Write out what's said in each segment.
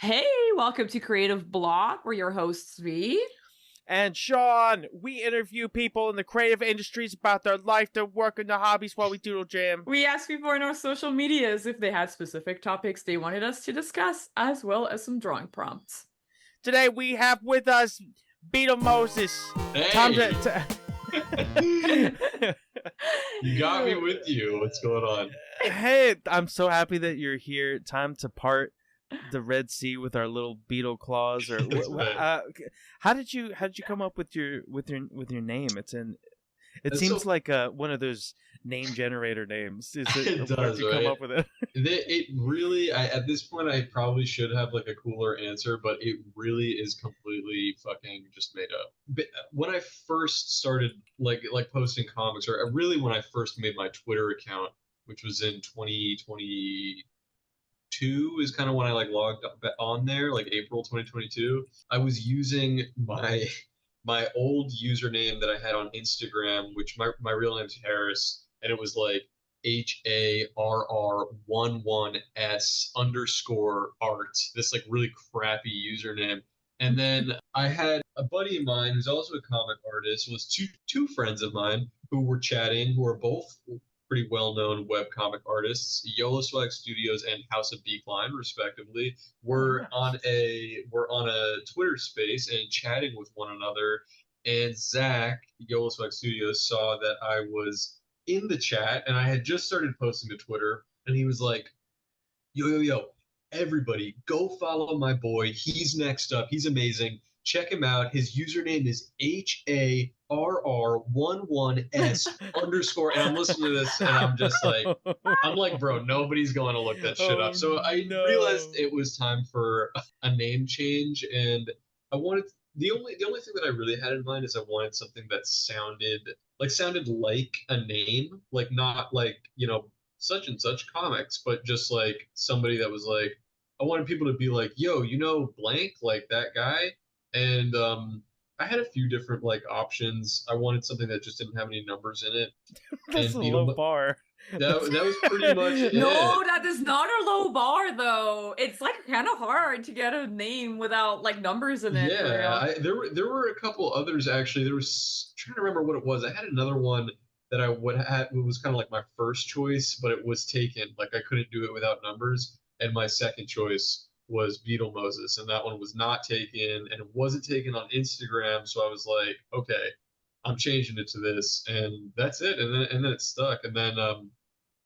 Hey, welcome to Creative Block. We're your hosts, VEE. And Sean, we interview people in the creative industries about their life, their work, and their hobbies while we doodle jam. We asked people in our social medias if they had specific topics they wanted us to discuss, as well as some drawing prompts. Today we have with us Beetle Moses. Hey! Time You got me with you. What's going on? Hey, I'm so happy that you're here. Time to part the Red Sea with our little beetle claws. Or how did you come up with your name? It seems so, like one of those name generator names. Is it? It does, you right? come up with it? It really, at this point, I probably should have like a cooler answer, but it really is completely fucking just made up. But when I first started like posting comics, or really when I first made my Twitter account, which was in 2022, is kind of when I like logged on there, like April 2022. I was using my old username that I had on Instagram, which my real name's Harris, and it was like HARR11S_art, this like really crappy username. And then I had a buddy of mine who's also a comic artist, was two friends of mine who were chatting, who are both pretty well-known webcomic artists, Yola Swag Studios and House of Decline, respectively. We're on a Twitter space and chatting with one another. And Zach, Yola Swag Studios, saw that I was in the chat and I had just started posting to Twitter, and he was like, yo, everybody, go follow my boy. He's next up. He's amazing. Check him out. His username is HARR11S_. And I'm listening to this and I'm just like, bro, nobody's going to look that shit up. So I realized it was time for a name change, and I wanted the only thing that I really had in mind is I wanted something that sounded like a name, like not like, such and such comics, but just like somebody that was like, I wanted people to be like, yo, blank, like that guy. And I had a few different like options. I wanted something that just didn't have any numbers in it. That's a low bar. That was pretty much it. No, that is not a low bar though. It's like kind of hard to get a name without like numbers in it. Yeah, there were a couple others actually. There was, I'm trying to remember what it was. I had another one that it was kind of like my first choice, but it was taken. Like I couldn't do it without numbers. And my second choice was Beetle Moses, and that one was not taken, and it wasn't taken on Instagram. So I was like, okay, I'm changing it to this, and that's it. And then it stuck. And then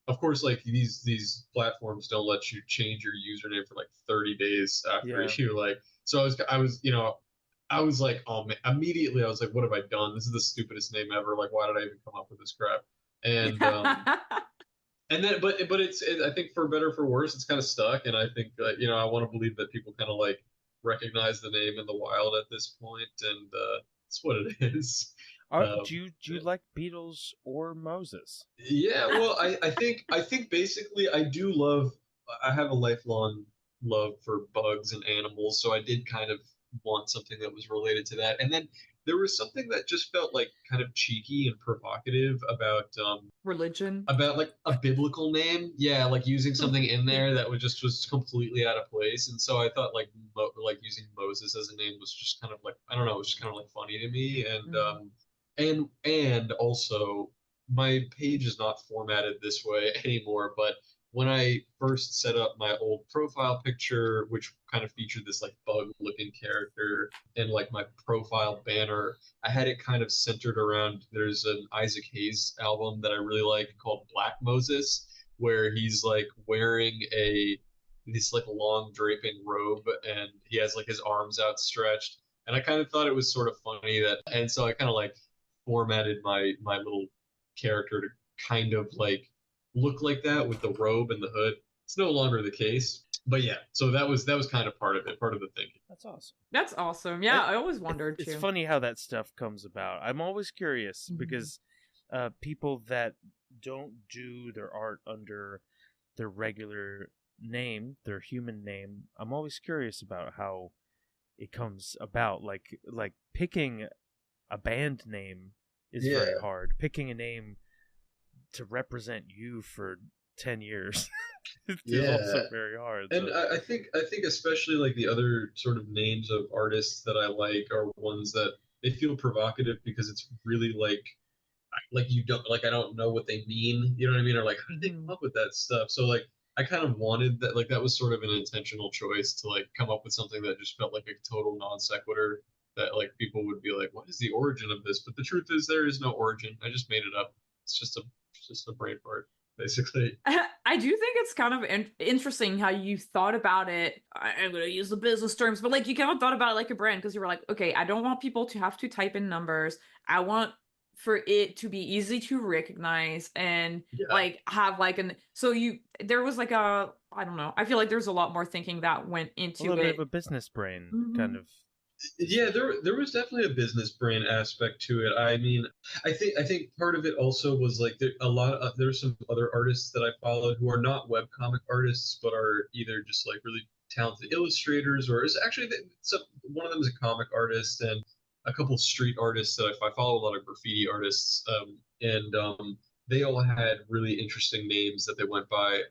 of course, like these platforms don't let you change your username for like 30 days after you like. So I was like, oh man, immediately I was like, what have I done? This is the stupidest name ever. Like, why did I even come up with this crap? And and then, but I think for better or for worse, it's kind of stuck. And I think I want to believe that people kind of like recognize the name in the wild at this point, and it's what it is. Do you like Beetles or Moses? Yeah, well, I think basically I have a lifelong love for bugs and animals, so I did kind of want something that was related to that. And then there was something that just felt like kind of cheeky and provocative about religion, about like a biblical name. Yeah, like using something in there that was completely out of place. And so I thought like using Moses as a name was just kind of like, I don't know, it was just kind of like funny to me. And and also my page is not formatted this way anymore, but when I first set up my old profile picture, which kind of featured this like bug looking character, and like my profile banner, I had it kind of centered around, there's an Isaac Hayes album that I really like called Black Moses, where he's like wearing this like long draping robe, and he has like his arms outstretched. And I kind of thought it was sort of funny and so I kind of like formatted my little character to kind of like look like that with the robe and the hood. It's no longer the case, but yeah. So that was kind of part of it, part of the thinking. That's awesome. That's awesome. Yeah, I always wondered too. It's funny how that stuff comes about. I'm always curious because people that don't do their art under their regular name, their human name, I'm always curious about how it comes about. Like picking a band name is very hard. Picking a name to represent you for 10 years. It's Yeah. also very hard. And So. I think especially like the other sort of names of artists that I like are ones that they feel provocative because it's really like you don't like I don't know what they mean, you know what I mean? Or like how did they come up with that stuff? So like I kind of wanted that, like that was sort of an intentional choice to like come up with something that just felt like a total non sequitur that like people would be like, what is the origin of this? But the truth is there is no origin. I just made it up. It's just a brain fart, basically. I do think it's kind of interesting how you thought about it. I'm going to use the business terms, but like you kind of thought about it like a brand because you were like, okay, I don't want people to have to type in numbers. I want for it to be easy to recognize and Yeah. like have like there was like I don't know. I feel like there's a lot more thinking that went into A little it. bit of a business brain kind of. Yeah, there was definitely a business brain aspect to it. I mean, I think part of it also was like there's some other artists that I followed who are not webcomic artists, but are either just like really talented illustrators, or is actually one of them is a comic artist, and a couple of street artists that I follow a lot of graffiti artists, and they all had really interesting names that they went by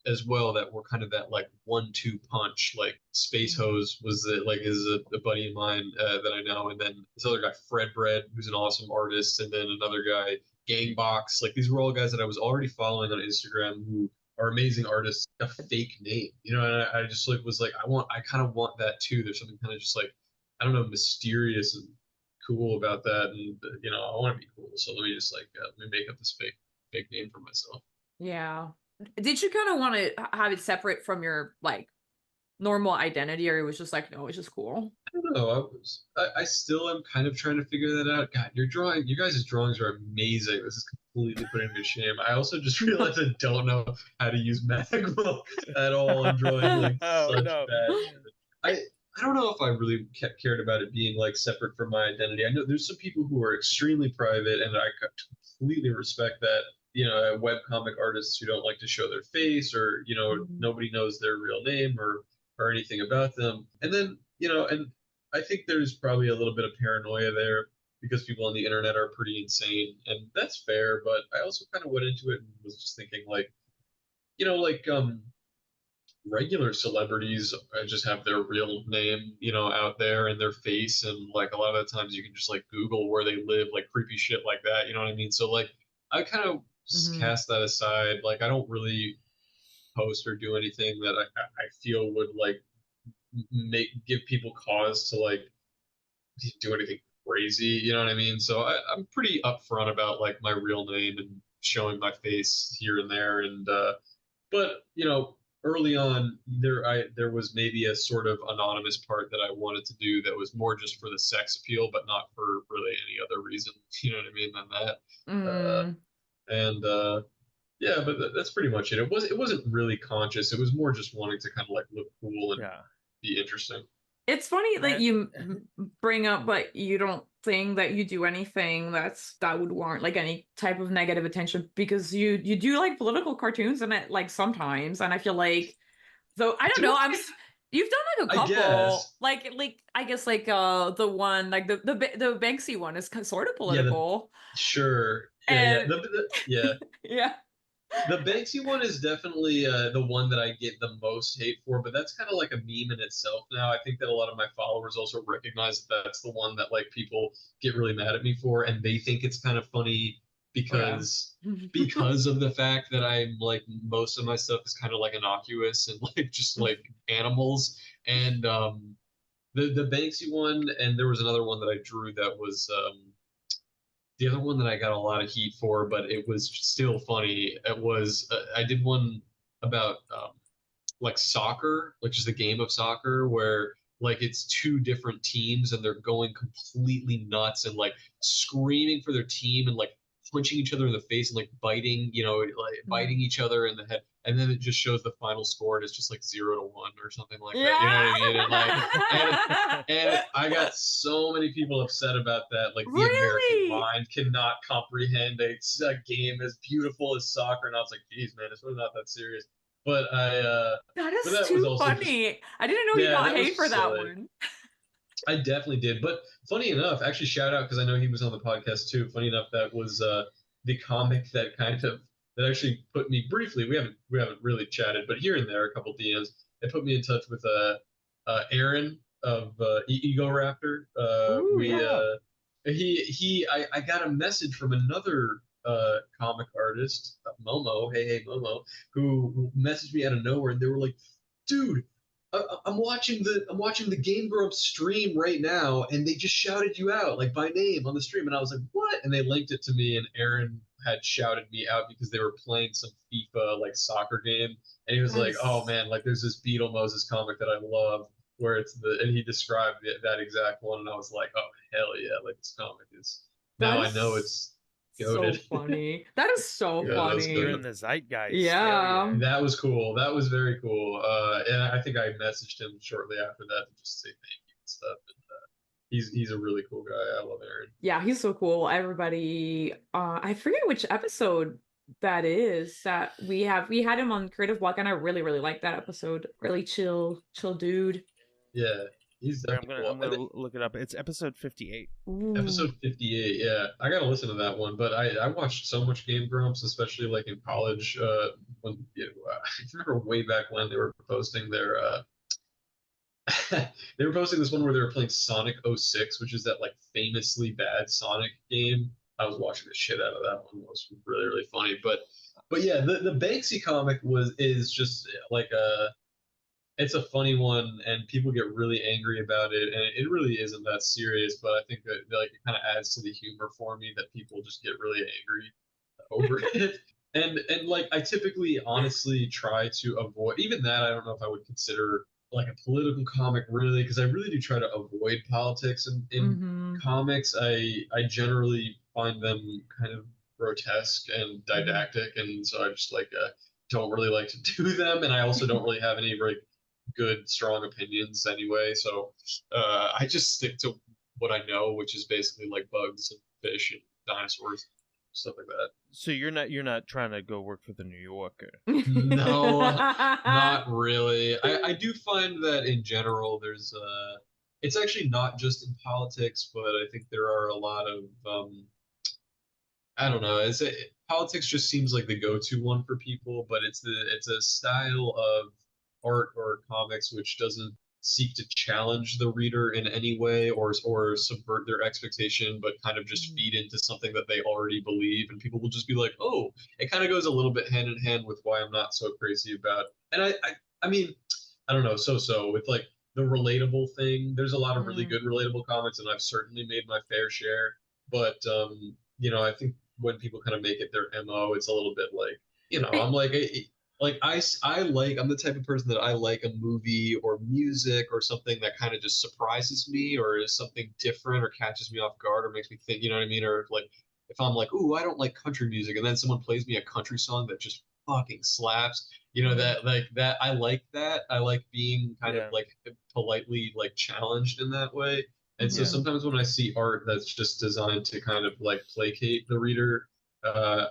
as well that were kind of that like 1-2 punch. Like Space Hose was a buddy of mine that I know, and then this other guy Fred Bread, who's an awesome artist, and then another guy Gangbox. Like these were all guys that I was already following on Instagram who are amazing artists. A fake name, you know, and I just like was like I kind of want that too. There's something kind of just like I don't know, mysterious and cool about that, and you know I want to be cool, so let me just like let me make up this fake name for myself. Yeah. Did you kind of want to have it separate from your like normal identity, or it was just like, no, it's just cool? I don't know. I still am kind of trying to figure that out. God, your guys' drawings are amazing. This is completely putting me to shame. I also just realized I don't know how to use Magma at all in drawing like such bad. I don't know if I really cared about it being like separate from my identity. I know there's some people who are extremely private, and I completely respect that. You know, webcomic artists who don't like to show their face, or you know, nobody knows their real name or anything about them. And then, you know, and I think there's probably a little bit of paranoia there because people on the internet are pretty insane, and that's fair. But I also kind of went into it and was just thinking, like, you know, like regular celebrities just have their real name, you know, out there and their face, and like a lot of the times you can just like Google where they live, like creepy shit like that. You know what I mean? So like, I kind of cast that aside. Like, I don't really post or do anything that I feel would like give people cause to like do anything crazy, you know what I mean? So I'm pretty upfront about like my real name and showing my face here and there, and but you know, early on there was maybe a sort of anonymous part that I wanted to do that was more just for the sex appeal, but not for really any other reason, you know what I mean, than that. And yeah, but that's pretty much it. It wasn't really conscious. It was more just wanting to kind of like look cool and be interesting. It's funny that you bring up, but you don't think that you do anything that would warrant like any type of negative attention, because you do like political cartoons and it like sometimes, and I feel like, though I don't know, you've done like a couple, like I guess like the one like the Banksy one is sort of political. Sure. And yeah. yeah. The Banksy one is definitely the one that I get the most hate for, but that's kind of like a meme in itself now. I think that a lot of my followers also recognize that that's the one that like people get really mad at me for, and they think it's kind of funny because of the fact that I'm like most of my stuff is kind of like innocuous and like just like animals. And the Banksy one, and there was another one that I drew that was the other one that I got a lot of heat for, but it was still funny. It was I did one about like soccer, like just a game of soccer where like it's two different teams and they're going completely nuts and like screaming for their team and like punching each other in the face and like biting, you know, like biting each other in the head. And then it just shows the final score and it's just like 0-1 or something like that. You know what I mean? And like, and I got so many people upset about that. Like the American mind cannot comprehend a game as beautiful as soccer. And I was like, geez, man, it's really not that serious. But that is too funny. I didn't know you got hate for that one. I definitely did. But funny enough, actually shout out because I know he was on the podcast too. Funny enough, that was the comic that kind of that actually put me briefly. We haven't really chatted, but here and there, a couple DMs. It put me in touch with Aaron of Ego Raptor. Ooh, We yeah. I got a message from another comic artist, Momo, hey Momo, who messaged me out of nowhere, and they were like, "Dude, I'm watching the Game Grumps stream right now, and they just shouted you out like by name on the stream." And I was like, "What?" And they linked it to me, and Aaron had shouted me out because they were playing some FIFA like soccer game, and he was That like, "Oh is man, like there's this Beetle Moses comic that I love." Where it's and he described that exact one, and I was like, "Oh hell yeah!" Like this comic is that now I know is it's so goaded. funny. That is so Yeah, that was You're funny. in good. the zeitgeist. Hell Yeah. yeah. That was cool. That was very cool. And I think I messaged him shortly after that to just say thank you and stuff. And he's a really cool guy. I love Aaron. Yeah, he's so cool. Everybody, I forget which episode that is that we had him on Creative Block, and I really, really like that episode. Really chill dude. Yeah, he's I'm definitely gonna cool. I'm gonna look it up. It's episode 58. Ooh. Episode 58. Yeah, I gotta listen to that one. But I watched so much Game Grumps, especially like in college. When I remember way back when they were posting their they were posting this one where they were playing Sonic '06, which is that like famously bad Sonic game. I was watching the shit out of that one. It was really really funny. But yeah, the Banksy comic is just like it's a funny one, and people get really angry about it, and it really isn't that serious. But I think that like it kind of adds to the humor for me that people just get really angry over it. And like I typically honestly try to avoid even that. I don't know if I would consider like a political comic really, because I really do try to avoid politics in Mm-hmm. comics. I generally find them kind of grotesque and Mm-hmm. didactic, and so I just like don't really like to do them, and I also don't really have any very good strong opinions anyway. So I just stick to what I know, which is basically like bugs and fish and dinosaurs, stuff like that. So you're not trying to go work for the New Yorker. No, not really. I do find that in general, there's it's actually not just in politics, but I think there are a lot of I don't know. Politics just seems like the go-to one for people, but it's a style of art or comics which doesn't seek to challenge the reader in any way or subvert their expectation, but kind of just feed into something that they already believe, and people will just be like, "Oh," it kind of goes a little bit hand in hand with why I'm not so crazy about. And I mean, I don't know, so with like the relatable thing. There's a lot of really Mm. good relatable comics, and I've certainly made my fair share. But I think when people kind of make it their MO, it's a little bit like, I'm like, I'm the type of person that I like a movie or music or something that kind of just surprises me or is something different or catches me off guard or makes me think, you know what I mean? Or like if I'm like, ooh, I don't like country music, and then someone plays me a country song that just fucking slaps, that like that I like that. I like being kind of Yeah. like politely like challenged in that way. And so Yeah. Mm-hmm. sometimes when I see art that's just designed to kind of like placate the reader, uh,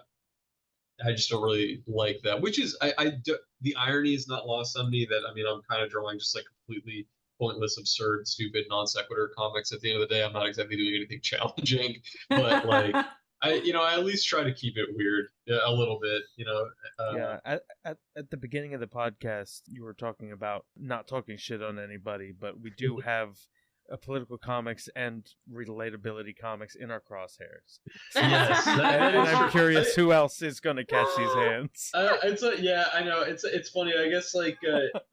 I just don't really like that. Which is, the irony is not lost on me that I mean I'm kind of drawing just like completely pointless, absurd, stupid, non sequitur comics. At the end of the day, I'm not exactly doing anything challenging, but like I at least try to keep it weird a little bit. Yeah. At the beginning of the podcast, you were talking about not talking shit on anybody, but we do have political comics and relatability comics in our crosshairs. Yes, that And is I'm true. curious who else is going to catch these hands. Yeah, I know. It's funny. I guess like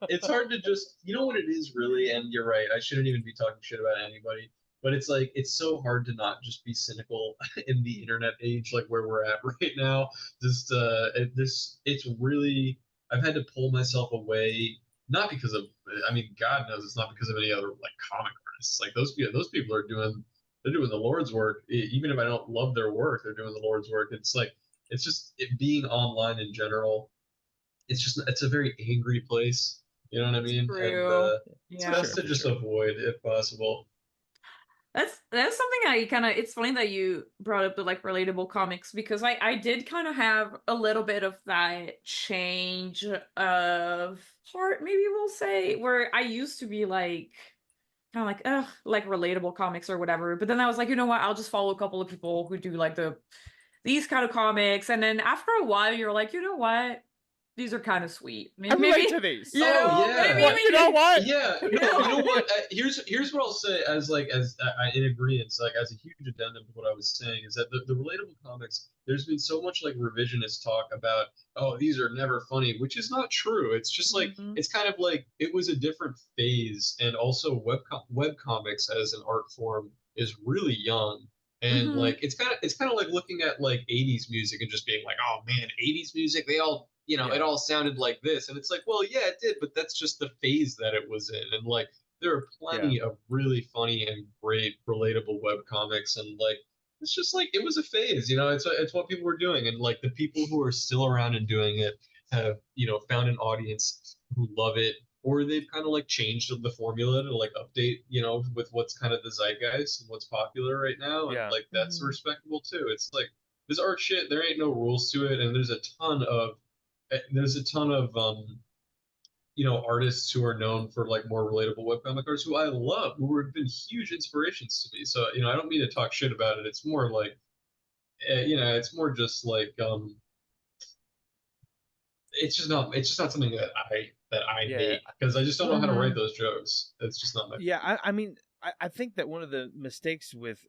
it's hard to just what it is really. And you're right. I shouldn't even be talking shit about anybody. But it's like it's so hard to not just be cynical in the internet age, like where we're at right now. Just it's really I've had to pull myself away, not because of I mean, God knows it's not because of any other like comic artists. Like those people are doing they're doing the Lord's work. Even if I don't love their work, they're doing the Lord's work. It's like it's just being online in general. It's a very angry place. You know what I mean? And True. it's For Yeah. best sure, to for just sure. avoid if possible. That's something I kind of it's funny that you brought up the like relatable comics because I did kind of have a little bit of that change of heart, maybe we'll say, where I used to be like kind of like like relatable comics or whatever, but then I was like, you know what, I'll just follow a couple of people who do like the these kind of comics, and then after a while you're like, you know what, these are kind of sweet. I'm Maybe late to these. you Oh, know, yeah. maybe You know what? Yeah, you know what? Here's what I'll say as in agreement, like as a huge addendum to what I was saying is that the relatable comics, there's been so much like revisionist talk about, oh, these are never funny, which is not true. It's just like Mhm. it's kind of like it was a different phase, and also web comics as an art form is really young. And Mhm. like it's kind of like looking at like 80s music and just being like, oh man, 80s music, they all it Yeah. all sounded like this. And it's like, well, yeah, it did, but that's just the phase that it was in. And like there are Yeah. plenty of really funny and great relatable web comics, and like it's just like it was a phase, it's what people were doing, and like the people who are still around and doing it have, found an audience who love it, or they've kind of like changed the formula to like update, with what's kind of the zeitgeist and what's popular right now. And Yeah. like that's Mhm. respectable too. It's like this art shit, there ain't no rules to it, and there's a ton of artists who are known for like more relatable webcomic artists who I love, who have been huge inspirations to me. So I don't mean to talk shit about it. It's more like it's more just like it's just not something that I Yeah. make because I just don't know how to write Mhm. those jokes. It's just not my Yeah, I mean, I think that one of the mistakes with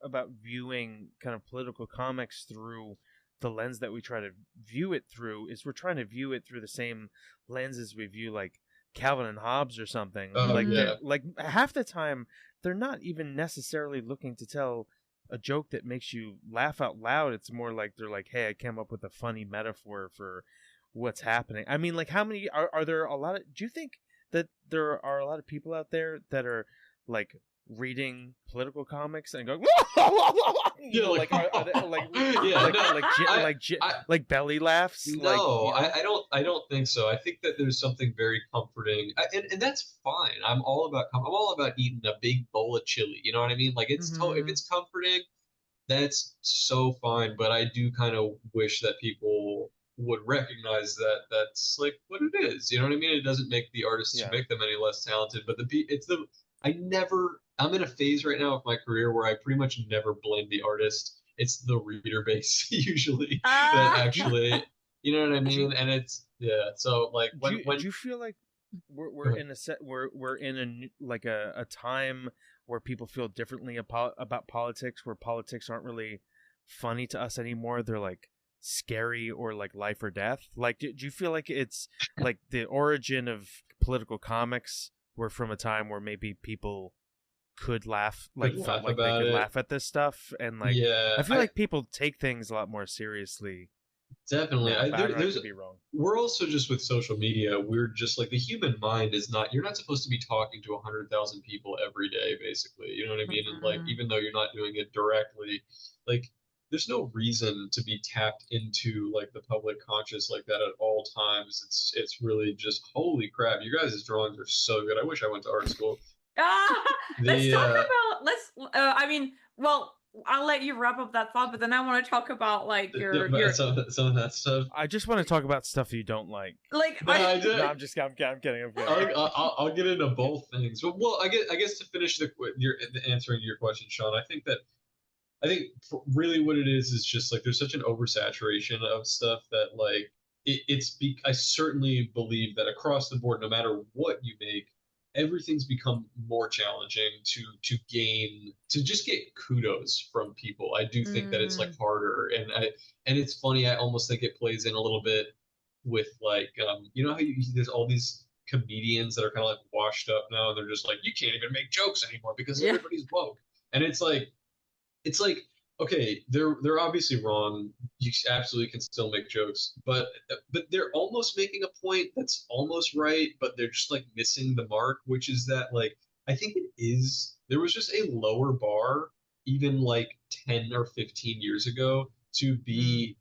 about viewing kind of political comics through the lens that we try to view it through is we're trying to view it through the same lens as we view like Calvin and Hobbes or something. Oh Like they're yeah. Mhm. like half the time they're not even necessarily looking to tell a joke that makes you laugh out loud. It's more like they're like, hey, I came up with a funny metaphor for what's happening. I mean, like how many are there a lot of do you think that there are a lot of people out there that are like reading political comics and going, you Yeah, know, like, are they, like, yeah, no, I, I, like belly laughs, like no, you know, I don't think so. I think that there's something very comforting, and that's fine. I'm all about eating a big bowl of chili. You know what I mean? Like if Mhm. it's comforting, that's so fine. But I do kind of wish that people would recognize that that's like what it is. You know what I mean? It doesn't make the artists who yeah, make them any less talented, but I'm in a phase right now of my career where I pretty much never blame the artist. It's the reader base usually that Ah. do you actually, you know what I do you, mean? And it's yeah. So like when do you feel like we're go ahead. in a set we're in like a time where people feel differently about politics, where politics aren't really funny to us anymore, they're like scary or like life or death? Like do you feel like it's like the origin of political comics were from a time where maybe people could laugh, could like felt laugh like they about could it. laugh at this stuff, and like Yeah, I feel like people take things a lot more seriously definitely. now, but I don't know, I There's could be wrong. we're also just with social media. We're just like the human mind is not. You're not supposed to be talking to 100,000 people every day, basically. You know what I mean? And like, Mhm. even though you're not doing it directly, like, there's no reason to be tapped into like the public conscious like that at all times. It's really just holy crap. You guys' drawings are so good. I wish I went to art school. Ah, let's The talk about I mean, well, I'll let you wrap up that thought, but then I want to talk about like your some of that stuff. I just want to talk about stuff you don't like. like No, I I No, did. I'm kidding. I'm kidding. I'll get into both things. But well, I guess to finish the answering your question, Sean, I think really what it is just like there's such an oversaturation of stuff that like I certainly believe that across the board, no matter what you make, everything's become more challenging to just get kudos from people. I do think that it's like mm, harder, and it's funny. I almost think it plays in a little bit with like how there's all these comedians that are kind of like washed up now, and they're just like you can't even make jokes anymore because yeah. everybody's woke, and it's like okay, they're obviously wrong. You absolutely can still make jokes, but they're almost making a point that's almost right, but they're just like missing the mark, which is that like I think it is there was just a lower bar even like 10 or 15 years ago to Mm, be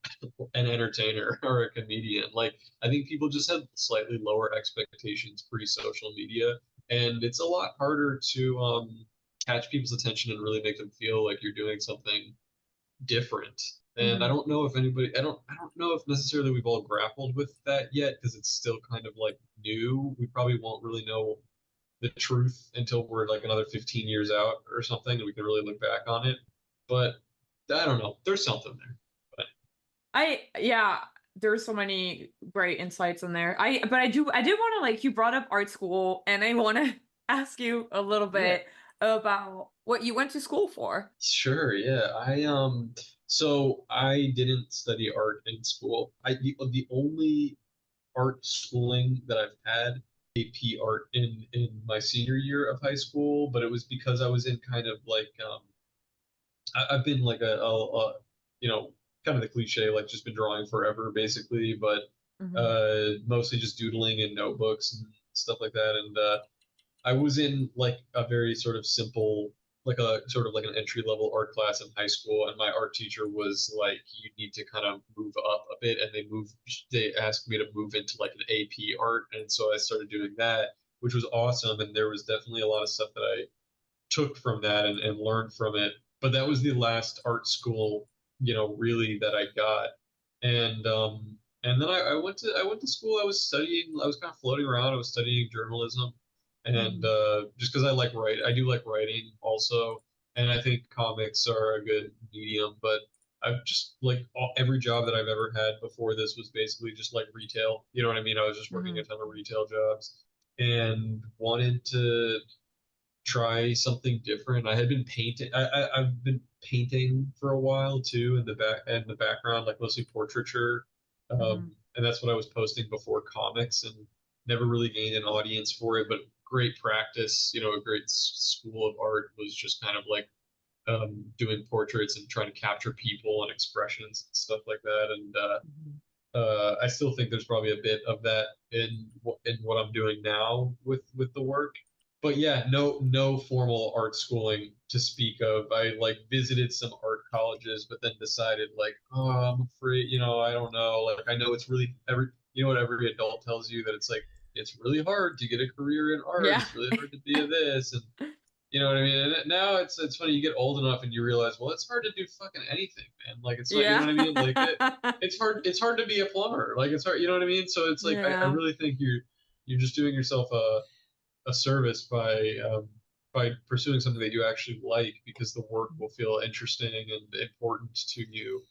an entertainer or a comedian. Like I think people just have slightly lower expectations pre-social media, and it's a lot harder to catch people's attention and really make them feel like you're doing something different. And I mhm. don't know if anybody, I don't know if necessarily we've all grappled with that yet because it's still kind of like new. We probably won't really know the truth until we're like another 15 years out or something, and we can really look back on it. But I don't know. There's something there. Yeah, there's so many great insights in there. I did want to, like, you brought up art school, and I want to ask you a little Yeah. bit about what you went to school for. Sure, yeah. So I didn't study art in school. The only art schooling that I've had AP art in my senior year of high school, but it was because I was in kind of like I've been like you know, kind of the cliche, like just been drawing forever basically, but Hmm. mostly just doodling in notebooks and stuff like that. And I was in like a very sort of simple, like a sort of like an entry level art class in high school, and my art teacher was like, "You need to kind of move up a bit," and they asked me to move into like an AP art, and so I started doing that, which was awesome, and there was definitely a lot of stuff that I took from that and learned from it. But that was the last art school, really that I got, and then I went to school. I was studying. I was kind of floating around. I was studying journalism, and Hmm. just because I do like writing also, and I think comics are a good medium. But I've just like every job that I've ever had before this was basically just like retail. You know what I mean? I was just working Hmm. a ton of retail jobs and wanted to try something different. I had been painting. I've been painting for a while too in the background, like mostly portraiture, Hmm. and that's what I was posting before comics, and never really gained an audience for it. But great practice, a great school of art was just kind of like doing portraits and trying to capture people and expressions and stuff like that. And I still think there's probably a bit of that in what I'm doing now with the work. But yeah, no formal art schooling to speak of. I like visited some art colleges, but then decided like, oh, I'm afraid, I don't know. Like I know it's really what every adult tells you that it's like it's really hard to get a career in art. Yeah. It's really hard to be a this and you know what I mean? And now it's funny you get old enough and you realize, well, it's hard to do fucking anything, man. Like it's not, you know Yeah. what I mean? Like it's hard to be a plumber. Like it's hard, you know what I mean? So it's like I Yeah. really think you're just doing yourself a service by pursuing something that you actually like because the work will feel interesting and important to you.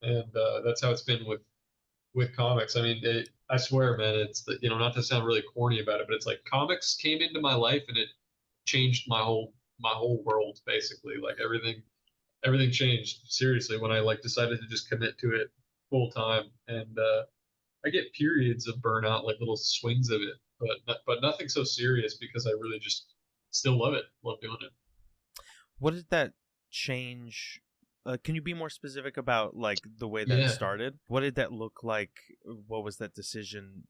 And that's how it's been with comics. I mean, I swear, man, it's not to sound really corny about it, but it's like comics came into my life and it changed my whole world basically. Like everything changed seriously when I like decided to just commit to it full time. And I get periods of burnout, like little swings of it, but nothing so serious because I really just still love it. Love doing it. What did that change? Can you be more specific about like the way that Yeah. started? What did that look like? What was that decision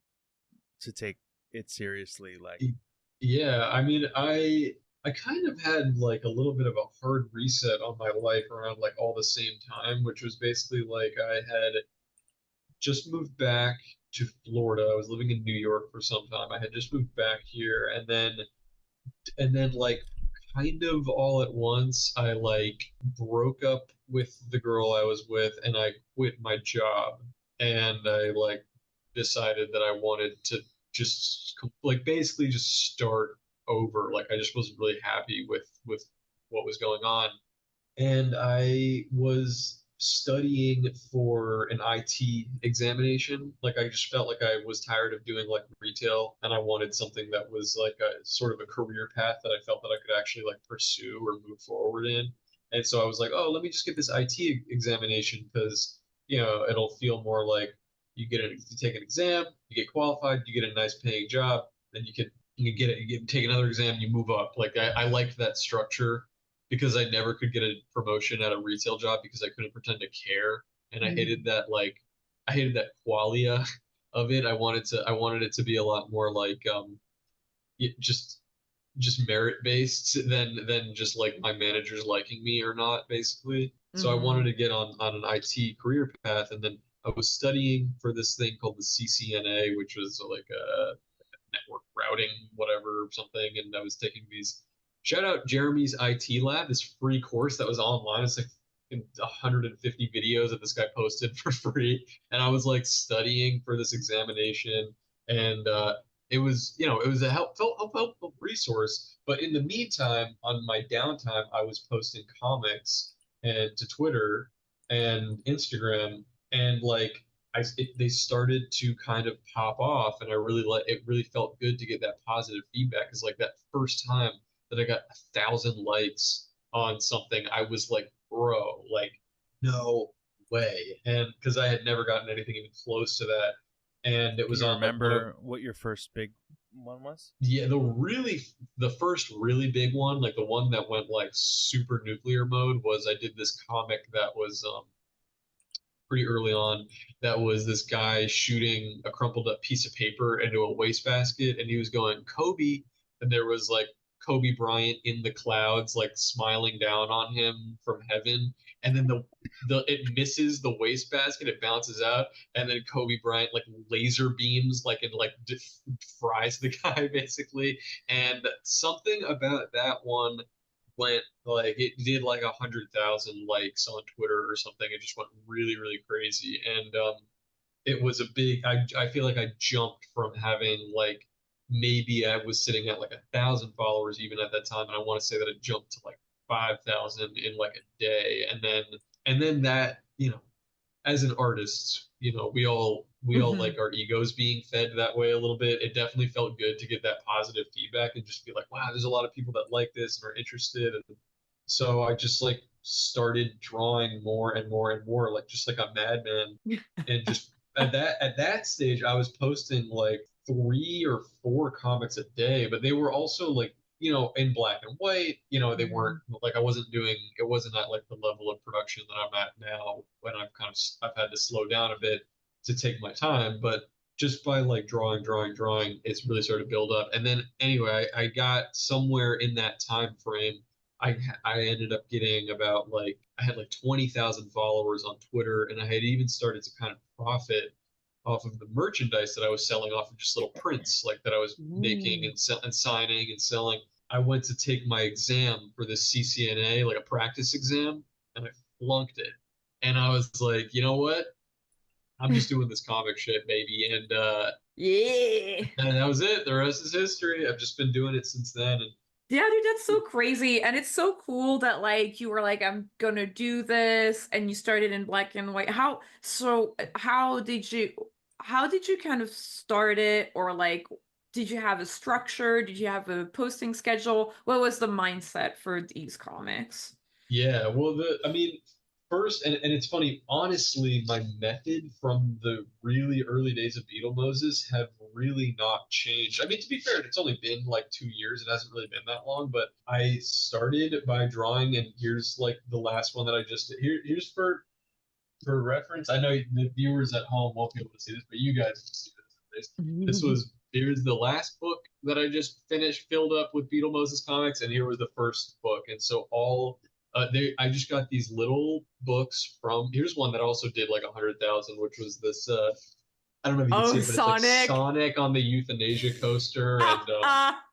to take it seriously like? Yeah, I mean, I kind of had like a little bit of a hard reset on my life around like all the same time, which was basically like I had just moved back to Florida. I was living in New York for some time. I had just moved back here, and then like kind of all at once, I like broke up with the girl I was with, and I quit my job, and I like decided that I wanted to just like basically just start over. Like I just wasn't really happy with what was going on, and I was studying for an IT examination. Like I just felt like I was tired of doing like retail and I wanted something that was like a sort of a career path that I felt that I could actually like pursue or move forward in. And so I was like, oh, let me just get this IT examination because, it'll feel more like you take an exam, you get qualified, you get a nice paying job, then you can get it, take another exam, you move up. Like I liked that structure because I never could get a promotion at a retail job because I couldn't pretend to care. And Mhm. I hated that qualia of it. I wanted it to be a lot more like just merit based than just like my managers liking me or not basically. So I wanted Mhm. to get on an IT career path, and then I was studying for this thing called the CCNA, which was like a network routing, whatever, something. And I was taking these. Shout out Jeremy's IT Lab, this free course that was online. It's like 150 videos that this guy posted for free, and I was like studying for this examination, and it was a helpful resource. But in the meantime, on my downtime, I was posting comics and to Twitter and Instagram and like they started to kind of pop off, and I really it really felt good to get that positive feedback. Because like that first time that I got 1,000 likes on something, I was like, bro, like no way, and because I had never gotten anything even close to that, and it Can was you on like one of remember what your first big one was? yeah, the first really big one, like the one that went like super nuclear mode, was I did this comic that was pretty early on, that was this guy shooting a crumpled up piece of paper into a wastebasket, and he was going Kobe, and there was like Kobe Bryant in the clouds, like smiling down on him from heaven, and then the it misses the wastebasket, it bounces out, and then Kobe Bryant like laser beams like and like fries the guy basically, and something about that one went like it did like 100,000 likes on Twitter or something. It just went really, really crazy. And it was a big I feel like I jumped from having like maybe I was sitting at like 1,000 followers even at that time. And I want to say that it jumped to like 5,000 in like a day. And then that, you know, as an artist, you know, we all Hmm. like our egos being fed that way a little bit. It definitely felt good to get that positive feedback and just be like, wow, there's a lot of people that like this and are interested. And so I just like started drawing more and more and more, like just like a madman. And just at that stage, I was posting like 3 or 4 comics a day, but they were also like, you know, in black and white. You know, they weren't like I wasn't doing it wasn't at like the level of production that I'm at now when I've had to slow down a bit to take my time. But just by like drawing, it's really started to build up. And then anyway, I got somewhere in that time frame. I ended up getting about like I had like 20,000 followers on Twitter, and I had even started to kind of profit off of the merchandise that I was selling off of just little prints like that I was making Ooh. and signing and selling. I went to take my exam for this CCNA, like a practice exam, and I flunked it. And I was like, you know what? I'm just doing this comic shit, baby. Yeah. And that was it. The rest is history. I've just been doing it since then. And Yeah, dude, that's so crazy. And it's so cool that like you were like, I'm gonna do this, and you started in black and white. How did you kind of start it? Or like did you have a structure? Did you have a posting schedule? What was the mindset for these comics? yeah, well, I mean, first, and it's funny, honestly, my method from the really early days of Beetle Moses have really not changed. I mean, to be fair, it's only been like 2 years. It hasn't really been that long, but I started by drawing, and here's like the last one that I just did. Here's for reference. I know the viewers at home won't be able to see this, but you guys can see this. Here's the last book that I just finished, filled up with Beetle Moses comics, and here was the first book. And so I just got these little books from. Here's one that also did like 100,000, which was this. I don't know if you can see Oh, it, but it's like Sonic. Sonic on the euthanasia coaster, and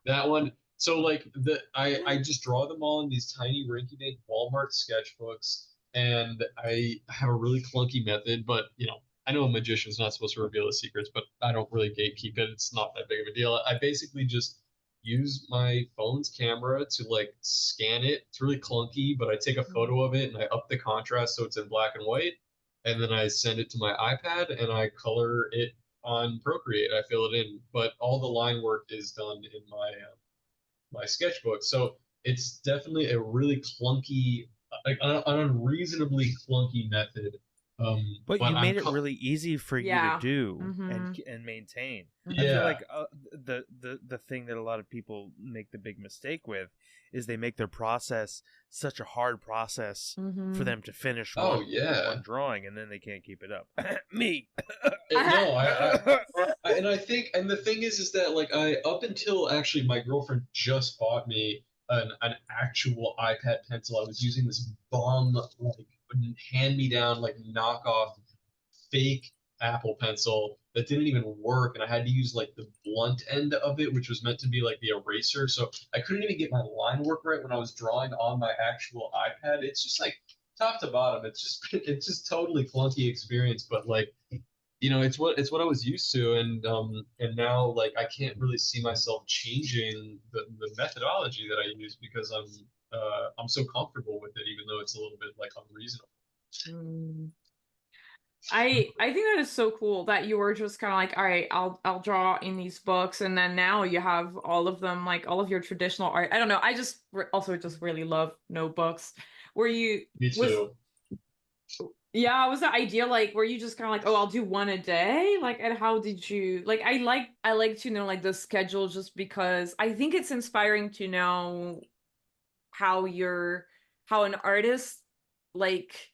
that one. So like I just draw them all in these tiny rinky-dink Walmart sketchbooks, and I have a really clunky method, but you know, I know a magician's not supposed to reveal his secrets, but I don't really gatekeep it. It's not that big of a deal. I basically just use my phone's camera to like scan it. It's really clunky, but I take a photo of it and I up the contrast so it's in black and white, and then I send it to my iPad and I color it on Procreate. I fill it in, but all the line work is done in my sketchbook. So it's definitely a really clunky, like an unreasonably clunky method. But But you made it really easy for you to Yeah. do Hmm. and maintain. I feel yeah. like the thing that a lot of people make the big mistake with is they make their process such a hard process for Hmm. them to finish Oh one yeah. drawing, and then they can't keep it up. Me. No, and I think, and the thing is that like up until actually my girlfriend just bought me an actual iPad pencil. I was using this bum like hand me down like knockoff fake Apple pencil that didn't even work, and I had to use like the blunt end of it, which was meant to be like the eraser. So I couldn't even get my line work right when I was drawing on my actual iPad. It's just like top to bottom. It's just totally clunky experience, but like you know, it's what I was used to, and now like I can't really see myself changing the methodology that I use because I'm so comfortable with it, even though it's a little bit like unreasonable. I think that is so cool that you were just kind of like, all right, I'll draw in these books, and then now you have all of them, like all of your traditional art. I don't know. I just also just really love notebooks. Were you Me was too. Yeah, was the idea like were you just kind of like, oh, I'll do one a day? Like, and how did you like? I like to know like the schedule just because I think it's inspiring to know how you're how an artist like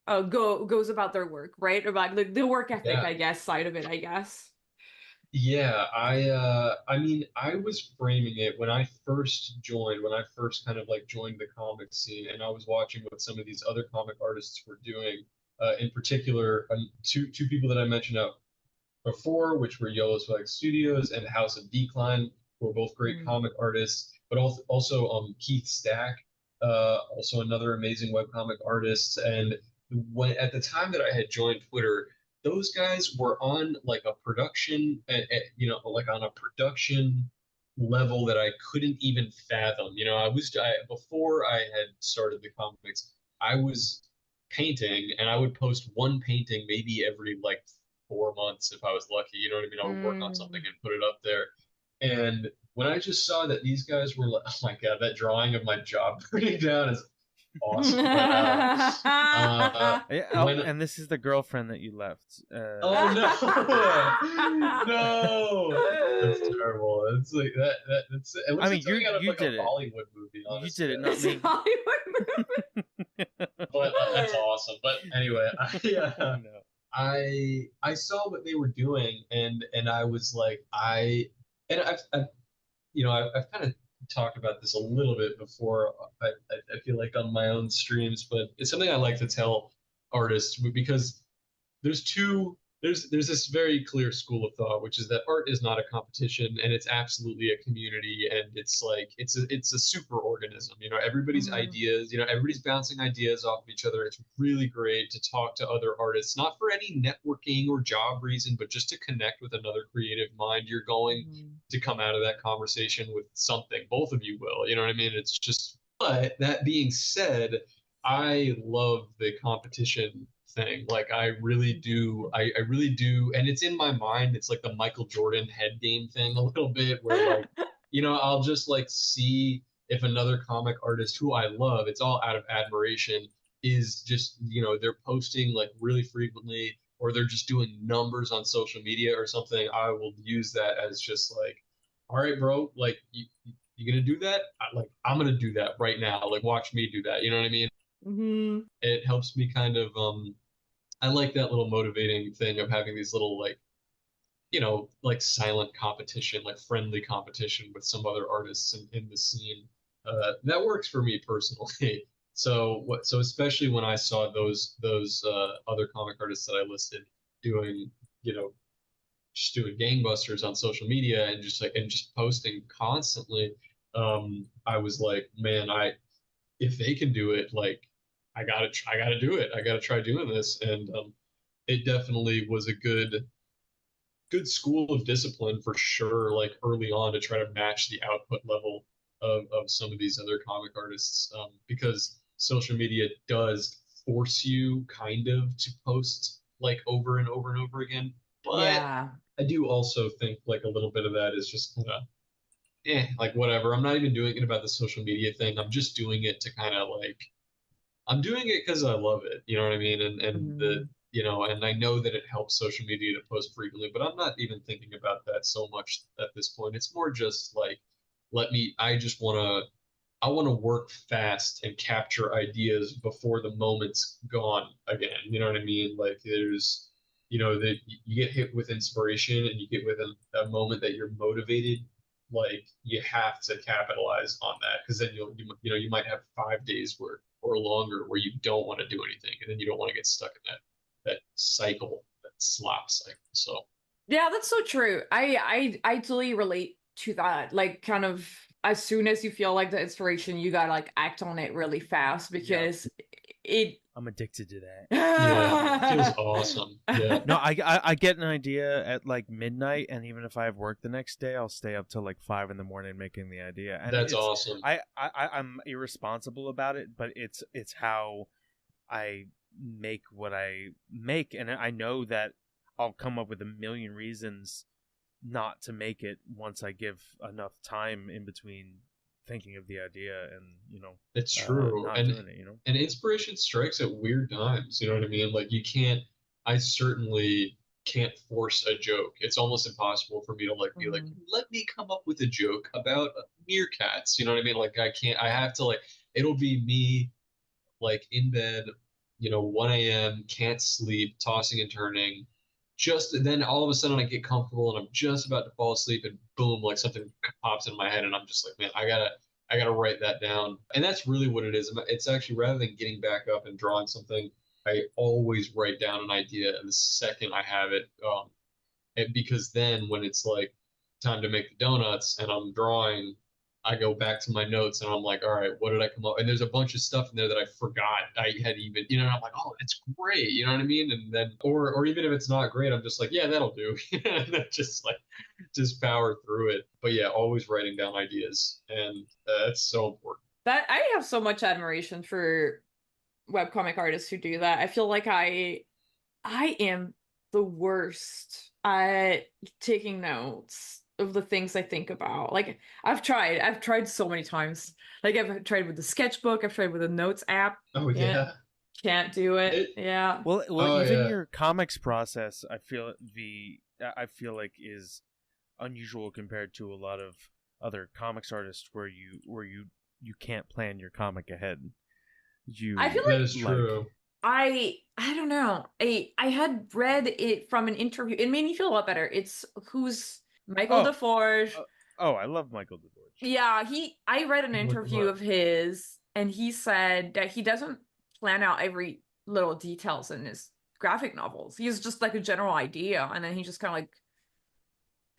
goes about their work, right? About like the work ethic, Yeah. I guess, side of it, I guess. Yeah, I mean, I was framing it when I first joined, when I first kind of like joined the comic scene, and I was watching what some of these other comic artists were doing. In particular, two people that I mentioned out before, which were Yellow Swag Studios and House of Decline, who are both great Mm. comic artists, but also Keith Stack, also another amazing webcomic artist. And when at the time that I had joined Twitter, those guys were on like a production, like on a production level that I couldn't even fathom. Before I had started the comics, I was painting and I would post one painting maybe every like 4 months if I was lucky. You know what I mean? I would work on something Mm. and put it up there. And when I just saw that these guys were like, oh my God, that drawing of my job burning down is awesome. But Yeah, oh, when and this is the girlfriend that you left. oh no, no, that's terrible. It's like that's it looks I like mean, something out of you like a did it. Bollywood movie, You honestly. did it, not It's a me. Hollywood But that's awesome. But anyway, No. I saw what they were doing, and I was like, I've kind of talked about this a little bit before. I feel like on my own streams, but it's something I like to tell artists because there's two there's this very clear school of thought, which is that art is not a competition and it's absolutely a community, and it's like it's a super organism. Everybody's Mhm. ideas, everybody's bouncing ideas off of each other. It's really great to talk to other artists, not for any networking or job reason, but just to connect with another creative mind. You're going Mhm. to come out of that conversation with something. Both of you will. You know what I mean? It's just, but that being said, I love the competition thing. Like I really do. I really do. And it's in my mind. It's like the Michael Jordan head game thing a little bit where like, I'll just like see if another comic artist who I love, it's all out of admiration, is just, they're posting like really frequently or they're just doing numbers on social media or something. I will use that as just like, all right, bro, like you gonna do that? Like I'm gonna do that right now. Like watch me do that. You know what I mean? Mhm. It helps me kind of I like that little motivating thing of having these little like like silent competition, like friendly competition with some other artists in the scene. That works for me personally. So especially when I saw those other comic artists that I listed doing, you know, just doing gangbusters on social media and just posting constantly, I was like, man, if they can do it, like I gotta do it. I gotta try doing this. And it definitely was a good school of discipline for sure, like early on to try to match the output level of some of these other comic artists, because social media does force you kind of to post like over and over and over again. But Yeah. I do also think like a little bit of that is just kind of like whatever. I'm not even doing it about the social media thing. I'm just doing it to kind of like I'm doing it because I love it. You know what I mean? Mhm. And I know that it helps social media to post frequently, but I'm not even thinking about that so much at this point. It's more just like, I want to work fast and capture ideas before the moment's gone again. You know what I mean? Like that you get hit with inspiration and you get with a moment that you're motivated. Like you have to capitalize on that because then you might have 5 days or longer where you don't want to do anything and then you don't want to get stuck in that cycle, that slop cycle. So Yeah, that's so true. I totally relate to that. Like kind of as soon as you feel like the inspiration, you gotta like act on it really fast Yeah, because it I'm addicted to that. yeah, feels awesome. Yeah. No, I get an idea at like midnight, and even if I have work the next day, I'll stay up till like 5 in the morning making the idea. And That's awesome. I'm irresponsible about it, but it's how I make what I make, and I know that I'll come up with a million reasons not to make it once I give enough time in between thinking of the idea and, you know, It's true. not doing it, you know. And inspiration strikes at weird times, you know what I mean? Like you can't I certainly can't force a joke. It's almost impossible for me to like be like, let me come up with a joke about meerkats. You know what I mean? Like I can't I have to like it'll be me like in bed, you know, 1 a.m., can't sleep, tossing and turning. Just then all of a sudden I get comfortable and I'm just about to fall asleep and boom, like something pops in my head and I'm just like, man, I gotta write that down. And that's really what it is. It's actually rather than getting back up and drawing something, I always write down an idea and the second I have it, because then when it's like time to make the donuts and I'm drawing, I go back to my notes and I'm like, all right, what did I come up? And there's a bunch of stuff in there that I forgot I had even, you know, and I'm like, oh, that's great, you know what I mean? And then, or even if it's not great, I'm just like, yeah, that'll do. And then just power through it. But yeah, always writing down ideas, and that's so important. That I have so much admiration for webcomic artists who do that. I feel like I am the worst at taking notes of the things I think about. Like I've tried so many times. Like I've tried with the sketchbook, I've tried with the notes app. Oh yeah. Can't do it. Yeah. Well, Oh, even yeah. your comics process, I feel like is unusual compared to a lot of other comics artists where you can't plan your comic ahead. I feel That is true. I don't know. I had read it from an interview. It made me feel a lot better. It's who's Michael DeForge. I love Michael DeForge. Yeah, I read an interview of his and he said that he doesn't plan out every little details in his graphic novels. He's just like a general idea and then he just kind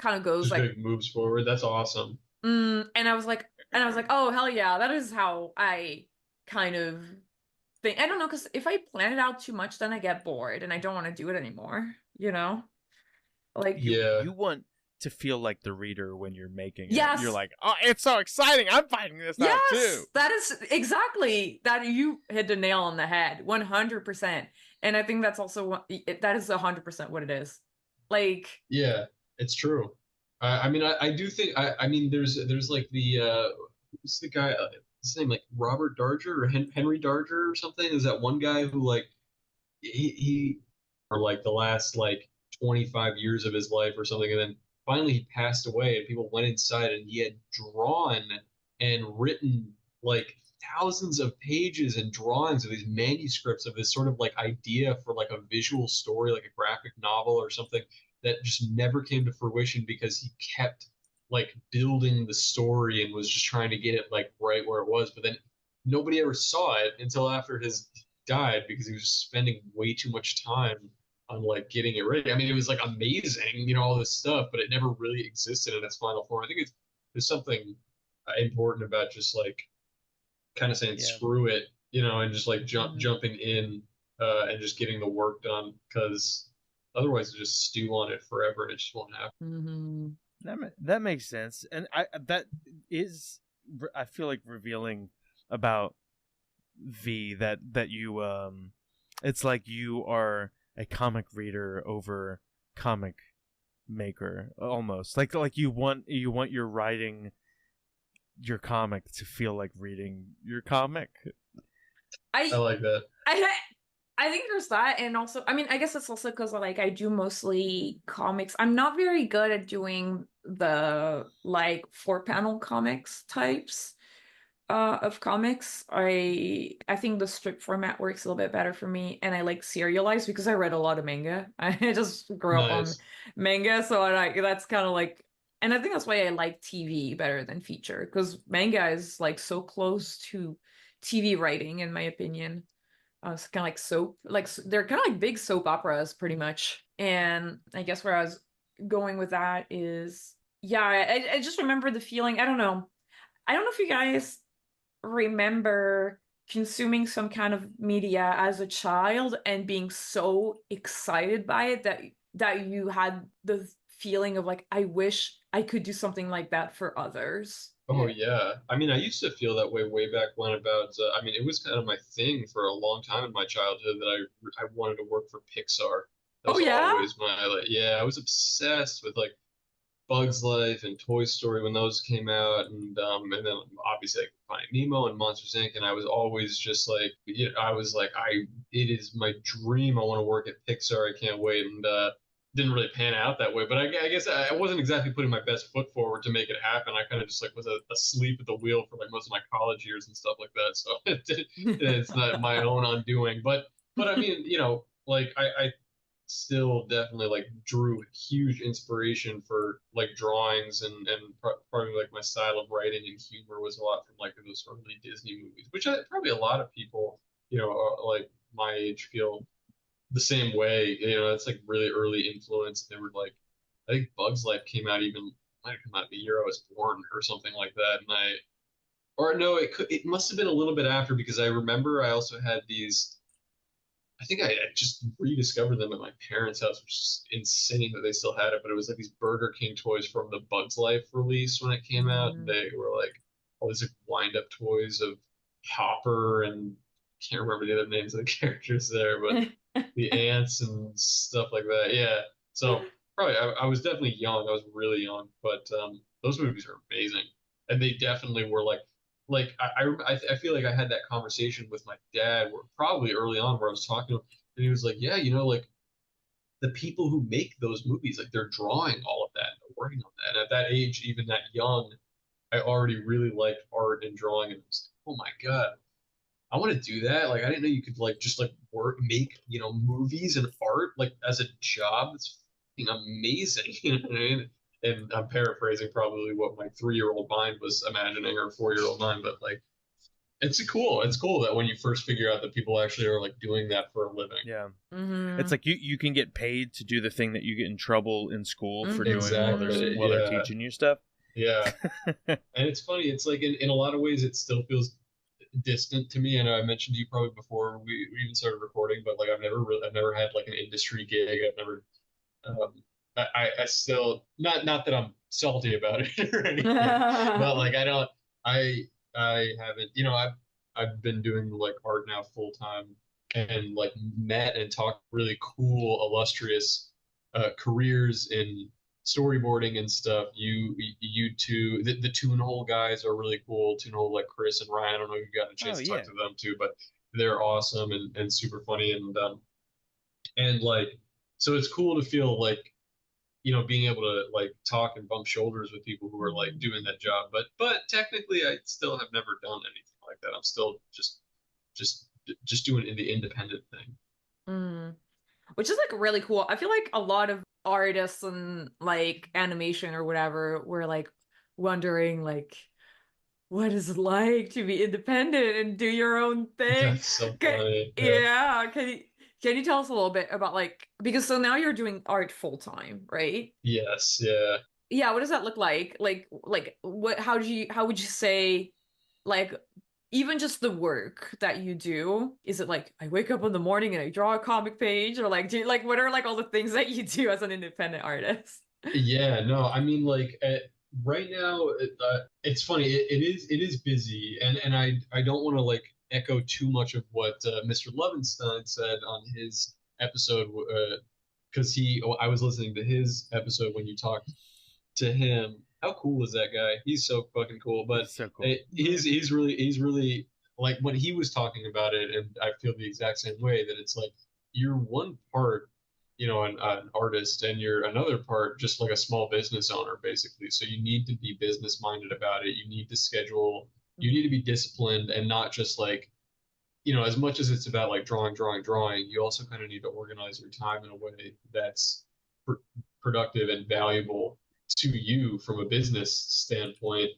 of goes Just like big moves forward. That's awesome. and I was like oh hell yeah, that is how I kind of think. I don't know, because if I plan it out too much then I get bored and I don't want to do it anymore, you know? Like you want to feel like the reader when you're making it. Yes. You're like, oh, it's so exciting. I'm finding this out too. That is exactly that. You hit the nail on the head, 100%. And I think that's also that is 100% what it is. Like, yeah, it's true. I mean, I do think I mean, there's like who's the guy? His name like Robert Darger or Henry Darger or something. Is that one guy who like he for like the last like 25 years of his life or something, and then finally he passed away and people went inside and he had drawn and written like thousands of pages and drawings of these manuscripts of this sort of like idea for like a visual story, like a graphic novel or something that just never came to fruition because he kept like building the story and was just trying to get it like right where it was. But then nobody ever saw it until after his died because he was spending way too much time on like getting it ready. I mean, it was like amazing, you know, all this stuff, but it never really existed in its final form. I think there's something important about just like kind of saying screw it, you know, and just like jumping in and just getting the work done, because otherwise you just stew on it forever and it just won't happen. That makes sense, and I feel like revealing about V that you it's like you are a comic reader over comic maker almost, like you want your writing your comic to feel like reading your comic. I like that. I think there's that, and also, I mean, I guess it's also because like I do mostly comics. I'm not very good at doing the like 4-panel comics types of comics. I think the strip format works a little bit better for me, and I like serialized because I read a lot of manga. I just grew up on manga, so that's kind of like, and I think that's why I like TV better than feature, because manga is like so close to TV writing, in my opinion. It's kind of like soap, like they're kind of like big soap operas, pretty much. And I guess where I was going with that is, yeah, I just remember the feeling. I don't know if you guys remember consuming some kind of media as a child and being so excited by it that you had the feeling of like, I wish I could do something like that for others. Oh yeah. I mean, I used to feel that way back when about I mean, it was kind of my thing for a long time in my childhood that I wanted to work for Pixar. That Oh was yeah. always my like yeah, I was obsessed with like Bugs Life and Toy Story when those came out and then obviously like Finding Nemo and Monsters Inc. and I was always just like I was like it is my dream. I want to work at Pixar. I can't wait and didn't really pan out that way. But I guess I wasn't exactly putting my best foot forward to make it happen. I kind of just like was asleep at the wheel for like most of my college years and stuff like that. So it's not my own undoing. But I mean, like I still definitely like drew huge inspiration for like drawings and part of like my style of writing and humor was a lot from like those early Disney movies, which probably a lot of people, like my age feel the same way. It's like really early influence. They were like, I think Bugs Life came out even might have come out the year I was born or something like that. And or no, it must have been a little bit after because I remember I also had these. I think I just rediscovered them at my parents' house, which is insane that they still had it. But it was like these Burger King toys from the Bugs Life release when it came out. And they were like all these like wind-up toys of Hopper and can't remember the other names of the characters there, but the ants and stuff like that. Yeah. So probably I was definitely young. I was really young, but those movies are amazing, and they definitely were like I feel like I had that conversation with my dad where probably early on where I was talking to him and he was like, yeah, like the people who make those movies, like they're drawing all of that, they're working on that. And at that age, even that young, I already really liked art and drawing and I was like, oh my God, I want to do that. Like I didn't know you could like just like make, movies and art like as a job. It's fucking amazing. You know what I mean? And I'm paraphrasing probably what my 3-year-old mind was imagining or 4-year-old mind, but like it's cool. It's cool that when you first figure out that people actually are like doing that for a living. Yeah. Mm-hmm. It's like you can get paid to do the thing that you get in trouble in school for doing Exactly. while they're teaching you stuff. Yeah. And it's funny. It's like in a lot of ways, it still feels distant to me. I know I mentioned to you probably before we even started recording, but like I've never had like an industry gig. I've never, um, I still not that I'm salty about it or anything, but like I don't, I haven't, I've been doing like art now full time and like met and talked really cool, illustrious careers in storyboarding and stuff. You two, the Toon Hole guys are really cool. Toon Hole, like Chris and Ryan. I don't know if you've gotten a chance to talk to them too, but they're awesome and super funny and like so it's cool to feel like being able to like talk and bump shoulders with people who are like doing that job. But technically, I still have never done anything like that. I'm still just doing the independent thing. Mm. Which is like really cool. I feel like a lot of artists and like animation or whatever were like wondering like what is it like to be independent and do your own thing? That's so funny. Yeah. Yeah, can you tell us a little bit about like because so now you're doing art full time, right? Yes. Yeah. Yeah, what does that look like? Like what how would you say like even just the work that you do, is it like I wake up in the morning and I draw a comic page or like do you, like what are like all the things that you do as an independent artist? Yeah. No. I mean, like right now, it's funny. It is busy, and I don't want to like echo too much of what Mr. Levinstein said on his episode because I was listening to his episode when you talked to him. How cool is that guy? He's so fucking cool. But He's so cool. he's really like when he was talking about it, and I feel the exact same way that it's like you're one part, an artist, and you're another part just like a small business owner, basically. So you need to be business minded about it. You need to schedule. You need to be disciplined and not just like as much as it's about like drawing, you also kind of need to organize your time in a way that's pr productive and valuable to you from a business standpoint.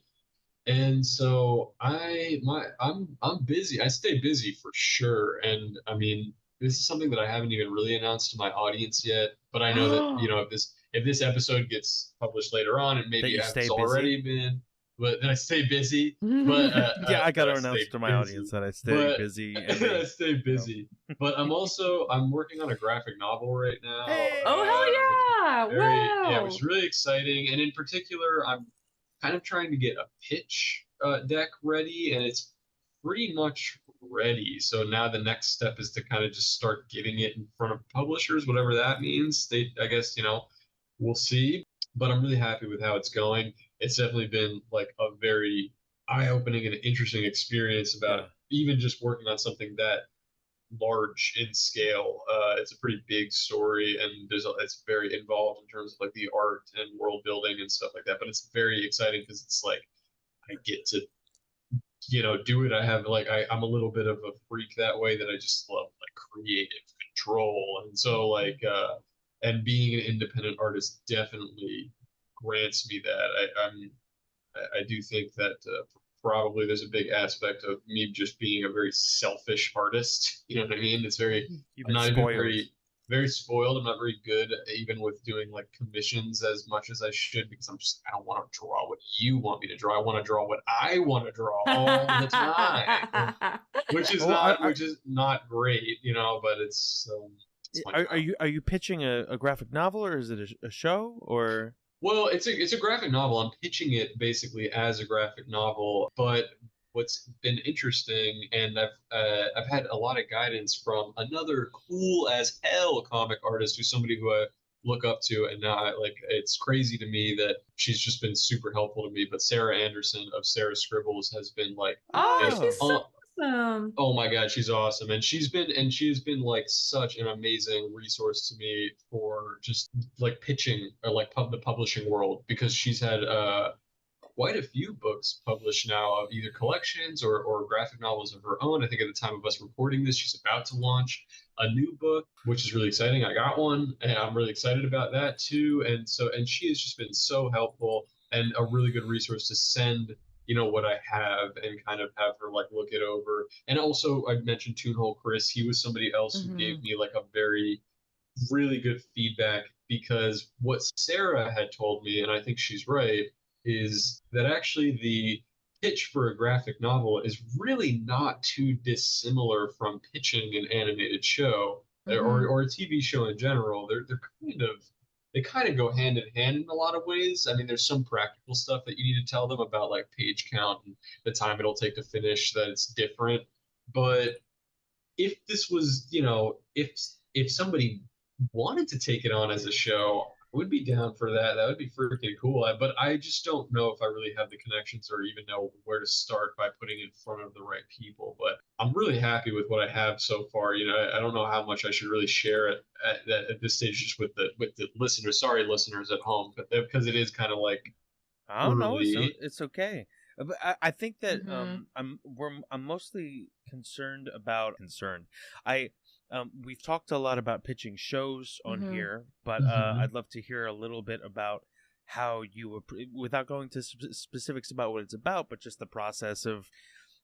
And so I'm busy. I stay busy for sure. And I mean, this is something that I haven't even really announced to my audience yet, but I know that, if this episode gets published later on, it maybe has already been, but then I stay busy. But yeah, I gotta announce to my audience that I stay busy. I stay busy. But I'm working on a graphic novel right now. Oh hell yeah! Wow. Yeah, it was really exciting. And in particular, kind of trying to get a pitch deck ready, and it's pretty much ready. So now the next step is to kind of just start getting it in front of publishers, whatever that means. I guess, we'll see. But I'm really happy with how it's going. It's definitely been like a very eye-opening and interesting experience about even just working on something that large in scale. It's a pretty big story, and it's very involved in terms of like the art and world building and stuff like that. But it's very exciting because it's like I get to do it. I'm a little bit of a freak that way, that I just love like creative control, and so and being an independent artist definitely grants me that. I do think that probably there's a big aspect of me just being a very selfish artist. You know what I mean? It's very, I'm not even very spoiled. I'm not very good even with doing like commissions as much as I should, because I don't want to draw what you want me to draw. I want to draw what I want to draw all the time, which is not great, but it's are you pitching a graphic novel, or is it a show, or? Well, it's a graphic novel. I'm pitching it basically as a graphic novel, but what's been interesting, and I've had a lot of guidance from another cool as hell comic artist, who's somebody who I look up to, and now it's crazy to me that she's just been super helpful to me. But Sarah Anderson of Sarah Scribbles has been like, she's so awesome. Oh my God, she's awesome. And she has been like such an amazing resource to me for just like pitching, or like the publishing world, because she's had quite a few books published now, of either collections or graphic novels of her own. I think at the time of us recording this, she's about to launch a new book, which is really exciting. I got one, and I'm really excited about that too. And she has just been so helpful, and a really good resource to send what I have, and kind of have her like look it over. And also, I mentioned Toonhole Chris. He was somebody else who gave me like a very, really good feedback, because what Sarah had told me, and I think she's right, is that actually the pitch for a graphic novel is really not too dissimilar from pitching an animated show, or a TV show in general. They kind of go hand in hand in a lot of ways. I mean, there's some practical stuff that you need to tell them about, like page count and the time it'll take to finish, that it's different. But if this was, if somebody wanted to take it on as a show, I would be down for that. That would be freaking cool. But I just don't know if I really have the connections, or even know where to start by putting it in front of the right people. But I'm really happy with what I have so far. I don't know how much I should really share it at this stage, just with the listeners. Sorry, listeners at home, but because it is kind of like, I don't know. It's okay. But I think that I'm mostly concerned. We've talked a lot about pitching shows on here, but I'd love to hear a little bit about how you, without going to specifics about what it's about, but just the process of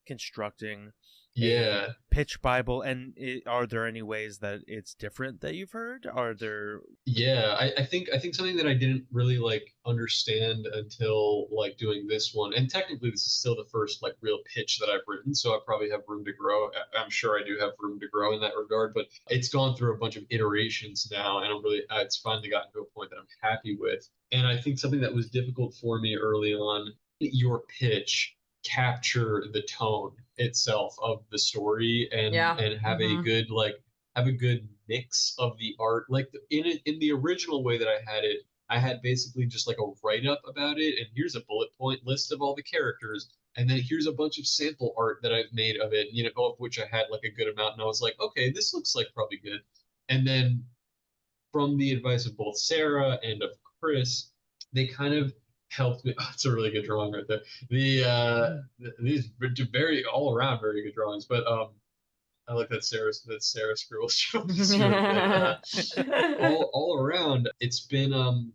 constructing a pitch Bible. And are there any ways that it's different that you've heard? Are there? Yeah, I think something that I didn't really like understand until like doing this one, and technically this is still the first like real pitch that I've written, so I probably have room to grow. I'm sure I do have room to grow in that regard, but it's gone through a bunch of iterations now, and it's finally gotten to a point that I'm happy with. And I think something that was difficult for me early on, your pitch capture the tone itself of the story, and have a good mix of the art. Like in the original way that I had basically just like a write-up about it, and here's a bullet point list of all the characters, and then here's a bunch of sample art that I've made of it, of which I had like a good amount, and I was like, okay, this looks like probably good. And then from the advice of both Sarah and of Chris, they kind of helped me. Oh, it's a really good drawing right there. These very all around very good drawings, but I like that Sarah scribbles. All around, it's been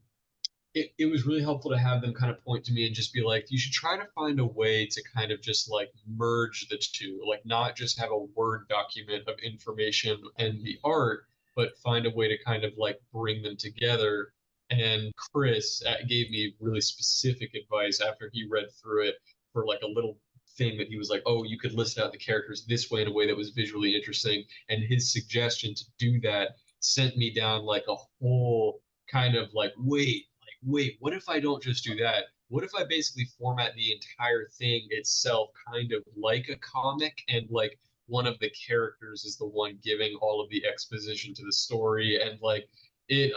it was really helpful to have them kind of point to me and just be like, you should try to find a way to kind of just like merge the two, like not just have a Word document of information and the art, but find a way to kind of like bring them together. And Chris gave me really specific advice after he read through it, for like a little thing that he was like, oh, you could list out the characters this way, in a way that was visually interesting. And his suggestion to do that sent me down like a whole kind of like, wait, what if I don't just do that? what if I basically format the entire thing itself kind of like a comic, and like one of the characters is the one giving all of the exposition to the story, and like it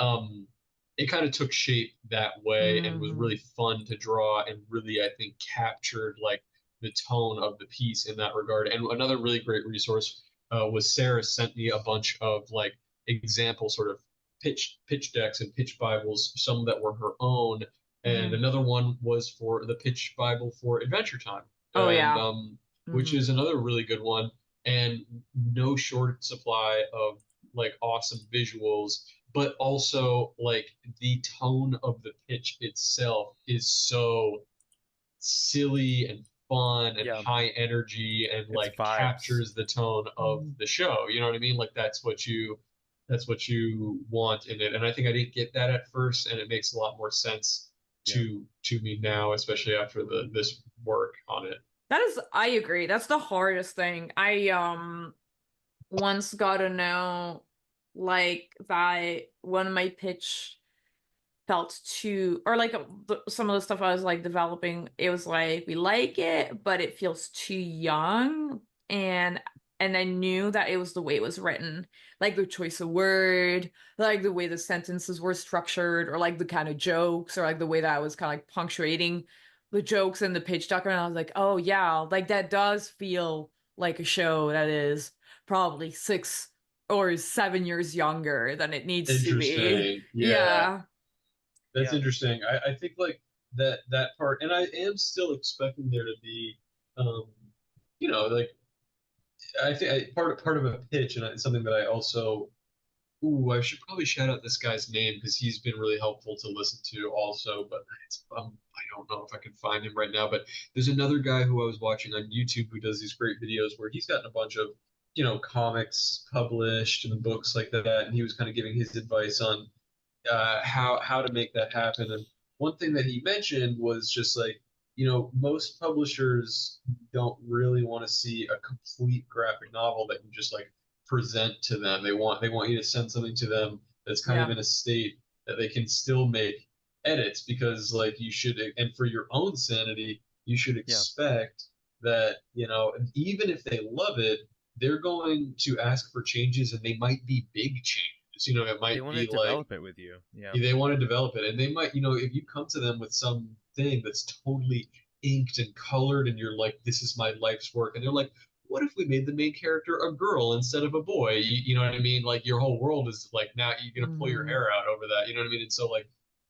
kind of took shape that way and was Mm-hmm. really fun to draw, and really I think captured like the tone of the piece in that regard. And another really great resource was Sarah sent me a bunch of like example sort of pitch decks and pitch Bibles, some that were her own, and Mm-hmm. another one was for the pitch Bible for Adventure Time, Oh and yeah. which Mm-hmm. is another really good one, and no short supply of like awesome visuals, but also like the tone of the pitch itself is so silly and fun and Yeah, high energy, and it's like vibes. captures the tone of Mm-hmm. the show. You know what I mean? Like that's what you want in it. And I think I didn't get that at first, and it makes a lot more sense Yeah. to me now, especially after the this work on it. That is, I agree. That's the hardest thing. I once got to know like that when my pitch felt too, or like some of the stuff I was like developing, it was like we like it but it feels too young, and I knew that it was the way it was written, like the choice of word, like the way the sentences were structured, or like the kind of jokes, or like the way that I was kind of like punctuating the jokes in the pitch document. I was like, oh yeah, like that does feel like a show that is probably 6 or 7 years younger than it needs to be. Interesting. Yeah, Yeah. that's Yeah. interesting. I think like that part, and I am still expecting there to be, um, like I think part of a pitch, and it's something that I also. Ooh, I should probably shout out this guy's name because he's been really helpful to listen to also, but I don't know if I can find him right now. But there's another guy who I was watching on YouTube who does these great videos where he's gotten a bunch of, comics published and books like that, and he was kind of giving his advice on how to make that happen. And one thing that he mentioned was just like, most publishers don't really want to see a complete graphic novel that you just like present to them. They want you to send something to them that's kind of Yeah. in a state that they can still make edits, because like you should, and for your own sanity, you should Yeah. expect that, even if they love it, they're going to ask for changes, and they might be big changes. It They might want to be like develop it with you. Yeah. they want to develop it, and they might, if you come to them with something that's totally inked and colored, and you're like, this is my life's work, and they're like, what if we made the main character a girl instead of a boy? You know what I mean? Like your whole world is like, now you're gonna pull your Hmm. hair out over that. You know what I mean? And so like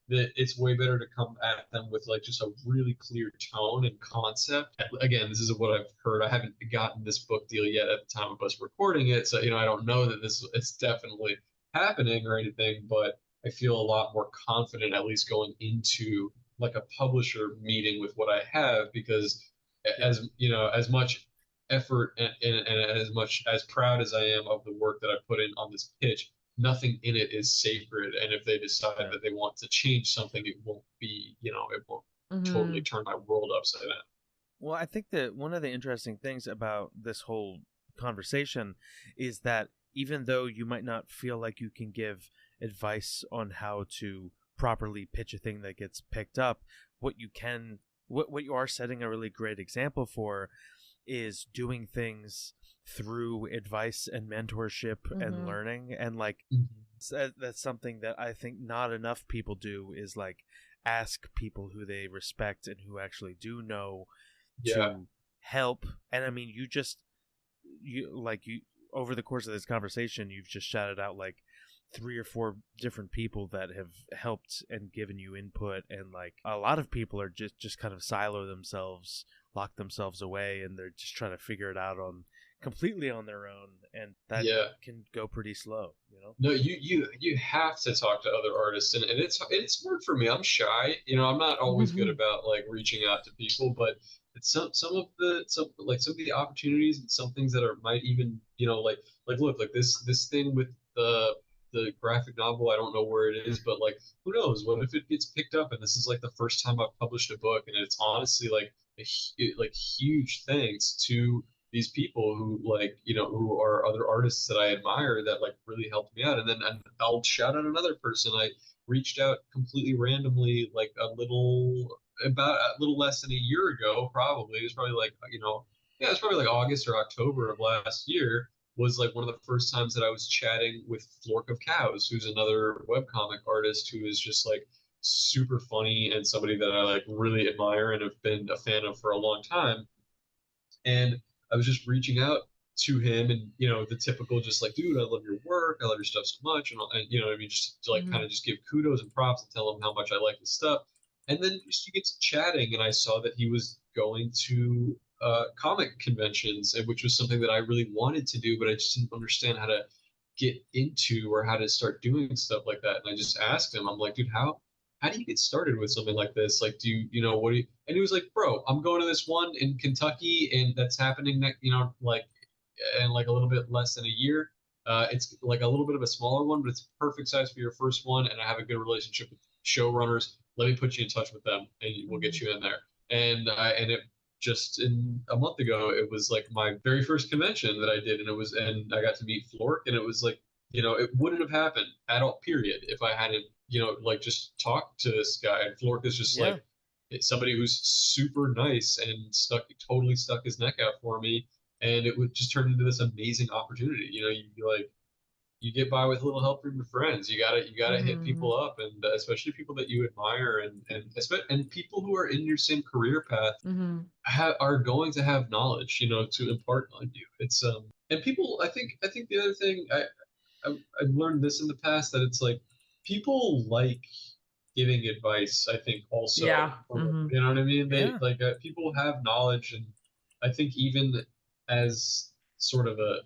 it's way better to come at them with like just a really clear tone and concept. Again, this is what I've heard. I haven't gotten this book deal yet at the time of us recording it, so I don't know that this it's definitely happening or anything, but I feel a lot more confident at least going into like a publisher meeting with what I have, because Yeah. as much effort and as much as proud as I am of the work that I put in on this pitch, nothing in it is sacred. And if they decide Yeah. that they want to change something, it won't be, it won't totally Hmm. turn my world upside down. Well, I think that one of the interesting things about this whole conversation is that even though you might not feel like you can give advice on how to properly pitch a thing that gets picked up, what you are setting a really great example for is doing things through advice and mentorship and Hmm. learning, and like Mm-hmm. that's something that I think not enough people do, is like ask people who they respect and who actually do know Yeah. to help. And I mean, you over the course of this conversation, you've just shouted out like 3 or 4 different people that have helped and given you input, and like a lot of people are just kind of silo themselves, lock themselves away, and they're just trying to figure it out on completely on their own, and that Yeah. can go pretty slow, you know. No, you have to talk to other artists, and it's hard for me. I'm shy, I'm not always good Hmm. about like reaching out to people, but it's some of the opportunities and some things that are might even, like look, like this thing with the graphic novel. I don't know where it is, but like who knows? What if it gets picked up, and this is like the first time I've published a book, and it's honestly like like huge thanks to these people who like who are other artists that I admire that like really helped me out. And I'll shout out another person. I reached out completely randomly like a little about a little less than a year ago, probably. It was probably like, yeah, it was probably like August or October of last year, was like one of the first times that I was chatting with Flork of Cows, who's another webcomic artist who is just like super funny and somebody that I like really admire and have been a fan of for a long time. And I was just reaching out to him and, the typical just like, dude, I love your work. I love your stuff so much. And you know what I mean? Just to like kind of just give kudos and props and tell him how much I like his stuff. And then just you get to chatting and I saw that he was going to comic conventions, which was something that I really wanted to do, but I just didn't understand how to get into or how to start doing stuff like that. And I just asked him, I'm like, dude, how do you get started with something like this? Like, do what do you, and he was like, bro, I'm going to this one in Kentucky and that's happening next, like, in like a little bit less than a year. It's like a little bit of a smaller one, but it's perfect size for your first one. And I have a good relationship with showrunners. Let me put you in touch with them and we'll get you in there. And it just in a month ago, it was like my very first convention that I did. And I got to meet Flork and it was like, it wouldn't have happened at all, period, if I hadn't like just talk to this guy. And Flork is just like it's somebody who's super nice and totally stuck his neck out for me. And it would just turn into this amazing opportunity. You get by with a little help from your friends. You gotta hit people up, and especially people that you admire, and people who are in your same career path are going to have knowledge, to impart on you. It's and people. I think the other thing I've learned this in the past, that it's like people like giving advice. I think also, you know what I mean? They like people have knowledge, and I think even as sort of a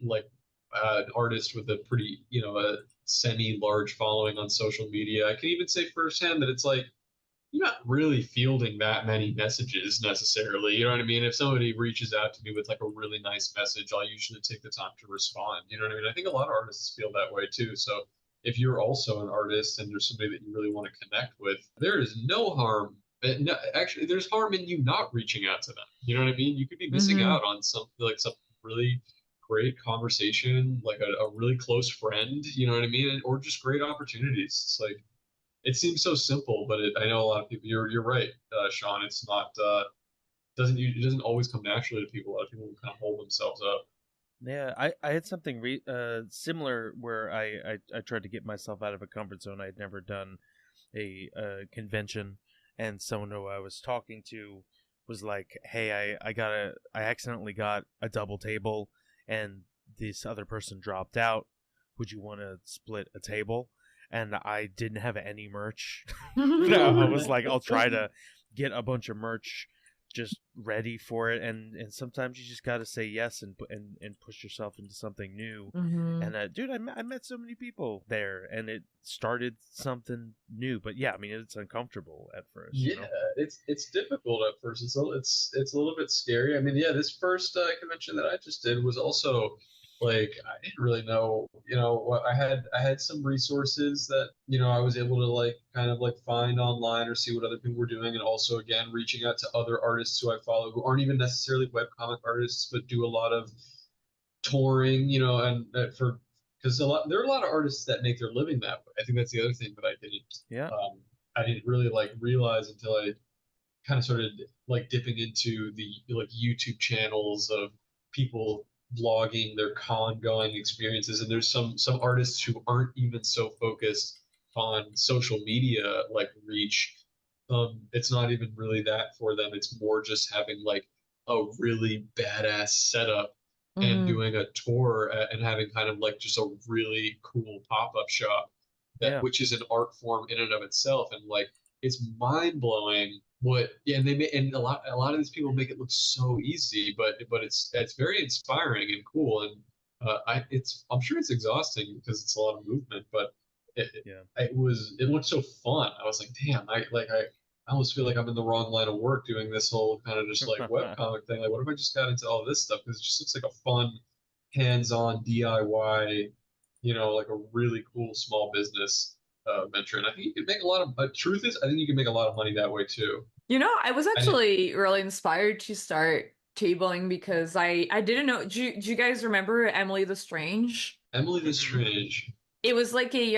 like an artist with a pretty, a semi-large following on social media, I can even say firsthand that it's like you're not really fielding that many messages necessarily. You know what I mean? If somebody reaches out to me with like a really nice message, I'll usually take the time to respond. You know what I mean? I think a lot of artists feel that way too. So if you're also an artist and there's somebody that you really want to connect with, there is no harm. No, actually, there's harm in you not reaching out to them. You know what I mean? You could be missing out on some really great conversation, like a really close friend. You know what I mean? Or just great opportunities. It's like it seems so simple, but I know a lot of people. You're right, Sean. It's not it doesn't always come naturally to people. A lot of people kind of hold themselves up. Yeah, I had something similar where I tried to get myself out of a comfort zone. I had never done a convention, and someone who I was talking to was like, "Hey, I accidentally got a double table, and this other person dropped out. Would you want to split a table?" And I didn't have any merch. I was like, I'll try to get a bunch of merch just ready for it, and sometimes you just got to say yes and push yourself into something new. And dude, I met so many people there, and it started something new. But yeah, I mean, it's uncomfortable at first. Yeah, it's difficult at first. It's a little bit scary. I mean, yeah, this first convention that I just did was also like I didn't really know, what I had some resources that, I was able to like kind of like find online or see what other people were doing, and also again reaching out to other artists who I follow who aren't even necessarily webcomic artists but do a lot of touring, and for because there are a lot of artists that make their living that way. I think that's the other thing that I didn't really like realize until I kind of started like dipping into the like YouTube channels of people vlogging their con going experiences, and there's some artists who aren't even so focused on social media like reach. It's not even really that for them. It's more just having like a really badass setup and doing a tour and having kind of like just a really cool pop-up shop which is an art form in and of itself. And like it's mind blowing and a lot of these people make it look so easy, but it's very inspiring and cool. And I'm sure it's exhausting because it's a lot of movement, but it looked so fun. I was like, damn, I almost feel like I'm in the wrong line of work doing this whole kind of just like webcomic thing. Like, what if I just got into all this stuff? Because it just looks like a fun, hands-on DIY, like a really cool small business venture. And I think you could make a lot of. Truth is, I think you can make a lot of money that way too. I was actually really inspired to start tabling because I didn't know. Do you guys remember Emily the Strange? Emily the Strange. It was like a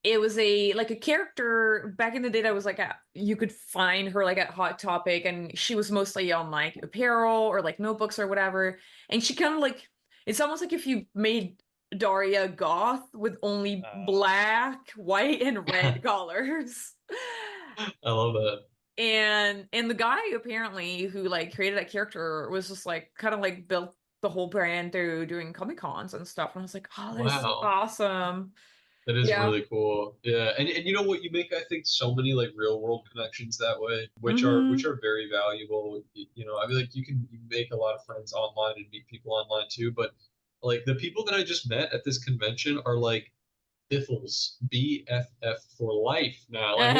it was a like a character back in the day that was like you could find her like at Hot Topic, and she was mostly on like apparel or like notebooks or whatever. And she kind of like, it's almost like if you made Daria goth with only black, white, and red colors. I love that. And the guy apparently who like created that character was just like kind of like built the whole brand through doing Comic Cons and stuff. And I was like, oh, that is so Wow. awesome. That is Yeah. really cool. Yeah. And you know what? You make, I think, so many like real world connections that way, which Hmm. are very valuable. You know, I mean, like you make a lot of friends online and meet people online too, but like the people that I just met at this convention are like Biffles, BFF for life now. Like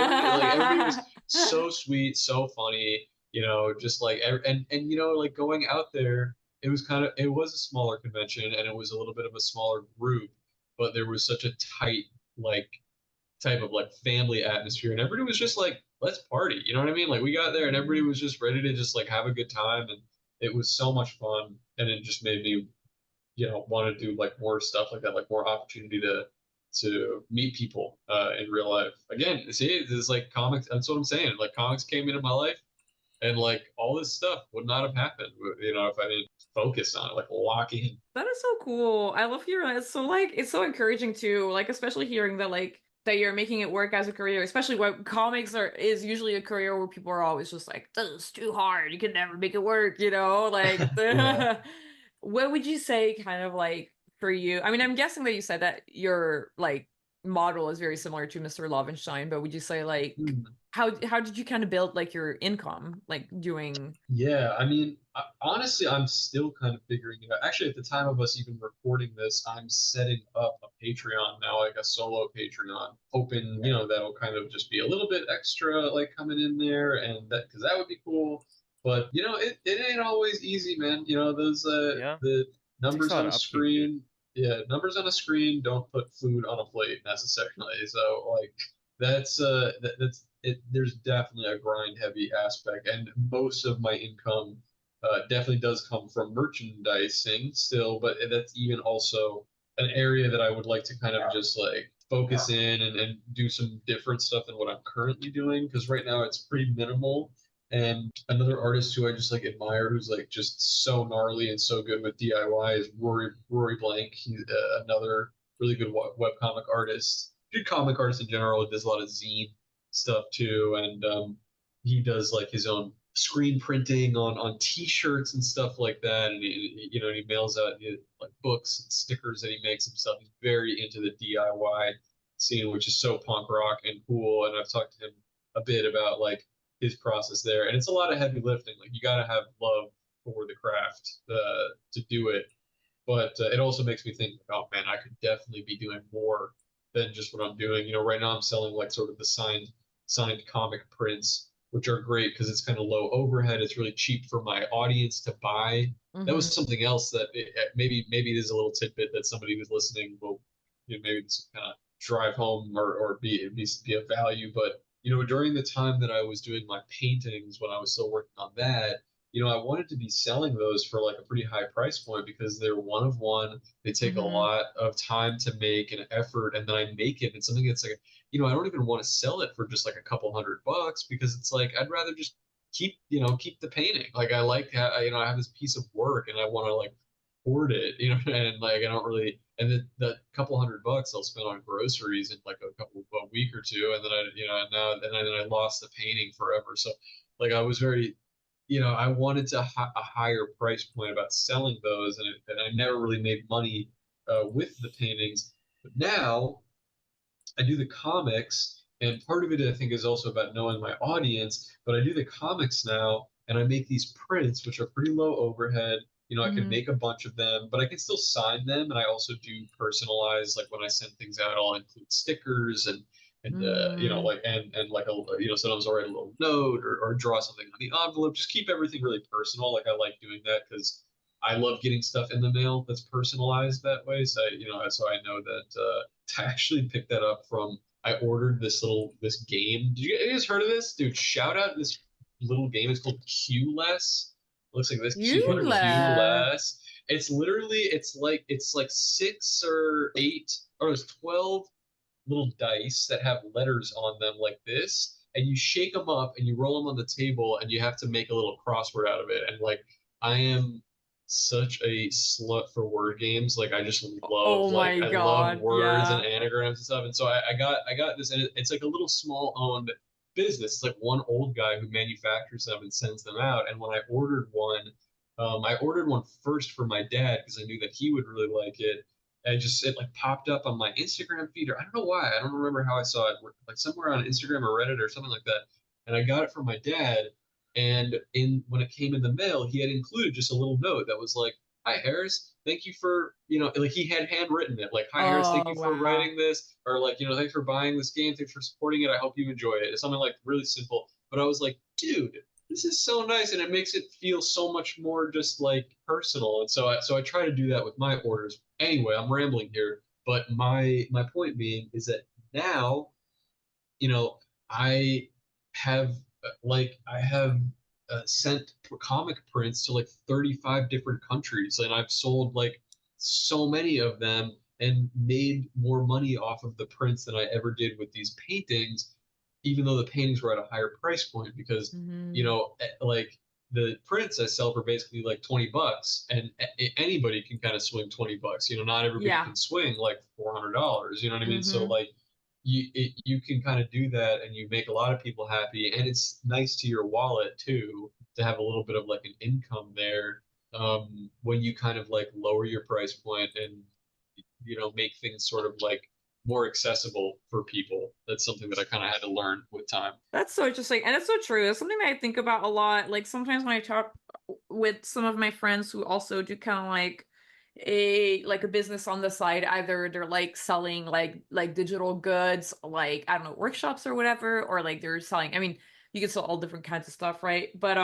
everybody was so sweet, so funny, you know, just like and you know, like going out there, it was a smaller convention and it was a little bit of a smaller group, but there was such a tight like type of like family atmosphere and everybody was just like, let's party. You know what I mean? Like we got there and everybody was just ready to just like have a good time and it was so much fun and it just made me, you know, want to do like more stuff like that, like more opportunity to meet people in real life. Again, see, it's like comics. That's what I'm saying. Like comics came into my life, and like all this stuff would not have happened, you know, if I didn't focus on it, like lock in. That is so cool. I love hearing that. It's so like it's so encouraging too. Like especially hearing that like that you're making it work as a career, especially what comics are is usually a career where people are always just like, this is too hard. You can never make it work, you know? Like Yeah. what would you say kind of like for you? I mean, I'm guessing that you said that your like model is very similar to Mr. Lovenstein, but would you say like Hmm. how did you kind of build like your income like doing Yeah, I mean, honestly, I'm still kind of figuring it out. Actually, at the time of us even recording this, I'm setting up a Patreon now, like a solo Patreon, hoping, you know, that'll kind of just be a little bit extra, like coming in there, and that because that would be cool. But you know, it ain't always easy, man. You know, those Yeah, the takes a numbers lot on a of upkeep, dude. screen, yeah, numbers on a screen don't put food on a plate necessarily. So like that's it. There's definitely a grind heavy aspect, and most of my income definitely does come from merchandising still, but that's even also an area that I would like to kind of just like focus in and do some different stuff than what I'm currently doing because right now it's pretty minimal. And another artist who I just like admire, who's like just so gnarly and so good with DIY, is Rory Blank. He's another really good webcomic artist, good comic artist in general. He does a lot of zine stuff too, and he does like his own screen printing on T-shirts and stuff like that. And you know, he mails out like books and stickers that he makes himself. He's very into the DIY scene, which is so punk rock and cool. And I've talked to him a bit about like his process there, and it's a lot of heavy lifting. Like you got to have love for the craft to do it. But it also makes me think, oh man, I could definitely be doing more than just what I'm doing. You know, right now I'm selling like sort of the signed comic prints, which are great because it's kind of low overhead. It's really cheap for my audience to buy. That was Mhm. something else that maybe it is a little tidbit that somebody who's listening will, you know, maybe this will kind of drive home or be a value. But you know, during the time that I was doing my paintings when I was still working on that, you know, I wanted to be selling those for like a pretty high price point because they're one of one. They take a Mhm. lot of time to make and effort, and then I make it. It's something that's like, you know, I don't even want to sell it for just like a couple $100 because it's like I'd rather just keep the painting. Like I like, you know, I have this piece of work and I want to like hoard it, you know, and like I don't really, and the couple $100 I'll spend on groceries in like a week or two, and then I, you know, and now and then I lost the painting forever. So like I was very, you know, I wanted to a higher price point about selling those, and I never really made money with the paintings. But now I do the comics, and part of it I think is also about knowing my audience. But I do the comics now, and I make these prints, which are pretty low overhead. You know, I can Mhm. make a bunch of them, but I can still sign them, and I also do personalize. Like when I send things out, I'll include stickers and you know Mm. like and like a you know sometimes I'll write a little note or draw something on the envelope. Just keep everything really personal. Like I like doing that because I love getting stuff in the mail that's personalized that way. So you know, so I know that I actually picked that up from. I ordered this game. Did you guys heard of this, dude? Shout out this little game. It's called Q Less. Looks like this What is that? Q Eula. Less. It's literally it's like 6 or 8 or it's 12 little dice that have letters on them like this, and you shake them up and you roll them on the table, and you have to make a little crossword out of it. And like, I am such a slut for word games. Like, I just love, Oh like, my I love God. words and Yeah. anagrams and stuff. And so I got this, and it's like a little small owned business. It's like one old guy who manufactures them and sends them out. And when I ordered one first for my dad because I knew that he would really like it. And it like popped up on my Instagram feed, or I don't know why. I don't remember how I saw it, like somewhere on Instagram or Reddit or something like that. And I got it from my dad. And when it came in the mail, he had included just a little note that was like, "Hi Harris, thank you for, like he had handwritten it, like, "Hi Harris, thank Oh you for wow. writing this," or like, "Thanks for buying this game, thanks for supporting it. I hope you enjoy it." It's something like really simple. But I was like, dude, this is so nice, and it makes it feel so much more just like personal. And so I try to do that with my orders. Anyway, I'm rambling here, but my point being is that now, you know, I have I have sent comic prints to like 35 different countries, and I've sold like so many of them and made more money off of the prints than I ever did with these paintings, even though the paintings were at a higher price point because, Hmm. like the prints I sell for basically like $20, and anybody can kind of swing $20. Not everybody Yeah. can swing like $400. You know what I mean? So Hmm. like you can kind of do that, and you make a lot of people happy, and it's nice to your wallet too to have a little bit of like an income there, when you kind of like lower your price point and make things sort of like more accessible for people. That's something that I kind of had to learn with time. That's so interesting. And it's so true. It's something that I think about a lot. Like sometimes when I talk with some of my friends who also do kind of like a business on the side, either they're like selling like digital goods, like I don't know, workshops or whatever, or like they're selling, I mean, you can sell all different kinds of stuff, right? But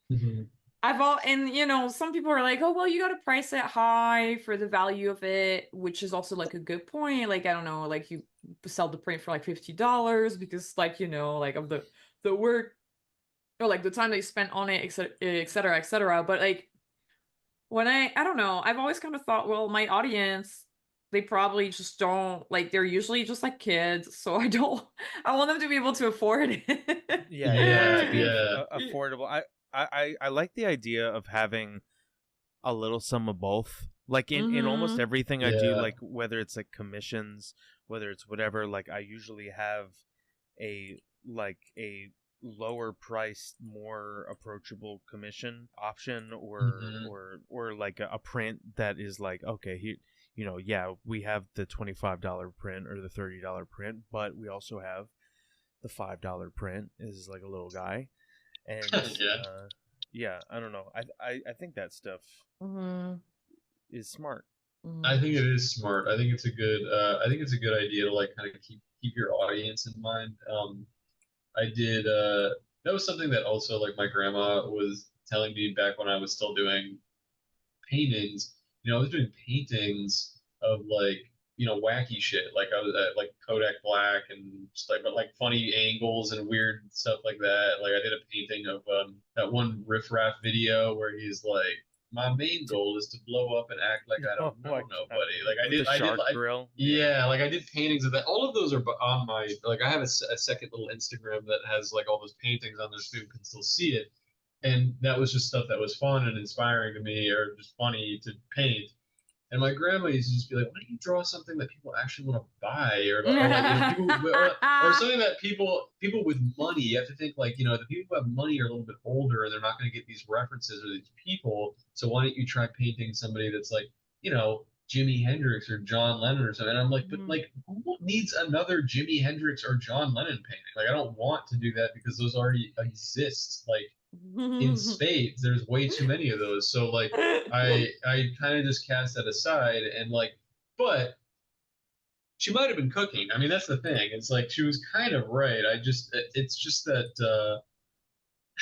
Hmm. I've all and some people are like, oh well, you got to price it high for the value of it, which is also like a good point. Like I don't know, like you sell the print for like $50 because like like of the work or like the time they spent on it, etc., etc., etc. But like when I don't know, I've always kind of thought, well, my audience, they probably just don't like. They're usually just like kids, so I don't. I want them to be able to afford it. Yeah, you want it Yeah, to be yeah. affordable. I like the idea of having a little sum of both. Like in almost Mm-hmm. everything I do, Yeah. like whether it's like commissions, whether it's whatever, like I usually have a lower priced, more approachable commission option, or Hmm. like a print that is like, okay, here, yeah, we have the $25 print or the $30 print, but we also have the $5 print is like a little guy. And Yeah. yeah, I don't know. I think that stuff Mm-hmm. is smart. I Mm-hmm. think it is smart. I think it's a good idea to like kind of keep your audience in mind. I did that was something that also like my grandma was telling me back when I was still doing paintings. I was doing paintings of like, wacky shit. Like I was at like Kodak Black and just like, but like funny angles and weird stuff like that. Like I did a painting of that one Riff Raff video where he's like, "My main goal is to blow up and act like I Oh don't know my god, nobody." Like with the shark grill, yeah. yeah, like I did paintings of that. All of those are on my, like I have a second little Instagram that has like all those paintings on there so people can still see it. And that was just stuff that was fun and inspiring to me, or just funny to paint. And my grandma used to just be like, "Why don't you draw something that people actually want to buy, or like people, or something that people with money? You have to think like, the people who have money are a little bit older and they're not going to get these references or these people. So why don't you try painting somebody that's like, Jimi Hendrix or John Lennon or something?" And I'm like, but Mhm. like, who needs another Jimi Hendrix or John Lennon painting? Like, I don't want to do that because those already exist. Like in spades. There's way too many of those. So like I kind of just cast that aside, and like, but she might have been cooking. I mean, that's the thing. It's like she was kind of right. It's just that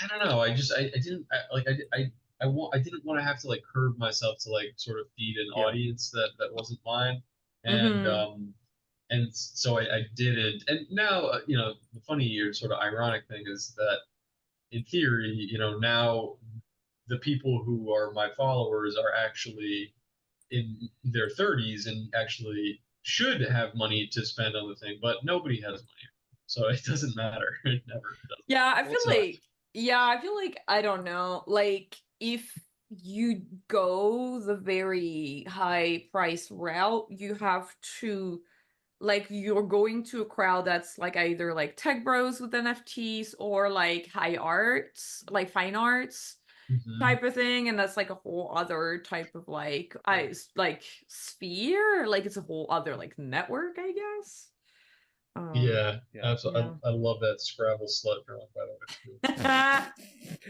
I don't know. I didn't like I didn't want to have to like curb myself to like sort of feed an Yeah. audience that wasn't mine. And Mhm. so I didn't. And now, the funny or sort of ironic thing is that in theory, now the people who are my followers are actually in their 30s and actually should have money to spend on the thing, but nobody has money, so it doesn't matter. It never does. Yeah, I feel So like, yeah, I feel like, I don't know, like if you go the very high price route, you have to, like, you're going to a crowd that's like either like tech bros with NFTs or like high arts, like fine arts mhm. type of thing, and that's like a whole other type of like sphere, like it's a whole other like network, I guess. Yeah, Yeah. absolutely. Yeah. I love that Scrabble slut drawing, by the way,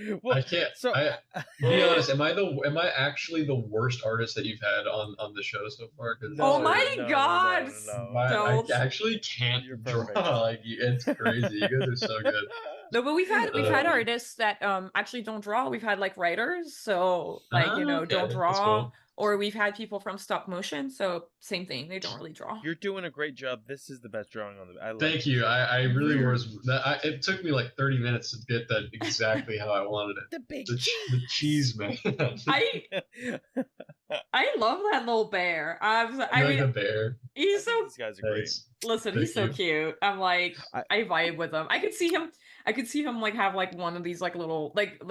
too. Well, I can't. so I be honest. Am I actually the worst artist that you've had on the show so far? Because Oh no, my no, no, no, God, no, no. I don't. actually can't You're draw. perfect. Like it's crazy. You guys are so good. No, but we've had Uh, artists that actually don't draw. We've had like writers, so like, don't okay, that's draw, cool. or we've had people from stop motion, so same thing, they don't really draw. You're doing a great job. This is the best drawing on the. I like Thank this. you. I really was. It took me like 30 minutes to get that exactly how I wanted it. The big The cheese man. I I love that little bear. I You like mean, the bear? he's so, These guys are great. Thanks. listen, Thank he's so you. cute. I'm like, I- I vibe with him. I could see him like have like one of these like little like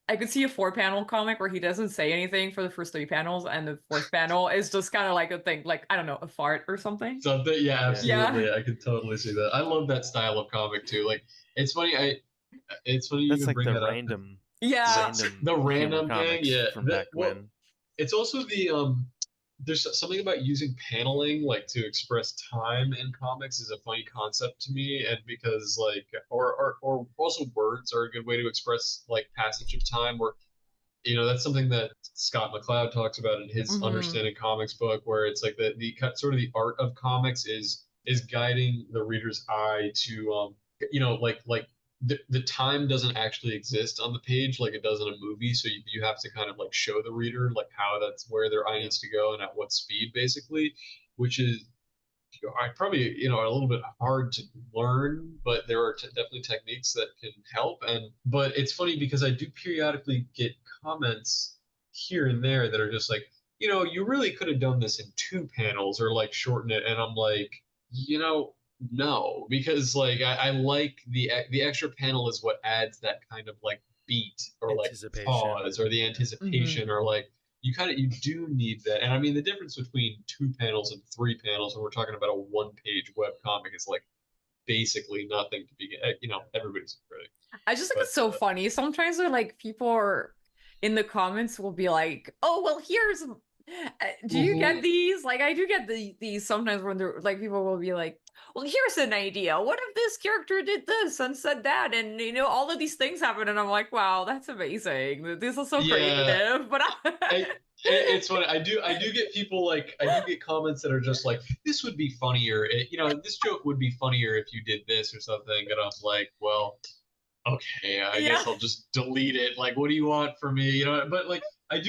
I could see a 4-panel comic where he doesn't say anything for the first 3 panels, and the 4th panel is just kind of like a thing, like, I don't know, a fart or something. Something, yeah, absolutely. Yeah. I could totally see that. I love that style of comic too. Like, it's funny. It's funny you That's even like bring the that up. random, Yeah. random, The humor random thing, comics yeah. from back Well, when. it's also the. There's something about using paneling like to express time in comics is a funny concept to me, and because like or also words are a good way to express like passage of time. Where that's something that Scott McCloud talks about in his Hmm. Understanding Comics book, where it's like the sort of the art of comics is guiding the reader's eye to like the time doesn't actually exist on the page like it does in a movie, so you have to kind of like show the reader like how that's where their eye Yeah. needs to go and at what speed basically, which is I probably a little bit hard to learn, but there are definitely techniques that can help. But it's funny because I do periodically get comments here and there that are just like, you really could have done this in 2 panels or like shorten it, and I'm like, no, because like I like the extra panel is what adds that kind of like beat or like Anticipation. pause or the anticipation or like you do need that. And I mean the difference between 2 panels and 3 panels when we're talking about a 1-page web comic is like basically nothing to begin. Everybody's a critic. I just think it's so funny. Sometimes they're like, people are in the comments will be like, "Oh, well, here's do you get these?" Like, I do get these sometimes when they're like, people will be like, "Well, here's an idea. What if this character did this and said that?" And all of these things happen, and I'm like, "Wow, that's amazing. This is so creative." But It's funny. I do get people like I do get comments that are just like this would be funnier. This joke would be funnier if you did this or something. And I'm like, well, okay, I guess I'll just delete it. Like, what do you want from me? But like I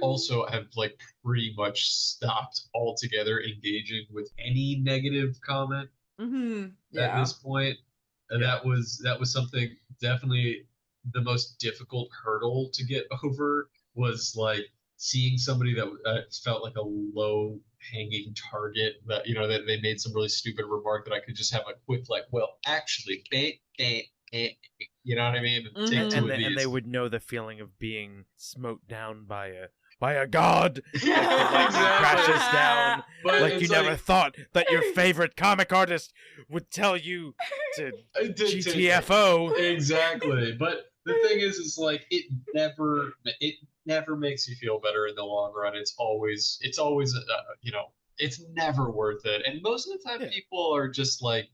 also have like pretty much stopped altogether engaging with any negative comment at Yeah. this point. And Yeah. that was something definitely the most difficult hurdle to get over was like seeing somebody that felt like a low hanging target that they made some really stupid remark that I could just have a quick like, well, actually, you know what I mean? Take two of these. And they would know the feeling of being smote down by a god. Like the lightning crashes down. But Like it's you never thought that your favorite comic artist would tell you to GTFO. Exactly. But the thing is like it never makes you feel better in the long run. It's always it's never worth it. And most of the time people are just like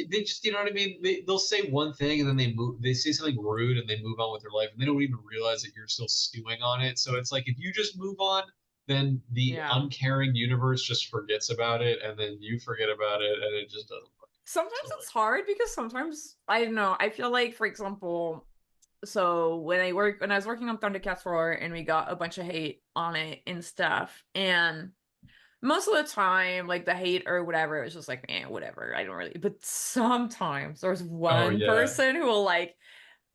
they just, you know what I mean? They'll say one thing and then they say something rude and they move on with their life and they don't even realize that you're still stewing on it. So it's like if you just move on, then the uncaring universe just forgets about it and then you forget about it and it just doesn't work. Sometimes it's hard because sometimes I don't know. I feel like, for example, so when I was working on Thundercats Roar and we got a bunch of hate on it and stuff, and most of the time, like the hate or whatever, it was just like, whatever. I don't really. But sometimes there's one person who will like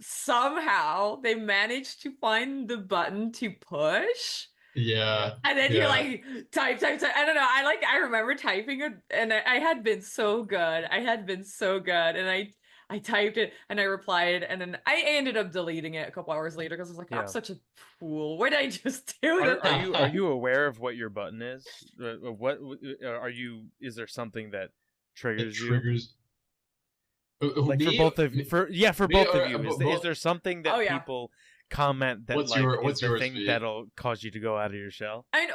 somehow they manage to find the button to push. Yeah. And then you Yeah. like type. I don't know. I remember typing it, and I had been so good. I had been so good, and I typed it and I replied, and then I ended up deleting it a couple hours later because I was like, I'm Yeah. such a fool. What did I just do to Are you aware of what your button is? What are you? Is there something that It triggers you? triggers. Like for Me, both of for me, both of or you, is both. there something Oh that yeah. people comment that What's like your is what's the yours, thing V? that'll cause you to go out of your shell? I mean,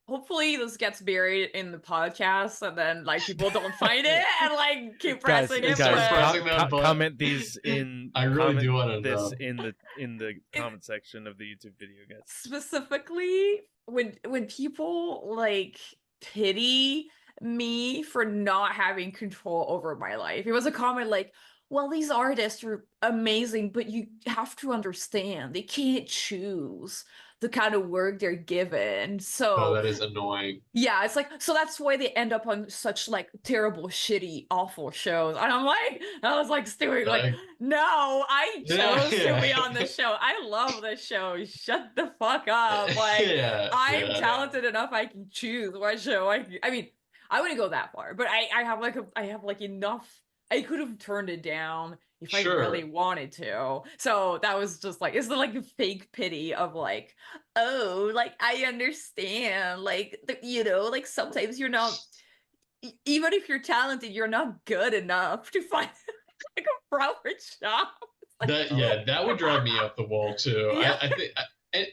hopefully this gets buried in the podcast, and then like people don't find it and like keep Guys, pressing it. Start guys, pressing that button. comment these in. I really comment do want to this know. in the comment section of the YouTube video, guys. Specifically, when people like pity me for not having control over my life. It was a comment like, well, these artists are amazing, but you have to understand they can't choose the kind of work they're given. Oh, So that is annoying. yeah, it's like, so that's why they end up on such like terrible, shitty, awful shows. And I was like, Stewie, like, Like, no, I yeah, chose to be yeah. on the show. I love the show. Shut the fuck up. Like, Yeah, I'm yeah. talented enough. I can choose what show I mean, I wouldn't go that far, but I have like enough. I could have turned it down if I really Sure. wanted to. So that was just like, it's like a fake pity of like, oh, like I understand, like like sometimes you're not, even if you're talented, you're not good enough to find like a proper job. It's like, That oh, yeah, that would drive me up the wall too. yeah,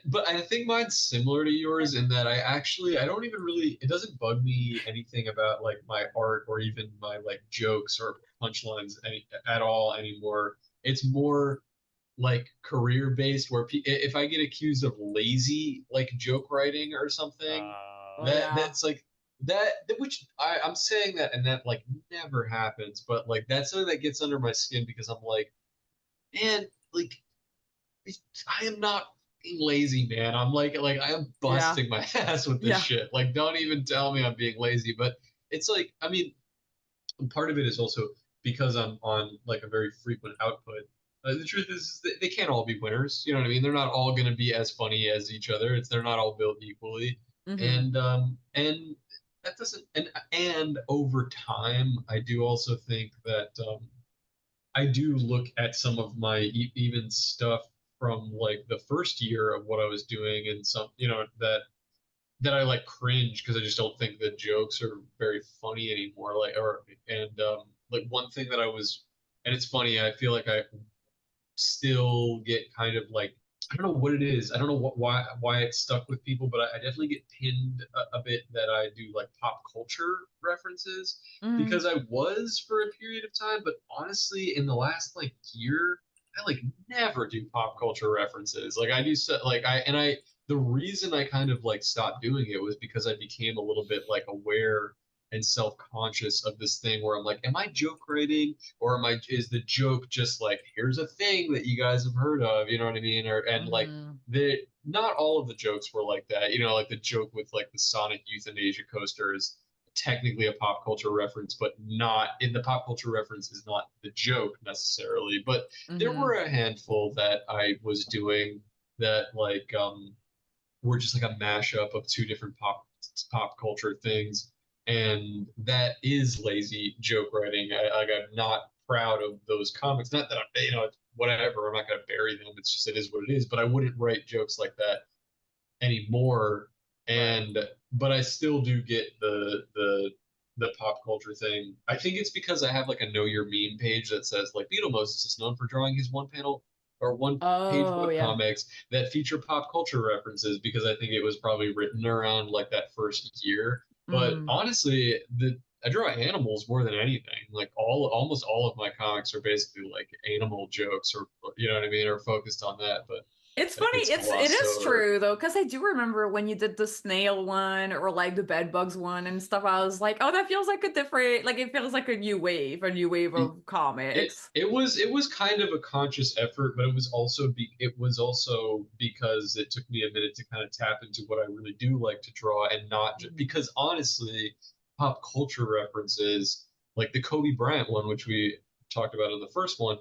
But I think mine's similar to yours in that I don't even really, it doesn't bug me anything about like my art or even my like jokes or punchlines at all anymore. It's more like career based where if I get accused of lazy like joke writing or something, oh yeah, that's like which I'm saying that and that like never happens, but like that's something that gets under my skin because I'm like, man, like I am not being lazy, man. I'm like I am yeah, busting my ass with this yeah. shit. Like, don't even tell me I'm being lazy. But it's like, I mean, part of it is also because I'm on like a very frequent output. The truth is, they can't all be winners. You know what I mean? They're not all going to be as funny as each other. They're not all built equally, Mm-hmm. and that doesn't and over time, I do also think that I do look at some of my even stuff from like the first year of what I was doing and some, that I like cringe because I just don't think the jokes are very funny anymore. Like, or, and like one thing that I was, and it's funny, I feel like I still get kind of like, I don't know what it is. I don't know why it stuck with people, but I definitely get pinned a bit that I do like pop culture references Mm. because I was for a period of time, but honestly, in the last like year, I like never do pop culture references. Like I do so, like I the reason I kind of like stopped doing it was because I became a little bit like aware and self-conscious of this thing where I'm like, am I joke writing or is the joke just like here's a thing that you guys have heard of, you know what I mean? Or and like Mm-hmm. the not all of the jokes were like that, like the joke with like the Sonic euthanasia coaster is technically a pop culture reference, but not in the pop culture reference is not the joke necessarily. But there Mm-hmm. were a handful that I was doing that like were just like a mashup of two different pop culture things, and that is lazy joke writing. Like I'm not proud of those comics. Not that I'm, whatever. I'm not going to bury them. It's just it is what it is. But I wouldn't write jokes like that anymore. Right. And but I still do get the pop culture thing. I think it's because I have like a know your meme page that says like Beetle Moses is known for drawing his one panel or one page Oh yeah. webcomics that feature pop culture references because I think it was probably written around like that first year. But Mm. honestly, the I draw animals more than anything. Like almost all of my comics are basically like animal jokes or you know what I mean, or focused on that. But It's that funny. gets It glossed is over. true though, because I do remember when you did the snail one or like the bed bugs one and stuff. I was like, oh, that feels like a different, like it feels like a new wave of it comics. it was kind of a conscious effort, but it was also because it took me a minute to kind of tap into what I really do like to draw and not just Mhm. because honestly, pop culture references like the Kobe Bryant one, which we talked about in the first one,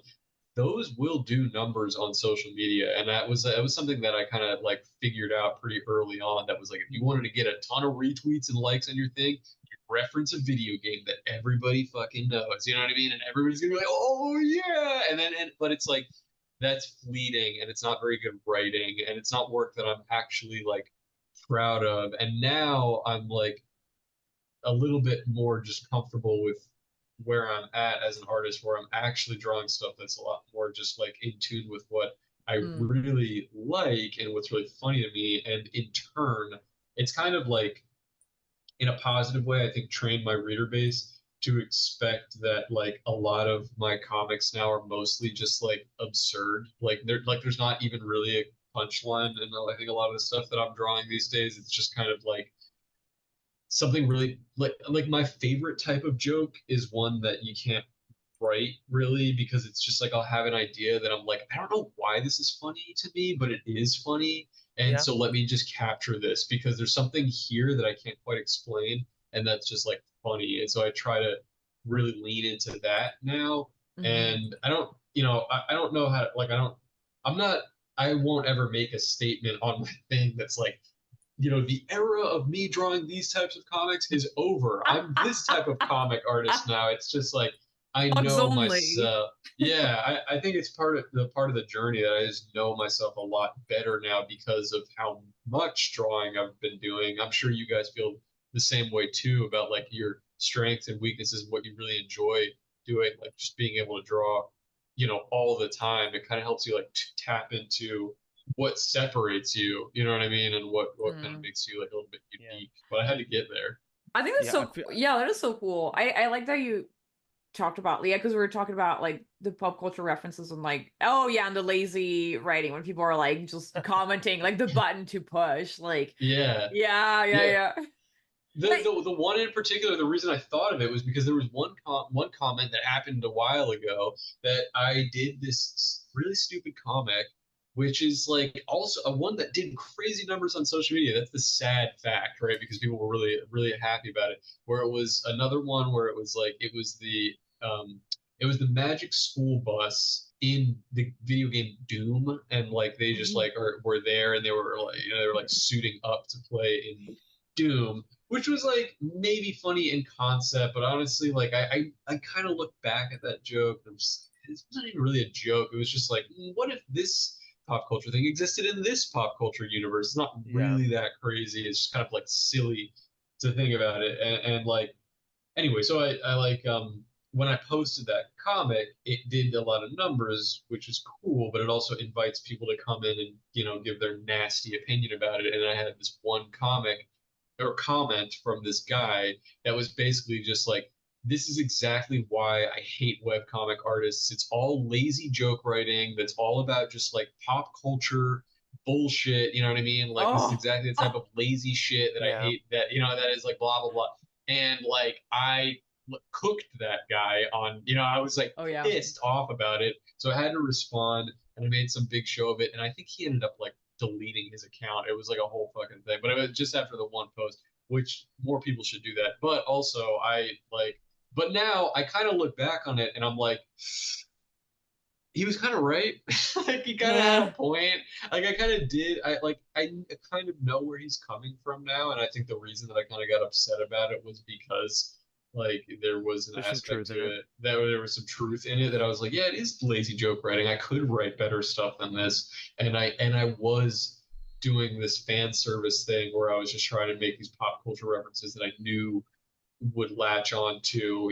those will do numbers on social media, and that was something that I kind of like figured out pretty early on. That was like, if you wanted to get a ton of retweets and likes on your thing, you reference a video game that everybody fucking knows. You know what I mean? And everybody's gonna be like, oh yeah, but it's like that's fleeting, and it's not very good writing, and it's not work that I'm actually like proud of. And now I'm like a little bit more just comfortable with where I'm at as an artist, where I'm actually drawing stuff that's a lot more just like in tune with what I Mm. really like and what's really funny to me. And in turn, it's kind of like, in a positive way, I think trained my reader base to expect that like a lot of my comics now are mostly just like absurd. There's not even really a punchline, and I think a lot of the stuff that I'm drawing these days, it's just kind of like something really like my favorite type of joke is one that you can't write really, because it's just like I'll have an idea that I'm like, I don't know why this is funny to me, but it is funny. And Yeah. so let me just capture this because there's something here that I can't quite explain, and that's just like funny. And so I try to really lean into that now. Mm-hmm. And I don't, I don't know how to, like, I'm not, I won't ever make a statement on my thing that's like, the era of me drawing these types of comics is over. I'm this type of comic artist now. It's just like I Bugs know only. myself. Yeah, I think it's part of the journey that I just know myself a lot better now because of how much drawing I've been doing. I'm sure you guys feel the same way too about like your strengths and weaknesses and what you really enjoy doing, like just being able to draw, all the time. It kind of helps you like tap into what separates you, you know what I mean, and what kind of Mm. makes you like a little bit Yeah. unique. But I had to get there. I think that's Yeah. I so feel. yeah, that is so cool. I like that you talked about Leah because we were talking about like the pop culture references and like oh yeah, and the lazy writing when people are like just commenting like the button to push like Yeah, yeah yeah yeah. yeah. The, But the the one in particular, the reason I thought of it was because there was one comment that happened a while ago that I did this really stupid comic, which is like also a one that did crazy numbers on social media. That's the sad fact, right? Because people were really really happy about it. Where it was another one where it was like um it was the magic school bus in the video game Doom, and like they just Mhm. like were there, and they were like they were like suiting up to play in Doom, which was like maybe funny in concept, but honestly, like I kind of look back at that joke and it wasn't even really a joke. It was just like, what if this pop culture thing existed in this pop culture universe? It's not Yeah. really that crazy. It's just kind of like silly to think about it. And like anyway, so I like when I posted that comic, it did a lot of numbers, which is cool, but it also invites people to come in and give their nasty opinion about it. And I had this one comic or comment from this guy that was basically just like, this is exactly why I hate webcomic artists. It's all lazy joke writing that's all about just like pop culture bullshit. You know what I mean? Like this is Oh, exactly the type of lazy shit that I Yeah. hate, that that is like blah blah blah. And like I cooked that guy on, I was like oh yeah. pissed off about it. So I had to respond, and I made some big show of it. And I think he ended up like deleting his account. It was like a whole fucking thing. But it was just after the one post, which more people should do that. But also, but now I kind of look back on it and I'm like, he was kind of right. Like he kind of had a Yeah. point. Like I kind of did. I kind of know where he's coming from now, and I think the reason that I kind of got upset about it was because like there was an There's some aspect truth to in it. it that there was some truth in it that I was like, yeah, it is lazy joke writing. I could write better stuff than this, and I was doing this fan service thing where I was just trying to make these pop culture references that I knew would latch on to,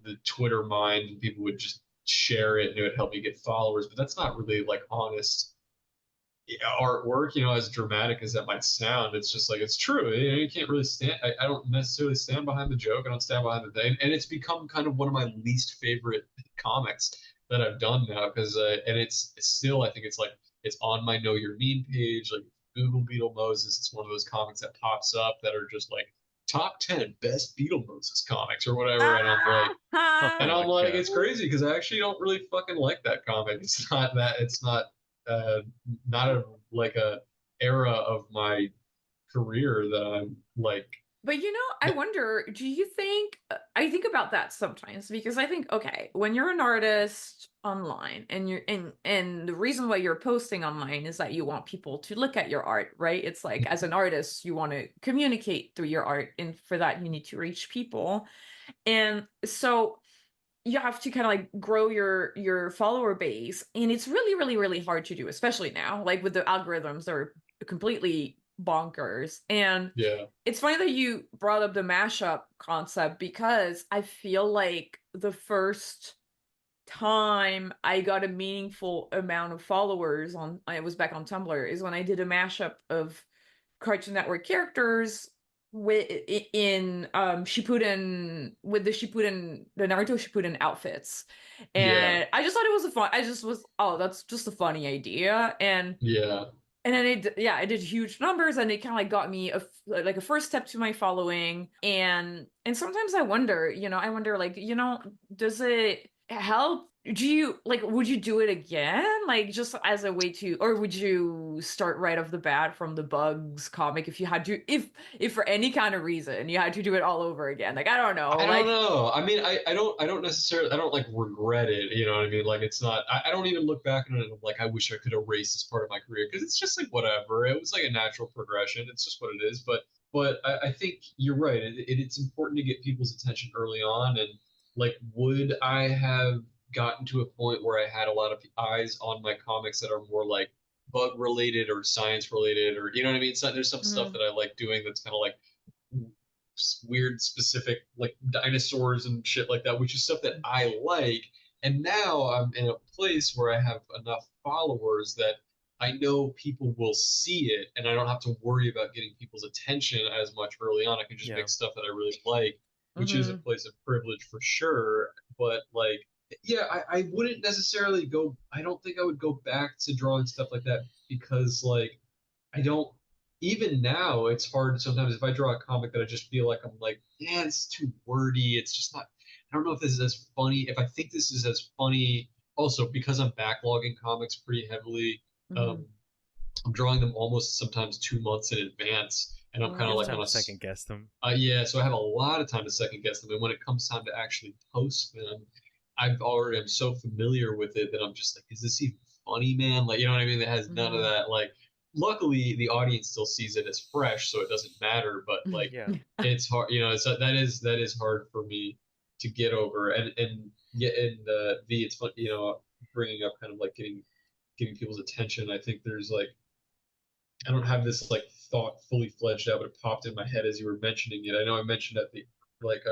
the Twitter mind, and people would just share it and it would help me get followers. But that's not really like honest artwork, as dramatic as that might sound. It's just like, it's true. You can't really stand, I don't necessarily stand behind the joke. I don't stand behind the thing. And it's become kind of one of my least favorite comics that I've done now because, and it's still, I think it's like, it's on my Know Your Meme page, like Google Beetle Moses. It's one of those comics that pops up that are just like top 10 best Beetle Moses comics or whatever. And I'm like, Oh my it's god. crazy because I actually don't really fucking like that comic. Uh, not a like a era of my career that I'm like. But I wonder, do you think I think about that sometimes because I think, okay, when you're an artist, online, and the reason why you're posting online is that you want people to look at your art, right? It's like, as an artist, you want to communicate through your art, and for that you need to reach people. And so you have to kind of like grow your follower base, and it's really really really hard to do, especially now, like with the algorithms that are completely bonkers. And Yeah. it's funny that you brought up the mashup concept, because I feel like the first time I got a meaningful amount of followers on, I was back on Tumblr, is when I did a mashup of Cartoon Network characters with in Shippuden, with the Naruto Shippuden outfits. Yeah. And I just thought it was a fun, I just was, oh, that's just a funny idea. Yeah. And then it did huge numbers, and it kind of like got me like a first step to my following. And sometimes I wonder, like, does it help? Do you like, would you do it again, like just as a way to, or would you start right off the bat from the Bugs comic, if you had to, if for any kind of reason you had to do it all over again? Like, I don't know, I don't like. know. I mean, I don't necessarily, I don't like regret it. You know what I mean? Like, it's not, I don't even look back on it and I'm like, I wish I could erase this part of my career, because it's just like, whatever. It was like a natural progression. It's just what it is. But I think you're right. It's important to get people's attention early on. And like, would I have gotten to a point where I had a lot of eyes on my comics that are more like bug related or science related, or, you know what I mean? So there's some stuff Mhm. that I like doing that's kind of like weird specific like dinosaurs and shit like that, which is stuff that I like. And now I'm in a place where I have enough followers that I know people will see it, and I don't have to worry about getting people's attention as much early on. I can just Yeah. make stuff that I really like, which is a Mhm. place of privilege for sure. But like, yeah, I wouldn't necessarily go, I don't think I would go back to drawing stuff like that, because like I don't, even now it's hard sometimes if I draw a comic that I just feel like I'm like, yeah, it's too wordy. It's just not, I don't know if this is as funny. If I think this is as funny, also because I'm backlogging comics pretty heavily, um, Mhm. I'm drawing them almost sometimes 2 months in advance. And I'm Oh kind You of have like wow. on time a, to second guess them. yeah, so I have a lot of time to second guess them. And when it comes time to actually post them, I've already am so familiar with it that I'm just like, is this even funny, man? Like, you know what I mean? It has none of Mhm. that. Like, luckily the audience still sees it as fresh, so it doesn't matter. But like, Yeah. it's hard, you know. So that is hard for me to get over. And yeah, and V, it's fun, you know, bringing up kind of like getting people's attention. I think there's like, I don't have this like thought fully fledged out, but it popped in my head as you were mentioning it. I know I mentioned at like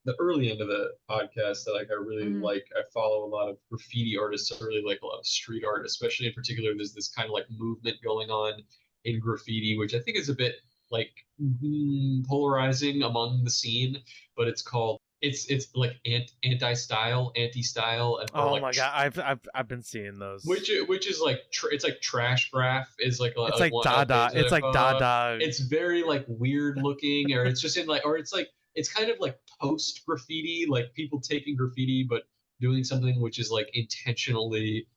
the early end of the podcast that like I really Mhm. like, I follow a lot of graffiti artists. I really like a lot of street art, especially in particular. There's this kind of like movement going on in graffiti, which I think is a bit like polarizing among the scene, but it's called, it's like anti-style, and or Oh like my god, I've been seeing those. which is like it's like trash graph is It's like like one a Dada. page that It's I like follow. Dada. It's very like weird looking, or it's just in like, or it's like it's kind of like post graffiti, like people taking graffiti but doing something which is like intentionally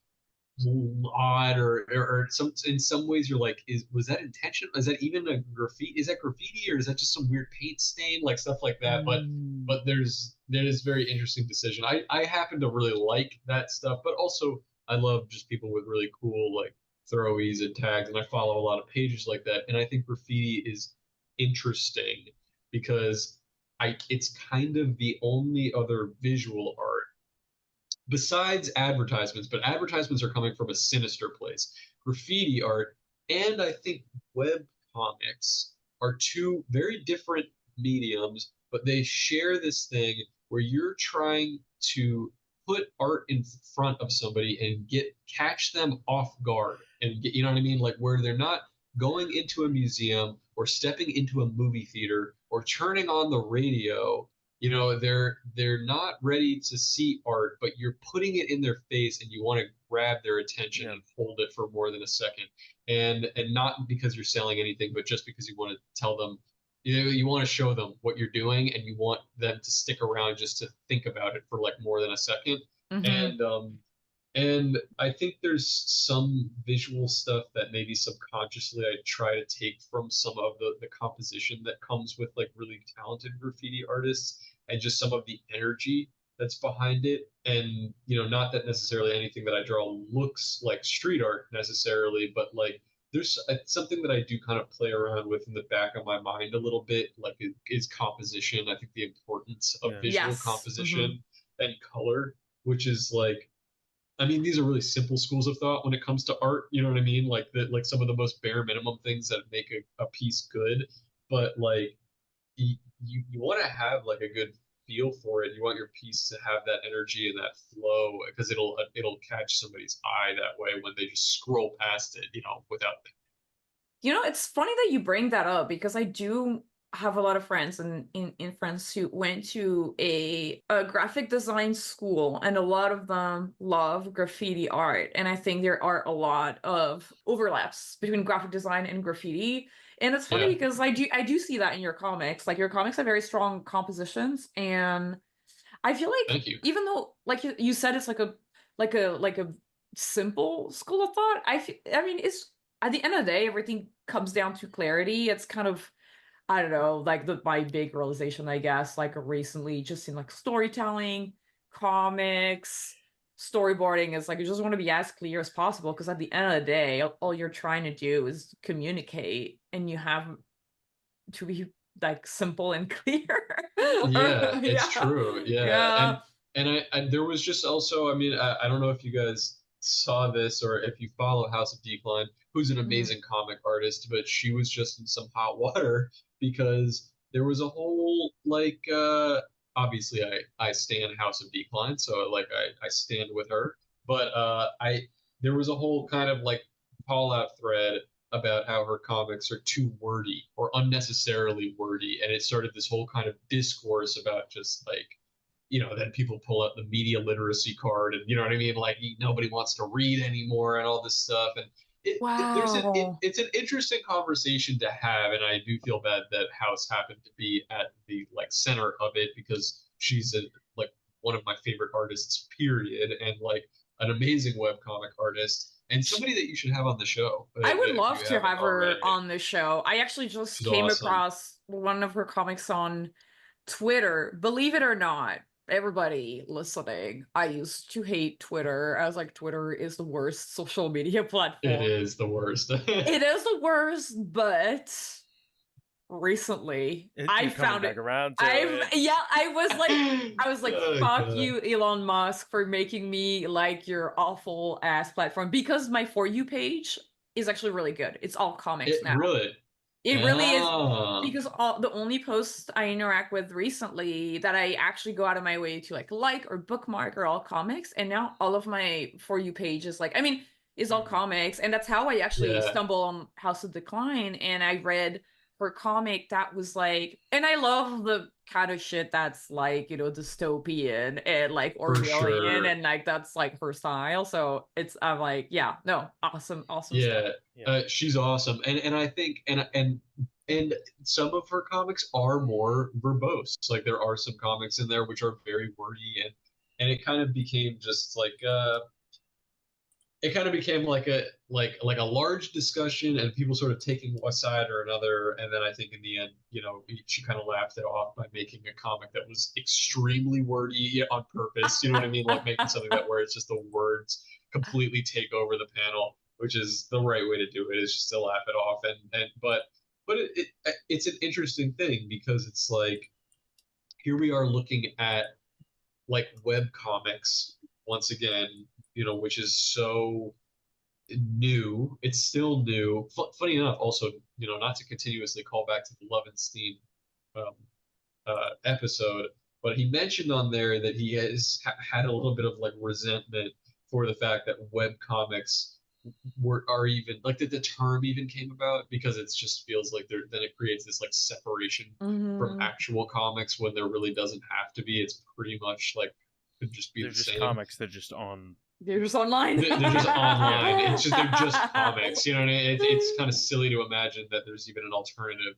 odd, or some, in some ways you're like, is was that intention? Is that even a graffiti? Is that graffiti, or is that just some weird paint stain, like stuff like that? Mm. But there is very interesting decision. I happen to really like that stuff, but also I love just people with really cool like throwies and tags, and I follow a lot of pages like that. And I think graffiti is interesting because I it's kind of the only other visual art besides advertisements, but advertisements are coming from a sinister place. Graffiti art and I think web comics are two very different mediums, but they share this thing where you're trying to put art in front of somebody and get catch them off guard and get, you know what I mean? Like where they're not going into a museum or stepping into a movie theater or turning on the radio. You know, they're not ready to see art, but you're putting it in their face and you want to grab their attention Yeah. and hold it for more than a second. And not because you're selling anything, but just because you want to tell them, you know, you want to show them what you're doing, and you want them to stick around just to think about it for like more than a second. Mhm. And I think there's some visual stuff that maybe subconsciously I try to take from some of the composition that comes with like really talented graffiti artists, and just some of the energy. that's behind it. And, you know, not that necessarily anything that I draw looks like street art necessarily, but like there's something that I do kind of play around with in the back of my mind a little bit, like is composition. I think the importance of Yeah. visual Yes. composition and color, which is like, I mean, these are really simple schools of thought when it comes to art. You know what I mean? Like like some of the most bare minimum things that make a piece good. But like you want to have like a good feel for it. You want your piece to have that energy and that flow because it'll catch somebody's eye that way when they just scroll past it, you know, without. You know, it's funny that you bring that up because I do have a lot of friends and in friends who went to a graphic design school, and a lot of them love graffiti art. And I think there are a lot of overlaps between graphic design and graffiti. And it's funny Yeah, because I do see that in your comics. Like your comics have very strong compositions, and I feel like thank you. even though like you said it's like a simple school of thought, I mean it's at the end of the day everything comes down to clarity. It's kind of I don't know, like my big realization, I guess, like recently just in like storytelling, comics, storyboarding is like you just want to be as clear as possible because at the end of the day, all you're trying to do is communicate and you have to be like simple and clear. Yeah, it's Yeah. true. Yeah, Yeah. and I there was just also, I mean, I don't know if you guys saw this or if you follow House of Decline, who's an Mhm. amazing comic artist, but she was just in some hot water because there was a whole like obviously I stand House of Decline, so like I stand with her, but I there was a whole kind of like call out thread about how her comics are too wordy or unnecessarily wordy. And it started this whole kind of discourse about just like, you know, then people pull out the media literacy card and you know what I mean? Like nobody wants to read anymore and all this stuff. And Wow. it's an interesting conversation to have. And I do feel bad that House happened to be at the like center of it because she's like one of my favorite artists, period. And like an amazing webcomic artist and somebody that you should have on the show I would if love you to haven't have her already. on the show. I actually just She's came awesome. across one of her comics on Twitter. Believe it or not, everybody listening, I used to hate Twitter. I was like, Twitter is the worst social media It platform. is the worst. It is the worst, but recently I You're coming found back it. around to I've it. yeah, I was like, Oh, fuck God. you, Elon Musk, for making me like your awful ass platform because my For You page is actually really good. It's all comics It now. really. It really is Ah, because the only posts I interact with recently that I actually go out of my way to like or bookmark are all comics, and now all of my For You page is like, I mean, is all Mhm. comics, and that's how I actually yeah, stumble on House of Decline, and I read her comic that was like, and I love the kind of shit that's like dystopian and like for Orwellian, sure. and like that's like her style. So I'm like, yeah, no, awesome, awesome stuff. Yeah, Yeah. she's awesome, and I think and some of her comics are more verbose. Like there are some comics in there which are very wordy, and it kind of became just like it kind of became like like a large discussion and people sort of taking one side or another, and then I think in the end, you know, she kind of laughed it off by making a comic that was extremely wordy on purpose, you know what I mean, like making something that where it's just the words completely take over the panel, which is the right way to do it, is just to laugh it off. And but it's an interesting thing because it's like here we are looking at like web comics once again, you know, which is so new. It's still new. Funny enough, also, you know, not to continuously call back to the Levinstein um, episode, but he mentioned on there that he has had a little bit of like resentment for the fact that web comics were are even like that the term even came about because it just feels like there then it creates this like separation from Mhm. actual comics when there really doesn't have to be. It's pretty much like could just be They're the just same. comics. They're just on. They're just online. They're just online. Yeah. It's just they're just comics. You know what I mean? It's kind of silly to imagine that there's even an alternative.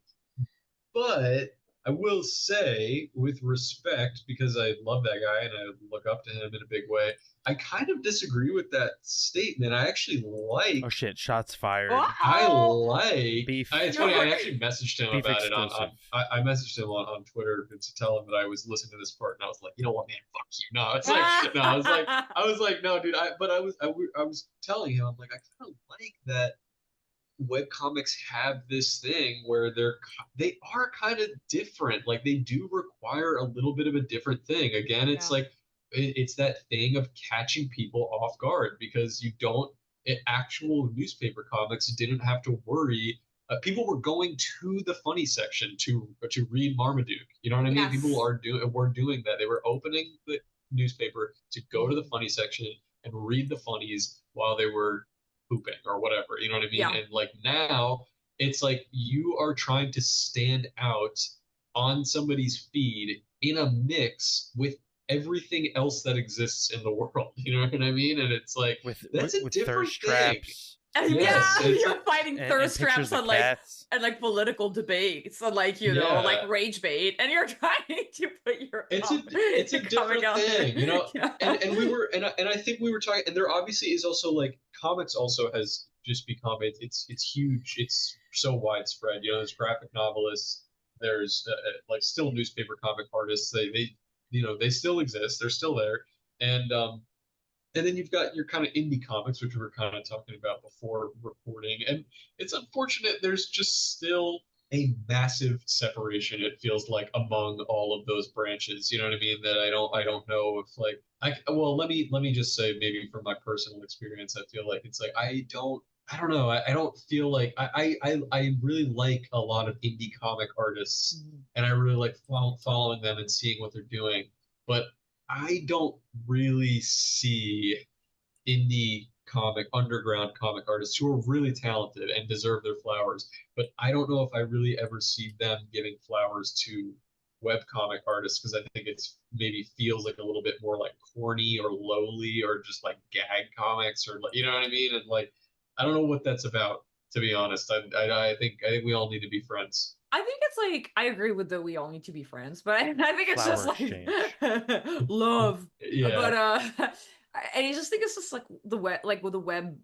But I will say, with respect, because I love that guy and I look up to him in a big way, I kind of disagree with that statement. I actually Oh like shit! Shots fired. I Wow. like. Beef. It's funny. I actually messaged him Beef about it exclusive. I messaged him on Twitter to tell him that I was listening to this part, and I was like, you know what, man, fuck you. No, it's like, no, I was like, no, dude. I was telling him, I'm like, I kind of like that webcomics have this thing where they are kind of different. Like they do require a little bit of a different thing. Again, it's Yeah. like it's that thing of catching people off guard because you don't actual newspaper comics didn't have to worry. People were going to the funny section to read Marmaduke. You know what I mean? People Yes. were doing that. They were opening the newspaper to go to the Mhm. funny section and read the funnies while they were pooping or whatever. You know what I mean? Yeah. And like now, it's like you are trying to stand out on somebody's feed in a mix with everything else that exists in the world. You know what I mean? And it's like that's a With different thirst thing. traps. Yes, Yeah, it's you're fighting And thirst pictures traps of cats. and like political debates and like like yeah. rage bait, and you're trying to put It's a it's your a comic different out there. thing, you know. Yeah. And we were and I think we were talking, and there obviously is also like comics also has just become it's huge. It's so widespread. You know, there's graphic novelists, there's like still newspaper comic artists. They you know they still exist. They're still there, and then you've got your kind of indie comics, which we were kind of talking about before recording. And it's unfortunate there's just still a massive separation, it feels like, among all of those branches. You know what I mean? That I don't know if like well, let me just say, maybe from my personal experience, I feel like it's like I don't know. I don't feel like I really like a lot of indie comic artists, Mhm. and I really like following them and seeing what they're doing. But I don't really see indie comic, underground comic artists who are really talented and deserve their flowers. But I don't know if I really ever see them giving flowers to web comic artists because I think it's maybe feels like a little bit more like corny or lowly or just like gag comics or like you know what I mean? And like I don't know what that's about, to be honest. I think we all need to be friends. I think it's like I agree with the we all need to be friends, but I think it's just Flower like exchange. love. Yeah. But I just think it's just like the web, like with the web,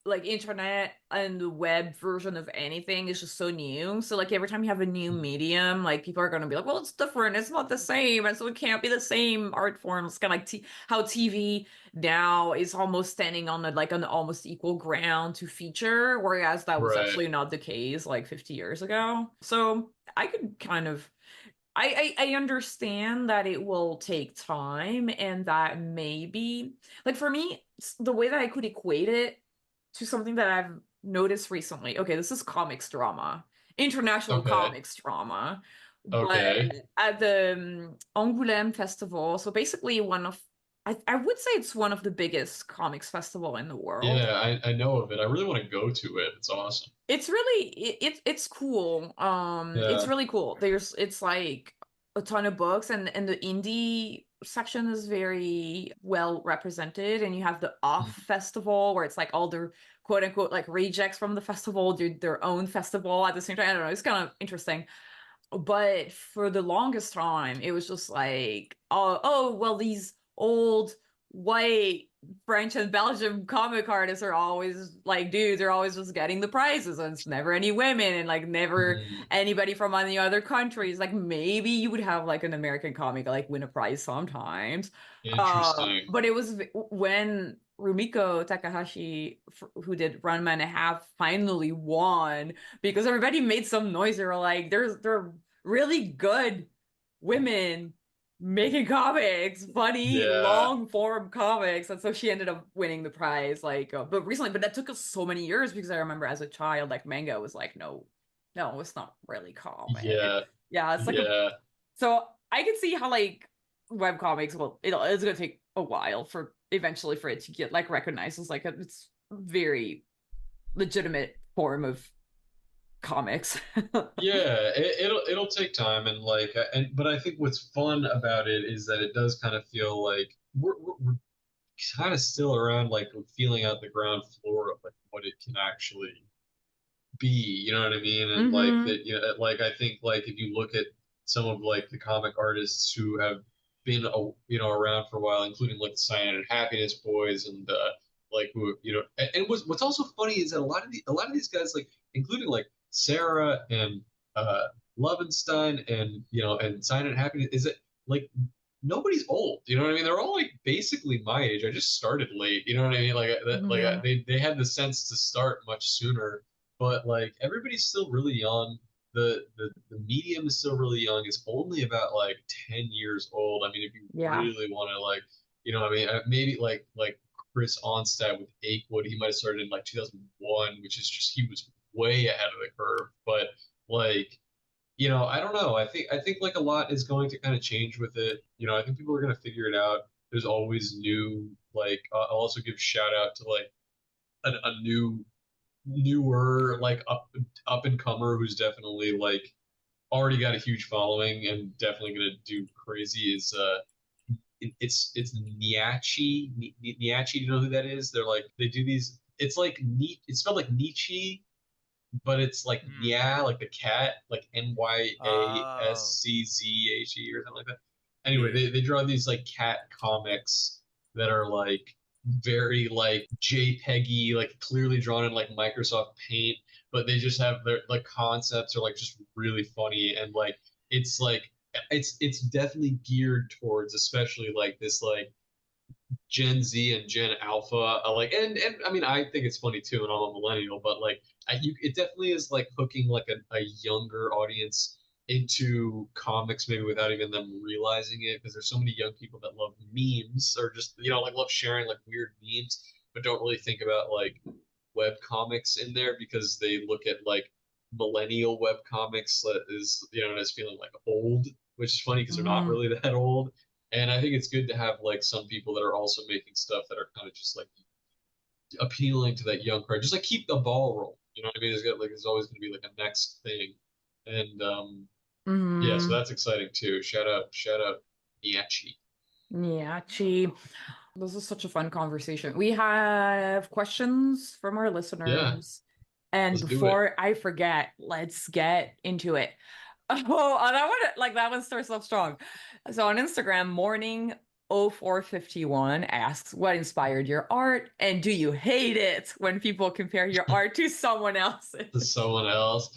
like internet and the web version of anything is just so new. So like every time you have a new medium, like people are gonna be like, well, it's different, it's not the same, and so it can't be the same art form. It's kind of like how TV now is almost standing on like an almost equal ground to feature, whereas that was Right. actually not the case like 50 years ago. So I could kind of I understand that it will take time and that maybe like for me the way that I could equate it to something that I've noticed recently. Okay, this is comics drama, international Okay. comics drama, but Okay. at the Angoulême Festival, so basically I would say it's one of the biggest comics festival in the world. Yeah, I know of it. I really want to go to it. It's awesome. It's really it's cool. It's Yeah. really cool. It's like a ton of books, and the indie section is very well represented, and you have the off festival where it's like all the quote unquote like rejects from the festival do their own festival at the same time. I don't know, it's kind of interesting. But for the longest time, it was just like, oh, well, these old white French and Belgian comic artists are always like dudes, they're always just getting the prizes, and it's never any women, and like never Mhm. anybody from any other countries. Like maybe you would have like an American comic like win a prize sometimes. Interesting. But it was when Rumiko Takahashi, who did Run and a Half, finally won because everybody made some noise. They were like, there are really good women making comics, funny, Yeah. long form comics. And so she ended up winning the prize, like, but recently, but that took us so many years because I remember as a child, like, manga was like, no, it's not really comic. Yeah. Yeah, it's like Yeah. so I can see how, like, web comics, well, it's gonna take a while for eventually for it to get, like, recognized as, like, it's very legitimate form of comics. Yeah, it'll take time and like but I think what's fun about it is that it does kind of feel like we're kind of still around like feeling out the ground floor of like what it can actually be, you know what I mean? And like Mm-hmm. that, you know, like I think like if you look at some of like the comic artists who have been around for a while, including like the Cyan and Happiness Boys and like who and what's also funny is that a lot of these guys, like including like Sarah and Lovenstein and and Cyan and Happiness, is that like nobody's old. You know what I mean? They're all like basically my age. I just started late. You know what I mean? Like they had the sense to start much sooner, but like everybody's still really young. The medium is still really young. It's only about like 10 years old. I mean, if you Yeah. really want to like, I mean, maybe like Chris Onstad with Akewood, he might have started in like 2001, which is just he was way ahead of the curve. But like I don't know. I think like a lot is going to kind of change with it. I think people are going to figure it out. There's always new like I'll also give shout out to like a newer like up and comer who's definitely like already got a huge following and definitely going to do crazy is it's Niachi. Niachi, do you know who that is? They're like they do these it's like neat it's spelled like Nietzsche, but it's like yeah, like the cat, like NYASCZHE or something like that. Anyway, they draw these like cat comics that are like very like JPEGy, like clearly drawn in like Microsoft Paint, but they just have their like concepts are like just really funny and like it's definitely geared towards especially like this like Gen Z and Gen Alpha, like, and I mean, I think it's funny too, and I'm a millennial, but like, it definitely is like hooking like a younger audience into comics, maybe without even them realizing it, because there's so many young people that love memes or just like love sharing like weird memes, but don't really think about like web comics in there because they look at like millennial web comics that is as feeling like old, which is funny because they're not really that old. And I think it's good to have like some people that are also making stuff that are kind of just like appealing to that young crowd. Just like keep the ball rolling. You know what I mean? There's always going to be like a next thing. And yeah, so that's exciting too. Shout out Niachi. Niachi. This is such a fun conversation. We have questions from our Yeah, listeners. And let's do it. before I forget, let's get into it. Oh, and I want to like that one starts off strong. So on Instagram, morning0451 asks, what inspired your art? And do you hate it when people compare your art to someone else's? To someone else.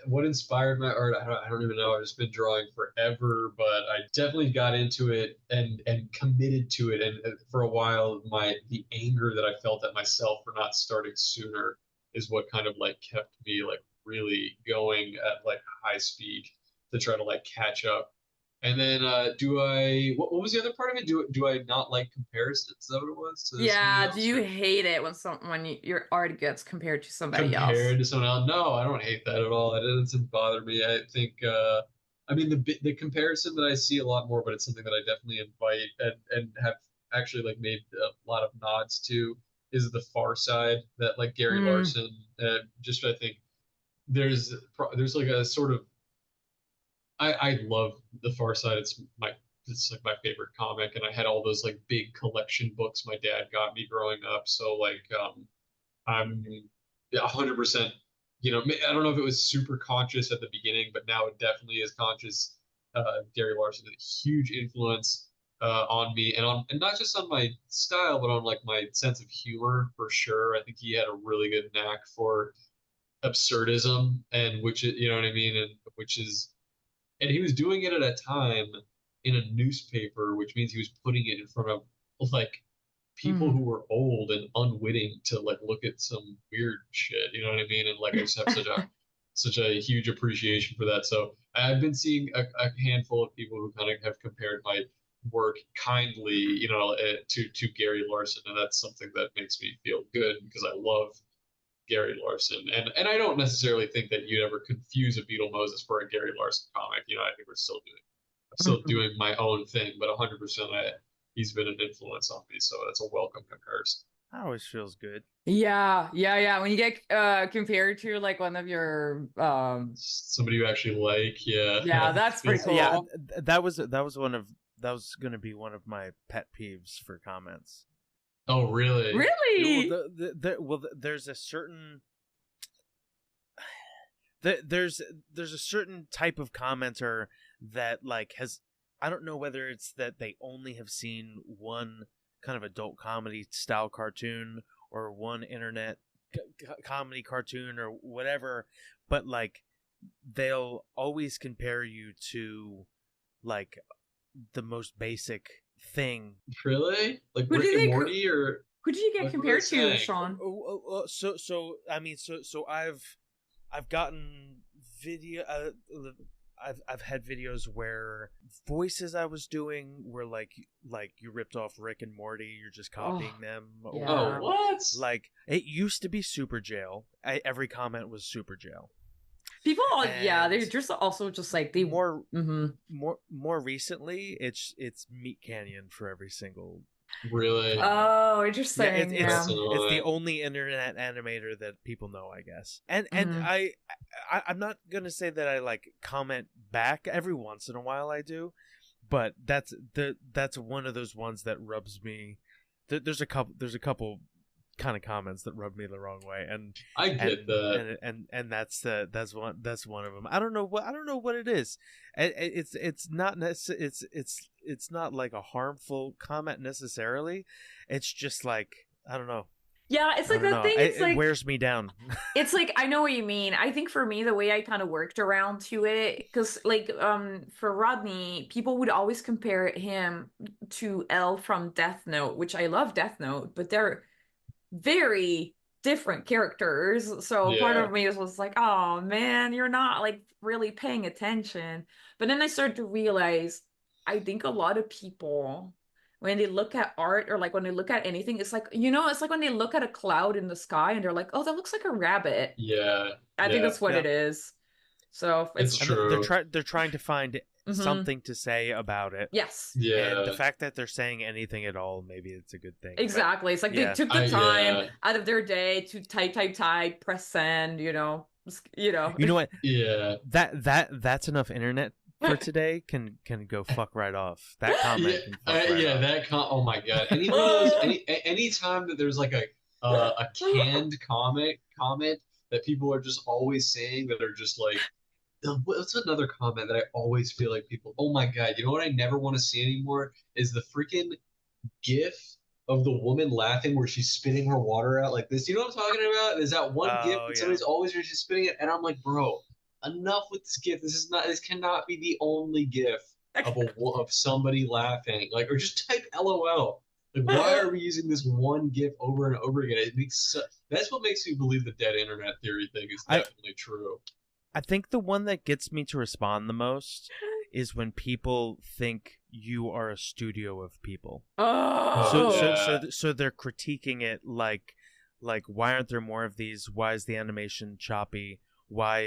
What inspired my art? I don't even know. I've just been drawing forever, but I definitely got into it and committed to it. And for a while, the anger that I felt at myself for not starting sooner is what kind of like kept me like really going at like high speed to try to like catch up. And then what was the other part of it? Do I not like comparisons? Is that what it was? To somebody Yeah, do else you or hate it when your art gets compared to somebody else? compared to someone else? No, I don't hate that at all. It doesn't bother me. I think I mean the comparison that I see a lot more, but it's something that I definitely invite and have actually like made a lot of nods to is the Far Side that like Gary Larson just I think there's like a sort of I love the Far Side. It's like my favorite comic, and I had all those like big collection books my dad got me growing up. So like I'm 100%. I don't know if it was super conscious at the beginning, but now it definitely is conscious. Gary Larson, a huge influence on me, and not just on my style, but on like my sense of humor for sure. I think he had a really good knack for absurdism, and which is, you know what I mean, and which is and he was doing it at a time in a newspaper, which means he was putting it in front of like people who were old and unwitting to like look at some weird shit. You know what I mean? And like I just have such a huge appreciation for that. So I've been seeing a handful of people who kind of have compared my work kindly, to Gary Larson, and that's something that makes me feel good because I love Gary Larson. And I don't necessarily think that you'd ever confuse a Beetle Moses for a Gary Larson comic. I think I'm still doing my own thing, but 100% he's been an influence on me. So that's a welcome comparison. That always feels good. Yeah. When you get compared to like one of your somebody you actually like, yeah. Yeah, that's pretty cool. Yeah, that was going to be one of my pet peeves for comments. Oh, really? Really? Well, there's a certain there's a certain type of commenter that like has, I don't know whether it's that they only have seen one kind of adult comedy style cartoon or one internet comedy cartoon or whatever, but like they'll always compare you to like the most basic thing. Really? Like Rick and Morty, or who did you get compared to, Sean? So I mean, so I've gotten video. I've had videos where voices I was doing were like you ripped off Rick and Morty. You're just copying them. Yeah. Oh, what? Like it used to be Super Jail. Every comment was Super Jail. People, they're just also just like they more recently. It's Meat Canyon for every single. Really? Oh, interesting. Yeah, it's the only internet animator that people know, I guess. And I'm not gonna say that I like comment back. Every once in a while I do, but that's one of those ones that rubs me. There's a couple kind of comments that rub me the wrong way, and I get that, and that's one of them. I don't know what it is. It's not like a harmful comment necessarily. It's just like, I don't know. Yeah, it's like that thing. It wears me down. It's like, I know what you mean. I think for me, the way I kind of worked around to it, because like for Rodney, people would always compare him to L from Death Note, which I love Death Note, but they're very different characters. So part of me was like, oh man, you're not like really paying attention. But then I started to realize, I think a lot of people, when they look at art or like when they look at anything, it's like, it's like when they look at a cloud in the sky and they're like, oh, that looks like a rabbit. Yeah. I think that's what it is. So it's true. They're trying to find something to say about it. Yes. Yeah. And the fact that they're saying anything at all, maybe it's a good thing. Exactly. It's like they took the time out of their day to type, press send, You know what? Yeah. That's enough internet for today. Can go fuck right off. That comment can fuck right off. Oh my god. Any time that there's like a canned comment that people are just always saying that are just like, what's another comment that I always feel like people, oh my god, you know what I never want to see anymore is the freaking gif of the woman laughing where she's spitting her water out like this. You know what I'm talking about? There's that one gif that somebody's always here, she's spitting it, and I'm like, bro, enough with this gif. This cannot be the only gif of somebody laughing. Like, or just type LOL. Like, why are we using this one gif over and over again? That's what makes me believe the dead internet theory thing is definitely true. I think the one that gets me to respond the most is when people think you are a studio of people. Oh, so they're critiquing it like why aren't there more of these? Why is the animation choppy? Why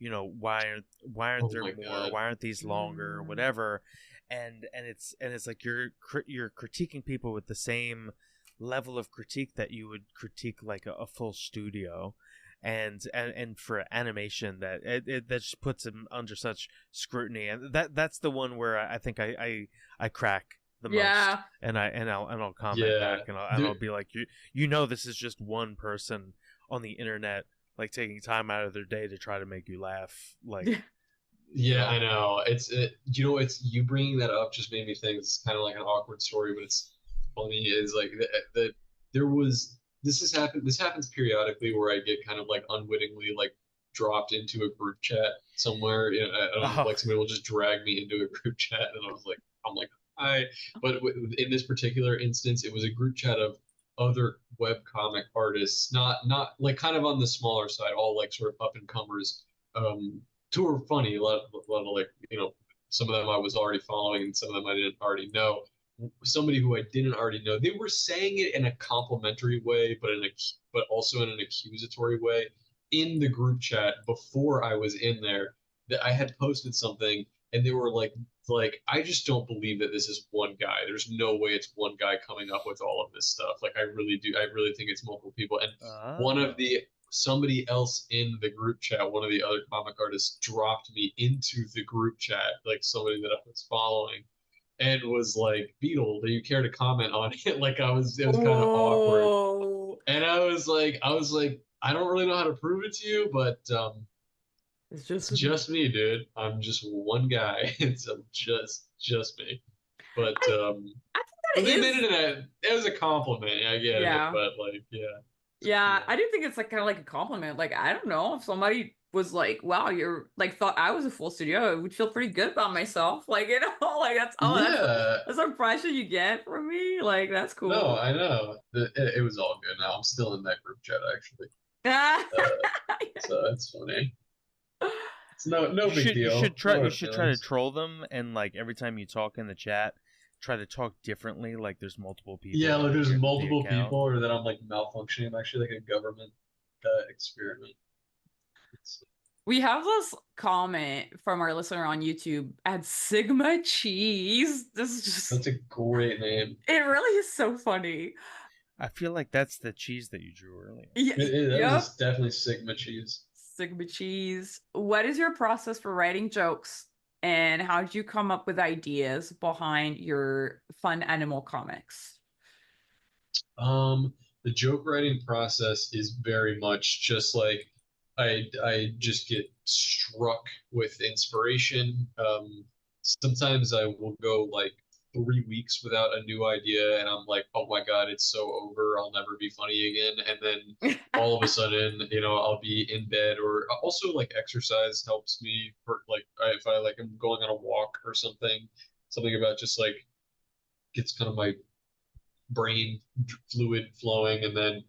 aren't there more? God. Why aren't these longer? Or whatever, and it's like you're critiquing people with the same level of critique that you would critique like a full studio. And for animation that just puts him under such scrutiny, and that's the one where I think I crack the most, and I'll comment back, and I'll be like, this is just one person on the internet like taking time out of their day to try to make you laugh, like. Yeah, I know. It's you bringing that up just made me think it's kind of like an awkward story, but it's funny. Is like there was. This happens periodically where I get kind of like unwittingly like dropped into a group chat somewhere. I don't know, like somebody will just drag me into a group chat, and I'm like, hi. But in this particular instance, it was a group chat of other webcomic artists, not like kind of on the smaller side, all like sort of up and comers, who were funny. A lot of like, some of them I was already following, and some of them I didn't already know. Somebody who I didn't already know. They were saying it in a complimentary way, but also in an accusatory way in the group chat before I was in there. That I had posted something, and they were like, I just don't believe that this is one guy. There's no way it's one guy coming up with all of this stuff. Like, I really do. I really think it's multiple people. And somebody else in the group chat, one of the other comic artists, dropped me into the group chat, like somebody that I was following. And was like, Beetle, do you care to comment on it? It was kind of awkward. And I was like, I don't really know how to prove it to you, but It's It's just me, dude. I'm just one guy. It's just me. But I think that but it they made is. it as a compliment. I get it, Yeah. but like, yeah, Yeah, yeah, I do think it's like kind of like a compliment. Like, I don't know if somebody was like, "Wow, you're like thought I was a full studio," I would feel pretty good about myself. Like, like that's yeah. that's the impression you get from me. Like, that's No, cool. I know. It was all good. Now I'm still in that group chat actually, Yeah. so that's funny. It's no big You should deal. try No you hard should try to feelings. troll them, and like every time you talk in the chat, try to talk differently. Like there's multiple Yeah, people like in there's the multiple account. people, or that I'm like malfunctioning. I'm actually like a government experiment. It's, We have this comment from our listener on YouTube at Sigma Cheese. This is just, that's a great name. it really is so funny. I feel like that's the cheese that you drew earlier. Yeah, That yep. is definitely Sigma cheese. Sigma cheese. What is your process for writing jokes and how did you come up with ideas behind your fun animal comics? The joke writing process is very much just like I just get struck with inspiration. Sometimes I will go like 3 weeks without a new idea, and I'm like, oh my God, it's so over. I'll never be funny again. And then all of a sudden, I'll be in bed, or also like exercise helps me for like if I like am going on a walk or something about just like gets kind of my brain fluid flowing, and then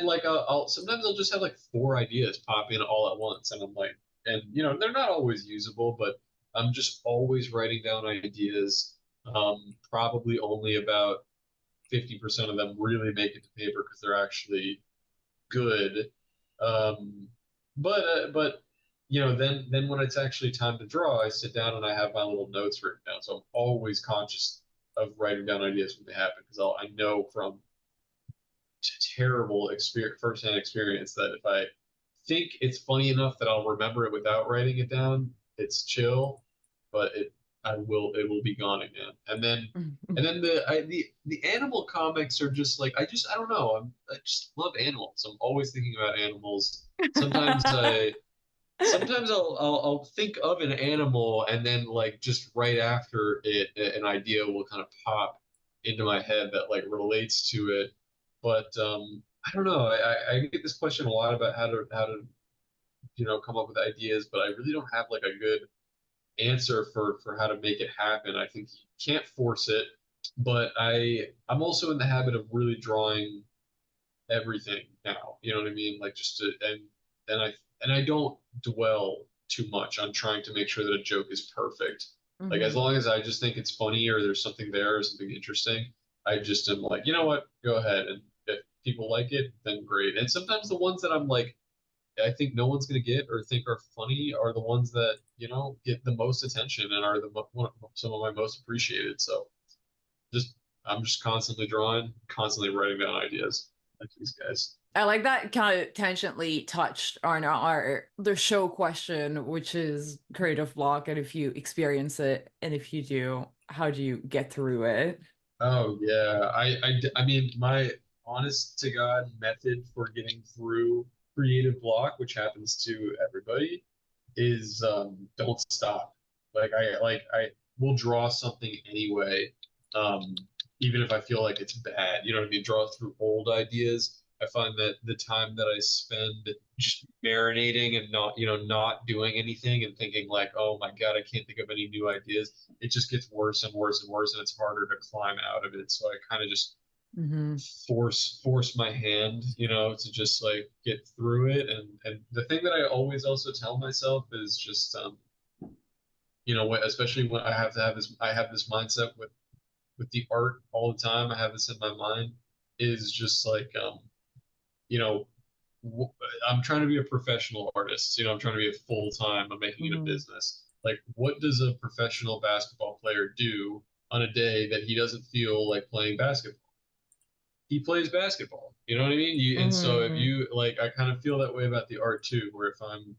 like I'll sometimes I'll just have like four ideas pop in all at once, and I'm like, and they're not always usable, but I'm just always writing down ideas. Probably only about 50% of them really make it to paper because they're actually good. Um, but then when it's actually time to draw, I sit down and I have my little notes written down. So I'm always conscious of writing down ideas when they happen because I know from terrible experience, firsthand experience, that if I think it's funny enough that I'll remember it without writing it down, it's chill, but it will be gone again. And then the animal comics are just like I don't know. I just love animals. I'm always thinking about animals. Sometimes I'll think of an animal, and then like just right after it an idea will kind of pop into my head that like relates to it. But I don't know. I get this question a lot about how to come up with ideas, but I really don't have like a good answer for how to make it happen. I think you can't force it, but I'm also in the habit of really drawing everything now. You know what I mean? Like just to and I and I don't dwell too much on trying to make sure that a joke is perfect. Like as Mhm. long as I just think it's funny or there's something there or something interesting, I just am like, you know what, go ahead. And if people like it, then great. And sometimes the ones that I'm like, I think no one's gonna get or think are funny are the ones that get the most attention and are some of my most appreciated. So just I'm just constantly drawing, constantly writing down ideas like these guys. I like that kind of tangentially touched on our the show question, which is creative block, and if you experience it, and if you do, how do you get through it? Oh yeah, I mean my honest to God method for getting through creative block, which happens to everybody, is don't stop. I will draw something anyway, um, even if I feel like it's bad. You know what I mean? Draw through old ideas. I find that the time that I spend just marinating and not doing anything and thinking like, oh my God, I can't think of any new ideas. It just gets worse and worse and worse, and it's harder to climb out of it. So I kind of just Hmm. force my hand, to just like get through it. And the thing that I always also tell myself is just especially when I have this mindset with the art all the time. I have this in my mind is just like you know w- I'm trying to be a professional artist. I'm trying to be a full time. I'm making it a Hmm. business. Like, what does a professional basketball player do on a day that he doesn't feel like playing basketball? He plays basketball. You know what I mean? And so if Hmm. you like, I kind of feel that way about the art too, where if I'm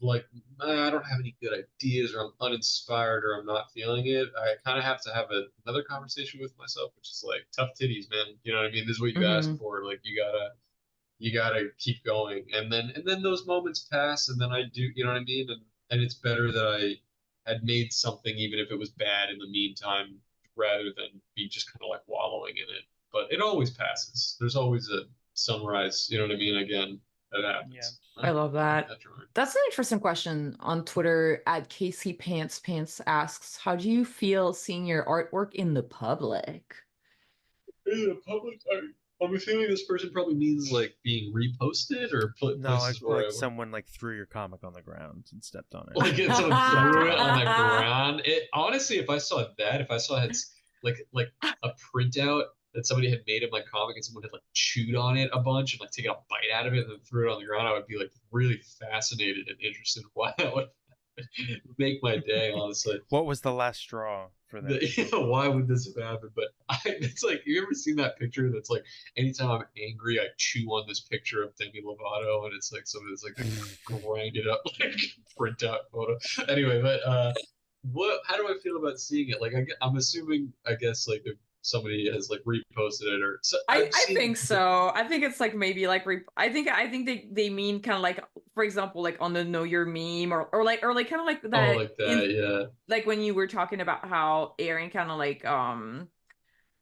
like, I don't have any good ideas, or I'm uninspired, or I'm not feeling it, I kind of have to have another conversation with myself, which is like, tough titties, man. You know what I mean? This is what you asked Hmm. for. Like, you gotta keep going. And then those moments pass, and then I do, you know what I mean? And it's better that I had made something, even if it was bad in the meantime, rather than be just kind of like wallowing in it. But it always passes. There's always a sunrise, you know what I mean? Again, that Yeah. happens. I love that. That's right. That's an interesting question. On Twitter, at Casey Pants Pants asks, "How do you feel seeing your artwork in the public?" In the public, I'm assuming this person probably means like being reposted or put No, places like wherever. someone like threw your comic on the ground and stepped on it. Like if someone threw it on the ground. It honestly, if I saw that, if I saw it's like a printout that somebody had made of my comic and someone had like chewed on it a bunch and like taken a bite out of it and then threw it on the ground, I would be like really fascinated and interested in why that would make my day, honestly. What was the last straw for that? Why would this have happened? But it's like, you ever seen that picture that's like, anytime I'm angry, I chew on this picture of Demi Lovato, and it's like somebody's like grinded up like print out photo. Anyway, but how do I feel about seeing it? Like, I'm assuming, I guess, like if somebody has like reposted it or so. I Seen, think so. I think it's like maybe like I think they mean kind of like, for example, like on the Know Your Meme or like kind of like oh, that like that, yeah. like when you were talking about how Aaron kind of like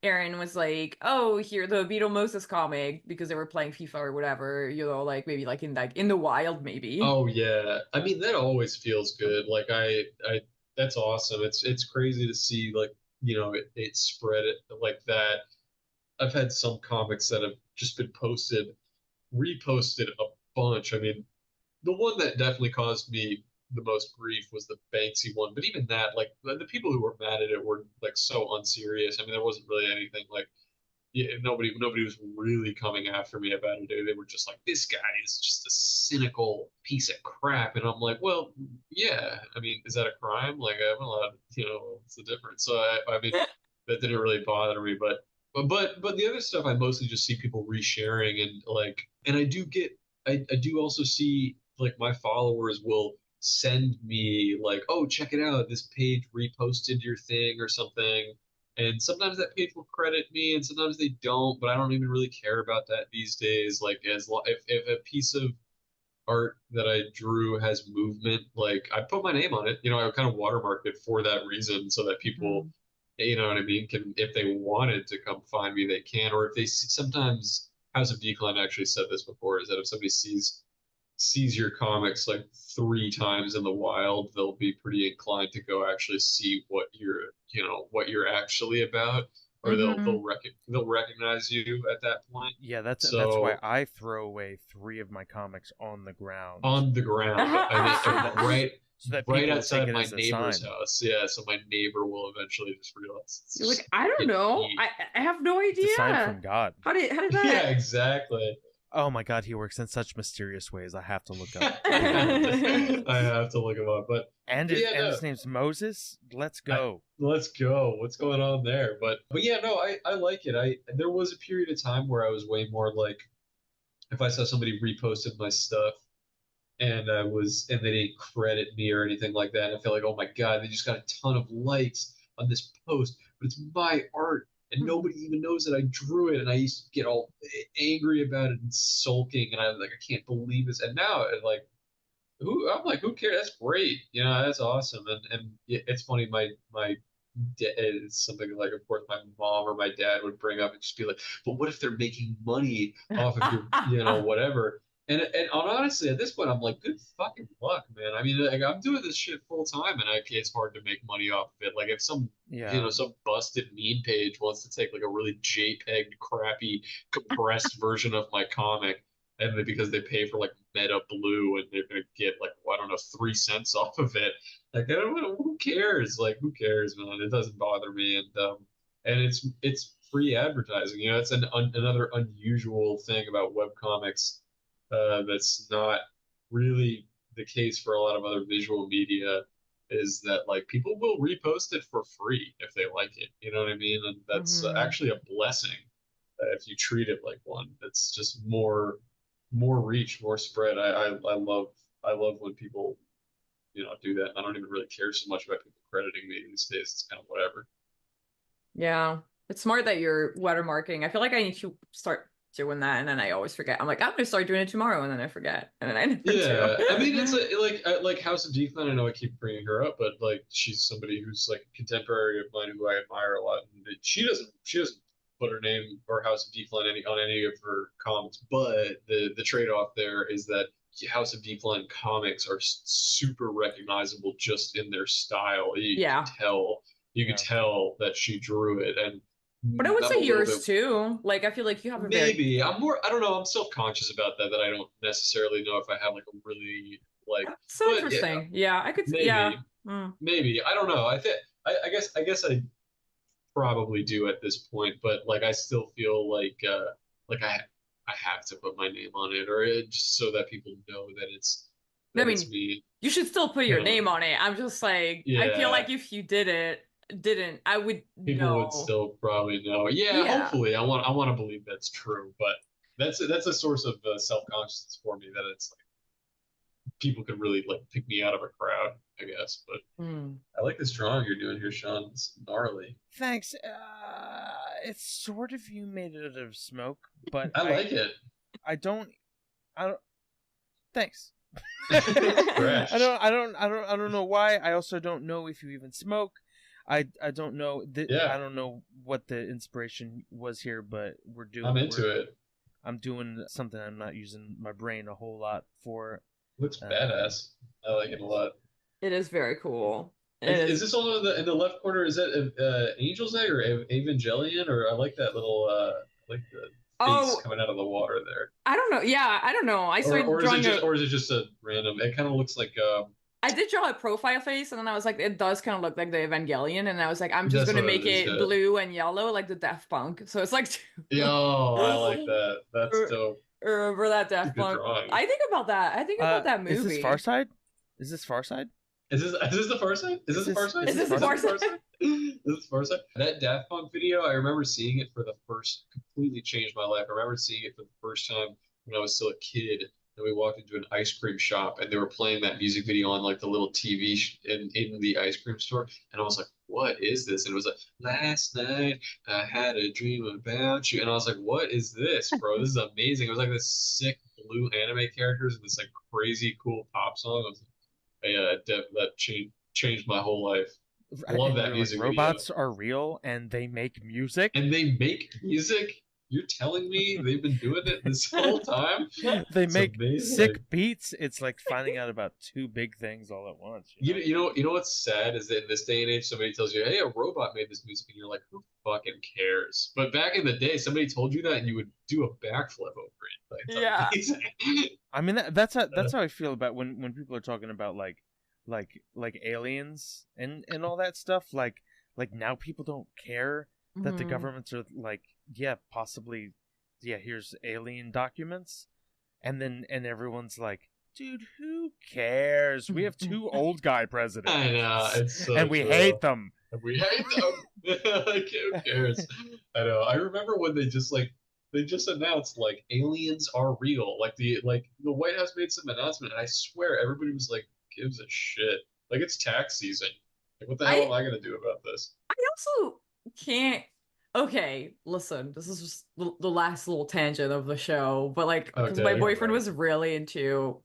Aaron was like, "Oh, here the Beetle Moses comic," because they were playing FIFA or whatever, you know, like maybe like in the wild maybe. Oh yeah. I mean, that always feels good. Like that's awesome. It's crazy to see like, it spread it like that. I've had some comics that have just been reposted a bunch. I mean, the one that definitely caused me the most grief was the Banksy one. But even that, like the people who were mad at it were like so unserious. I mean, there wasn't really anything like, yeah, nobody was really coming after me about it. They were just like, this guy is just a cynical piece of crap. And I'm like, well, yeah. I mean, is that a crime? Like, I'm allowed, what's the difference? So I mean, that didn't really bother me. But the other stuff, I mostly just see people resharing and like, and I do also see like my followers will send me like, oh, check it out, this page reposted your thing or something. And sometimes that page will credit me, and sometimes they don't. But I don't even really care about that these days. Like, if a piece of art that I drew has movement, like I put my name on it. I kind of watermarked it for that reason, so that people, Mm. you know what I mean, can, if they wanted to come find me, they can. Or if they sometimes House of Decline actually said this before, is that if somebody sees your comics like 3 times in the wild, they'll be pretty inclined to go actually see what you're actually about, or Hmm. they'll recognize you at that point. Yeah, that's why So I throw away 3 of my comics on the ground. on the ground, I mean, So that, so that right people take outside it my as a neighbor's sign. house. Yeah, so my neighbor will eventually just realize it's You're like, just I don't getting know. eat. I have no It's a sign idea. from God. How did that? Yeah, exactly. Oh my God, he works in such mysterious ways. I have to look up Beetle Moses I comics. have to look him up, but yeah, And no. his name's Moses. Let's I, go. let's go. What's going on there? But yeah, no, I like it. There was a period of time where I was way more like, if I saw somebody reposted my stuff and they didn't credit me or anything like that, I felt like, oh my God, they just got a ton of likes on this post, but it's my art and nobody even knows that I drew it. And I used to get all angry about it and sulking, and I was like, I can't believe this. And now, like, I'm like, who cares? That's great. That's awesome. And it's funny. My it's something like, of course, my mom or my dad would bring up and just be like, but what if they're making money off of your, whatever. And honestly, at this point, I'm like, good fucking luck, man. I mean, like, I'm doing this shit full time, and it's hard to make money off of it. Like, if Yeah. some busted meme page wants to take like a really JPEG, crappy, compressed version of my comic, and because they pay for like Meta Blue, and they're gonna get like, well, I don't know, 3 cents off of it. Like, I don't know, who cares? Like, who cares, man? It doesn't bother me, and it's free advertising. It's another unusual thing about webcomics, that's not really the case for a lot of other visual media, is that like people will repost it for free if they like it. You know what I mean? And that's Hmm. actually a blessing, if you treat it like one. It's just more reach, more spread. I love when people do that. I don't even really care so much about people crediting me these days. It's kind of whatever. Yeah, it's smart that you're watermarking. I feel like I need to start doing that, and then I always forget. I'm like, I'm gonna start doing it tomorrow, and then I forget, and then I never Yeah, do. I mean, it's like House of Declan. I know I keep bringing her up, but like she's somebody who's like a contemporary of mine who I admire a lot. And she doesn't put her name or House of Declan on any of her comics. But the trade off there is that House of Declan comics are super recognizable just in their style. Yeah. You could tell that she drew it, and But I would I'm say a little yours bit. too. Like, I feel like you have a very Maybe I'm more. I don't know. I'm self-conscious about that. I don't necessarily know if I have like a really like. so But yeah, interesting. Yeah, I could. Yeah. maybe, Mm. maybe I don't know. I think. I guess I probably do at this point. But like, I still feel like I have to put my name on it, or just so that people know I that it's mean, me. you should still put You your know. name on it. I'm just like, I feel Yeah. like if you didn't, I would People would know. still probably know. Yeah, Yeah. hopefully. I want to believe that's true, but that's a source of self-consciousness for me that it's like people could really like pick me out of a crowd, I guess. But Mm. I like this drawing you're doing here, Sean. It's gnarly. Thanks. It's sort of you made it out of smoke, but I like it. I don't. Thanks. Fresh. I don't know why. I also don't know if you even smoke. I don't know. Yeah. I don't know what the inspiration was here, but I'm into it. I'm doing something I'm not using my brain a whole lot for. Looks badass. I like it a lot. It is very cool. Is this all in the left corner? Is that Angel's Egg or Evangelion? Or I like that little like the face coming out of the water there. I don't know. Yeah, I don't know. I started or drawing is it just a random? It kind of looks like I did draw a profile face, and then I was like, it does kind of look like the Evangelion, and I was like, I'm just gonna make it blue and yellow like the Daft Punk. So it's like, yo, I like that. That's dope. Remember that Daft Punk? I think about that. I think about that movie. Is this Far Side? Is this Far Side? Is this the Far Side? Is this the Far Side? Is this the Far Side? Is this Far Side? That Daft Punk video, I remember seeing it completely changed my life. I remember seeing it for the first time when I was still a kid. And we walked into an ice cream shop, and they were playing that music video on like the little TV in the ice cream store. And I was like, "What is this?" And it was like, "Last night I had a dream about you." And I was like, "What is this, bro? This is amazing." It was like this sick blue anime characters and this like crazy cool pop song. I was like, yeah, that changed my whole life. I love that music video. Robots are real, and they make music. And they make music. You're telling me they've been doing it this whole time? They make sick beats. It's like finding out about two big things all at once. You know what's sad is that in this day and age, somebody tells you, "Hey, a robot made this music," and you're like, "Who fucking cares?" But back in the day, somebody told you that, and you would do a backflip over it. Like, yeah. I mean, that's how I feel about when people are talking about like aliens and all that stuff. Like now people don't care that the governments are like, yeah, possibly, yeah, here's alien documents, and everyone's like, dude, who cares? We have two old guy presidents. I know, it's so and we hate them. We hate them. Like, who cares? I know. I remember when they just announced like aliens are real. Like the White House made some announcement, and I swear everybody was like, gives a shit. Like, it's tax season. Like, what the hell am I gonna do about this? I also can't. Okay, listen, this is just the last little tangent of the show, but like, because my boyfriend was really into.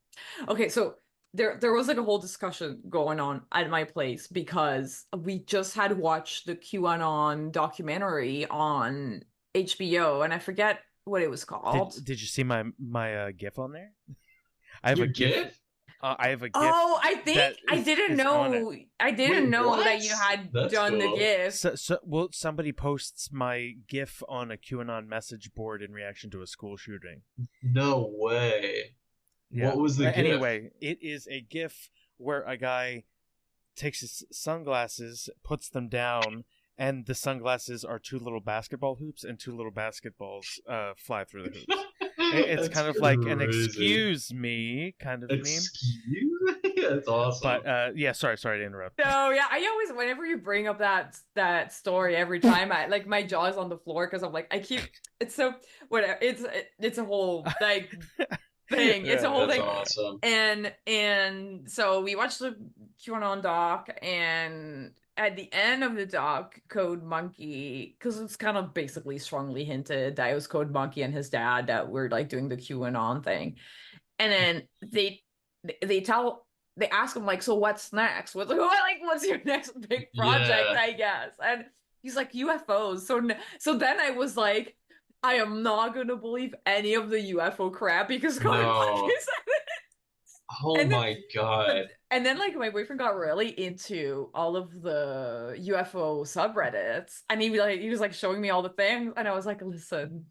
Okay, so there was like a whole discussion going on at my place because we just had watched the QAnon documentary on HBO, and I forget what it was called. Did you see my GIF on there? I have a GIF. I have a GIF. Oh, I think I didn't know. I didn't know that you had done the GIF. Well, somebody posts my GIF on a QAnon message board in reaction to a school shooting. No way. Yeah. What was the GIF? Anyway, it is a GIF where a guy takes his sunglasses, puts them down, and the sunglasses are two little basketball hoops, and two little basketballs fly through the hoops. It's kind of like an "excuse me" kind of meme. That's awesome. But yeah, sorry to interrupt. No, yeah, I always, whenever you bring up that story, every time I like my jaw is on the floor because I'm like, it's so whatever. It's a whole like thing. It's a whole thing. Awesome. And so we watched the QAnon doc, and at the end of the doc, Code Monkey, because it's kind of basically strongly hinted that it was Code Monkey and his dad that were like doing the QAnon thing. And then they ask him like, so what's next? What's your next big project, Yeah. I guess? And he's like, UFOs. So then I was like, I am not gonna believe any of the UFO crap because Code Monkey No. said it. Oh And then my God. and then like my boyfriend got really into all of the UFO subreddits, and he was like showing me all the things, and I was like, listen,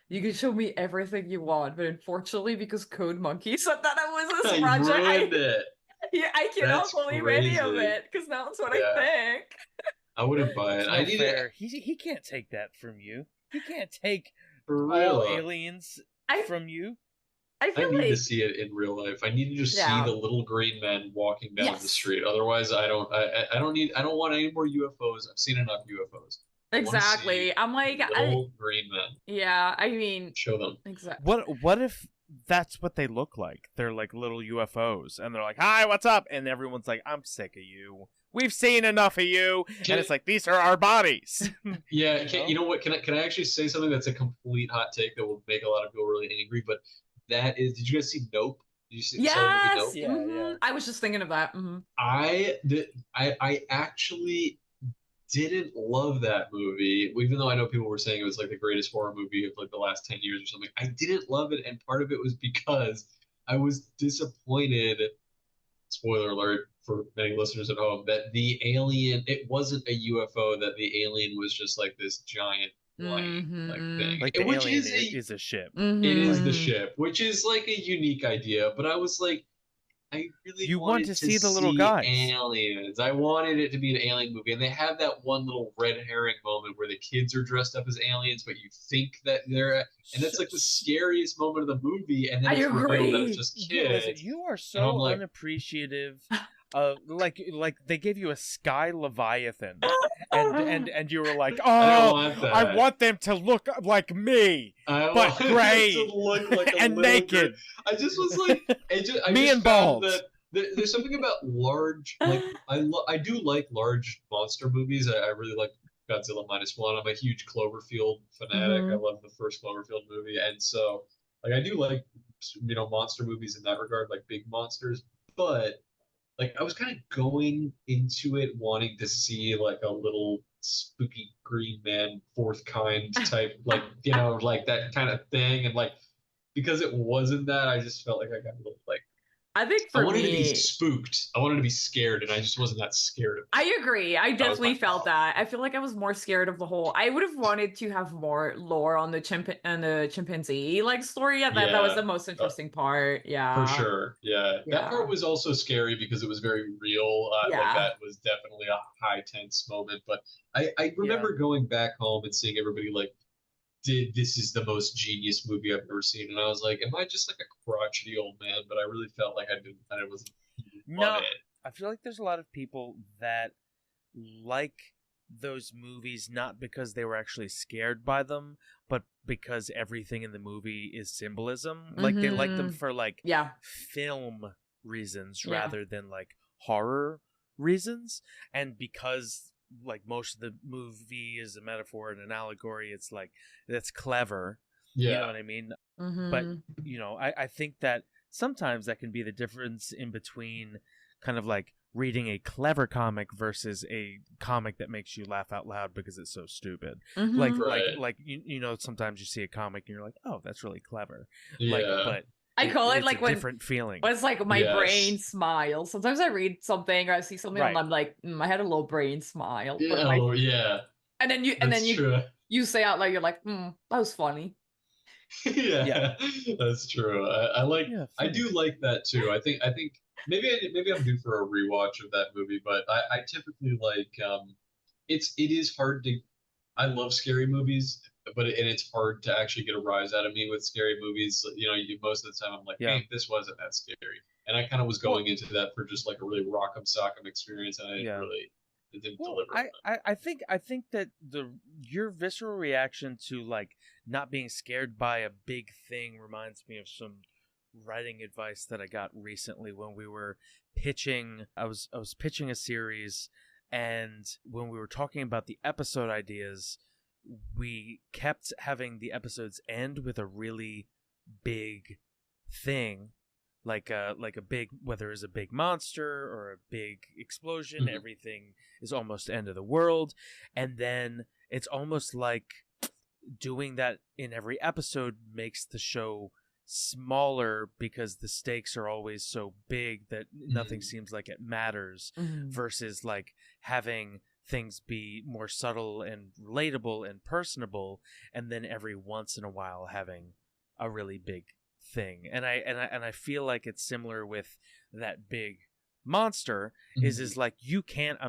you can show me everything you want, but unfortunately, because Code Monkey said that I was this You project, ruined it. yeah, I cannot That's believe any of crazy. it because that's what I Yeah. think. I wouldn't buy It's it. no I need it fair. He can't take that from you. He can't take for all real. aliens I from you. I I feel need to like see it in real life. I need to just see yeah, the little green men walking down the yes, street. Otherwise, I don't want any more UFOs. I've seen enough UFOs. I want to see exactly. I'm like little green men. yeah, I mean Show them. exactly. What if that's what they look like? They're like little UFOs, and they're like, "Hi, what's up?" And everyone's like, "I'm sick of you. We've seen enough of you." And it's like, these are our bodies. Yeah, you know what? Can I actually say something that's a complete hot take that will make a lot of people really angry? But that is, did you guys see Nope? Did you saw the movie Yes. Nope? Yeah, yeah. I was just thinking of that. I actually didn't love that movie, even though I know people were saying it was like the greatest horror movie of like the last 10 years or something. I didn't love it, and part of it was because I was disappointed, spoiler alert for many listeners at home, that the alien, it wasn't a UFO, that the alien was just like this giant plane like thing. Like the Which alien is is a ship. it is Like, the ship, which is like a unique idea, but I was like, I really you want wanted to to see the little see guys. aliens. I wanted it to be an alien movie. And they have that one little red herring moment where the kids are dressed up as aliens, but you think that they're, and that's like the scariest moment of the movie. And then I it's revealed that it's agree. just Listen, kids. you are And so I'm like, unappreciative. Like they gave you a sky leviathan, and you were like, I don't oh, want that. I want them to look like me, I but wanted gray it to look like a and little naked. girl. I just was like, I Me just and found balls. that there's something about large, like I do like large monster movies. I really like Godzilla minus one. I'm a huge Cloverfield fanatic. I love the first Cloverfield movie, and so like I do like monster movies in that regard, like big monsters. But like I was kind of going into it wanting to see like a little spooky green man fourth kind type, like like that kind of thing, and like because it wasn't that, I just felt like I got a little like I think I for wanted to be me, spooked. I wanted to be scared, and I just wasn't that scared of it. I agree. I That was my definitely felt problem. that. I feel like I was more scared of the whole. I would have wanted to have more lore on the chimpanzee like story. Yeah, that was Yeah, the most uh, interesting part. for Yeah, sure. Yeah, that yeah, part was also scary because it was very real. Like yeah. that was definitely a high tense moment. But I Yeah. remember going back home and seeing everybody like did this is the most genius movie I've ever seen, and I was like, am I just like a crotchety old man? But I really felt like I wasn't on No, it. I feel like there's a lot of people that like those movies not because they were actually scared by them, but because everything in the movie is symbolism. Like they like them for like Yeah. film reasons Yeah. rather than like horror reasons. And because like most of the movie is a metaphor and an allegory, it's like that's clever. You know Yeah, what I mean? Mm-hmm. But I think that sometimes that can be the difference in between kind of like reading a clever comic versus a comic that makes you laugh out loud because it's so stupid. Mm-hmm. Like sometimes you see a comic and you're like, oh, that's really clever. yeah. But I call it it's like a when different feeling. it's like my Yes. brain smiles. Sometimes I read something or I see something Right. and I'm like, I had a little brain smile. But Yeah, oh, yeah. and then That's true. you say out loud, you're like, that was funny. Yeah, that's true. I like. Yeah, I funny. do like that too. I think maybe I'm due for a rewatch of that movie, but I typically like. It is hard to. I love scary movies, but it's hard to actually get a rise out of me with scary movies. Most of the time I'm like, Yeah. hey, this wasn't that scary, and I kind of was going into that for just like a really rock'em sock'em experience, and it didn't deliver. I think that your visceral reaction to like not being scared by a big thing reminds me of some writing advice that I got recently when we were pitching. I was pitching a series, And when we were talking about the episode ideas, we kept having the episodes end with a really big thing, like a big, whether it's a big monster or a big explosion, everything is almost end of the world. And then it's almost like doing that in every episode makes the show smaller because the stakes are always so big that nothing seems like it matters, versus like having things be more subtle and relatable and personable, and then every once in a while having a really big thing. And I feel like it's similar with that big monster, is like you can't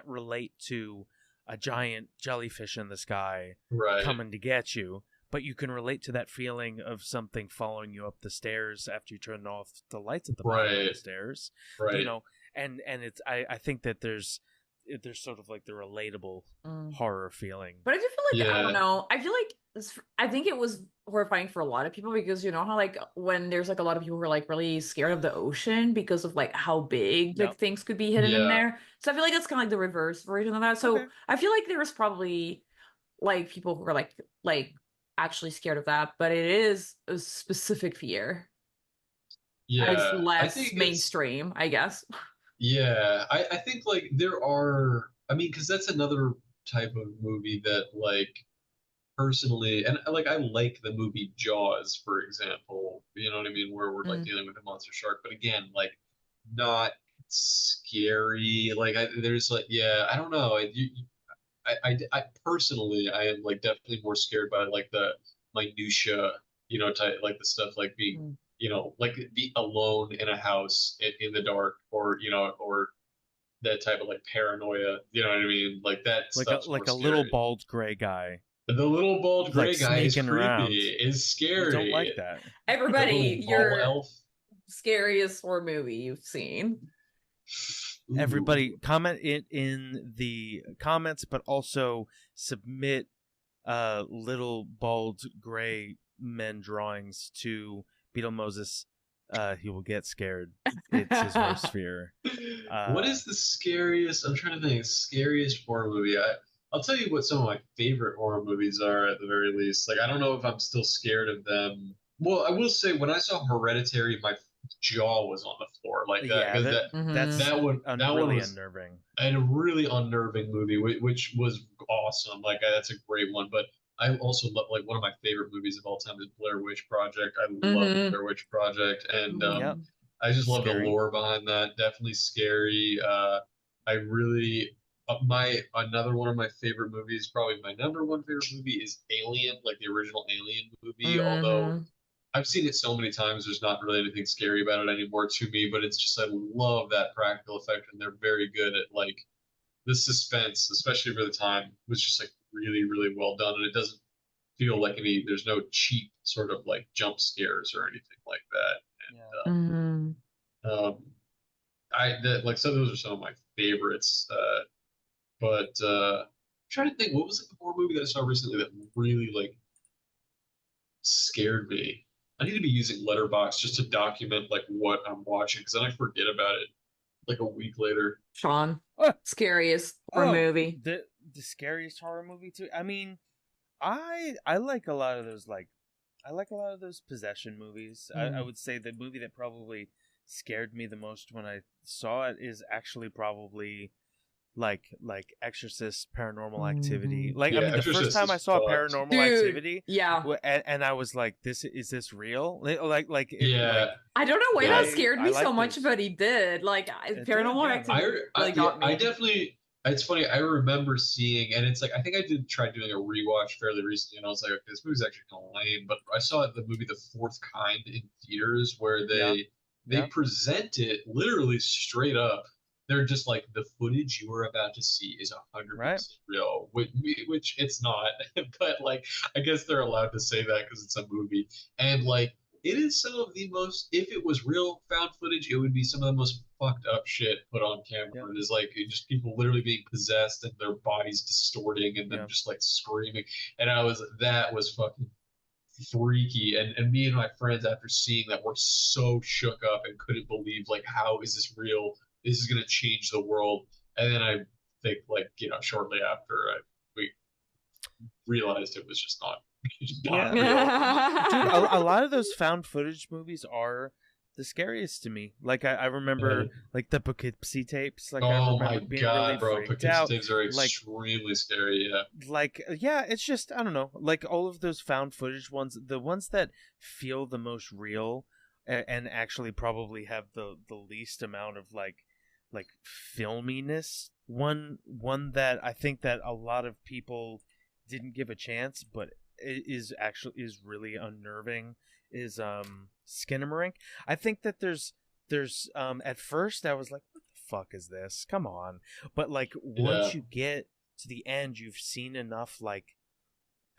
relate to a giant jellyfish in the sky coming to get you, but you can relate to that feeling of something following you up the stairs after you turn off the lights at the bottom of the stairs. You know, and it's I think that there's sort of like the relatable horror feeling. But I do feel like I don't know. I feel like I think it was horrifying for a lot of people, because you know how like when there's like a lot of people who are like really scared of the ocean because of like how big like things could be hidden in there. So I feel like that's kind of like the reverse version of that. So I feel like there was probably like people who are like actually scared of that, but it is a specific fear. It's less mainstream, I guess. Yeah, I think like there are, I mean, because that's another type of movie that like personally, and like I like the movie Jaws, for example, you know what I mean, where we're like dealing with a monster shark, but again, like not scary. Like there's like, I don't know. I personally, I am like definitely more scared by like the minutia, you know, type, like the stuff like being, you know, like be alone in a house in the dark, or you know, or that type of like paranoia. You know what I mean? Like that stuff's like more a scary. little bald gray guy. The little bald gray like guy is sneaking creepy. around. Is scary. I don't like that. Everybody, Ball your elf. scariest horror movie you've seen. Ooh. Everybody comment it in the comments, but also submit little bald gray men drawings to Beetle Moses. He will get scared. It's his worst fear. What is the scariest? I'm trying to think. Scariest horror movie. I'll tell you what some of my favorite horror movies are at the very least. Like I don't know if I'm still scared of them. Well, I will say when I saw Hereditary, my jaw was on the floor like that, because that one really was unnerving, and a really unnerving movie, which was awesome. Like that's a great one. But I also love, like, one of my favorite movies of all time is Blair Witch Project. I love Blair Witch Project, and I just love the lore behind that. Definitely scary. I really another one of my favorite movies, probably my number one favorite movie, is Alien, like the original Alien movie. Although I've seen it so many times, there's not really anything scary about it anymore to me. But it's just I love that practical effect, and they're very good at like the suspense, especially for the time, was just like really, really well done, and it doesn't feel like there's no cheap sort of like jump scares or anything like that. And like, so those are some of my favorites. But I'm trying to think, what was like the horror movie that I saw recently that really like scared me? I need to be using Letterboxd just to document like what I'm watching, because then I forget about it like a week later. Sean, scariest horror movie. The scariest horror movie too. I mean, I like a lot of those possession movies. I would say the movie that probably scared me the most when I saw it is actually probably like Exorcist, Paranormal Activity. Like, I mean, the first time I saw Paranormal Activity, and I was like, is this real? Like, I don't know why that scared me so much, but he did. Like, Paranormal Activity really got me. I definitely. It's funny. I remember seeing, and it's like I think I did try doing a rewatch fairly recently, and I was like, okay, this movie's actually kind of lame. But I saw the movie The Fourth Kind in theaters, where they present it literally straight up. They're just like, the footage you are about to see is 100% real, which it's not. But like, I guess they're allowed to say that because it's a movie, and like, it is some of the most, if it was real found footage, it would be some of the most fucked up shit put on camera. It is like just people literally being possessed and their bodies distorting and them just like screaming. And that was fucking freaky. And me and my friends, after seeing that, were so shook up and couldn't believe, like, how is this real? This is going to change the world. And then I think like, shortly after we realized it was just not, not real. Dude, a lot of those found footage movies are the scariest to me. Like I remember like the Poughkeepsie tapes. Like I Oh remember my being god, really bro! freaked Poughkeepsie out. tapes are Like extremely scary. Yeah. like yeah, it's just I don't know. Like all of those found footage ones, the ones that feel the most real and actually probably have the least amount of like filminess. One that I think that a lot of people didn't give a chance, but it is really unnerving is Skinamarink. I think that there's at first I was like, what the fuck is this? Come on. But like once you get to the end, you've seen enough like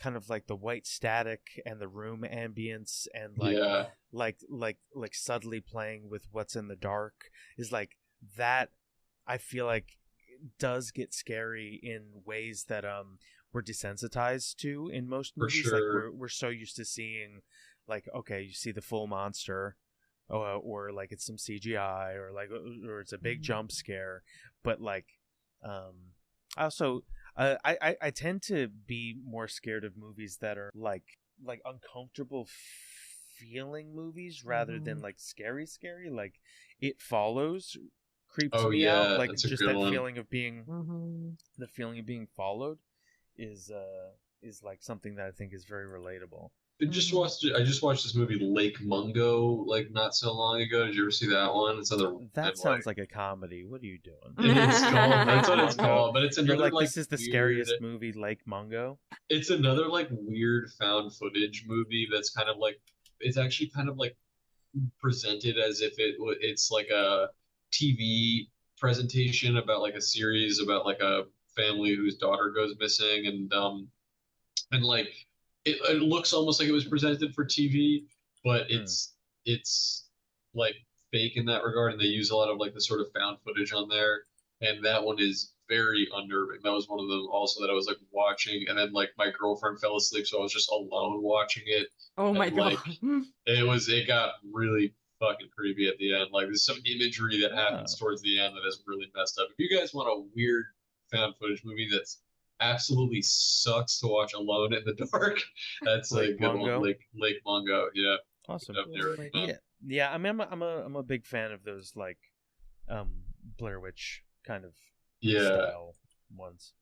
kind of like the white static and the room ambience and like subtly playing with what's in the dark is like that. I feel like does get scary in ways that we're desensitized to in most movies. Sure. Like we're so used to seeing like, okay, you see the full monster or like it's some CGI or it's a big jump scare, but like I also I tend to be more scared of movies that are like uncomfortable feeling movies rather than like scary. Like It Follows creeps me out. Like just that one. feeling of being the feeling of being followed is like something that I think is very relatable. I just watched this movie Lake Mungo like not so long ago. Did you ever see that one? It's another. That sounds like a comedy. What are you doing? It's called. That's what it's called. But it's another this is the weird, scariest movie, Lake Mungo. It's another like weird found footage movie that's kind of like it's actually kind of like presented as if it's like a TV presentation about like a series about like a family whose daughter goes missing and like it looks almost like it was presented for TV, but it's like fake in that regard, and they use a lot of like the sort of found footage on there, and that one is very unnerving. That was one of them also that I was like watching, and then like my girlfriend fell asleep, so I was just alone watching it. Oh my god! It got really fucking creepy at the end. Like there's some imagery that happens towards the end that is really messed up. If you guys want a weird found footage movie that's absolutely sucks to watch alone in the dark, that's a good one. Lake Mungo. Yeah. Awesome. Yeah. I mean, I'm a big fan of those like Blair Witch kind of style ones.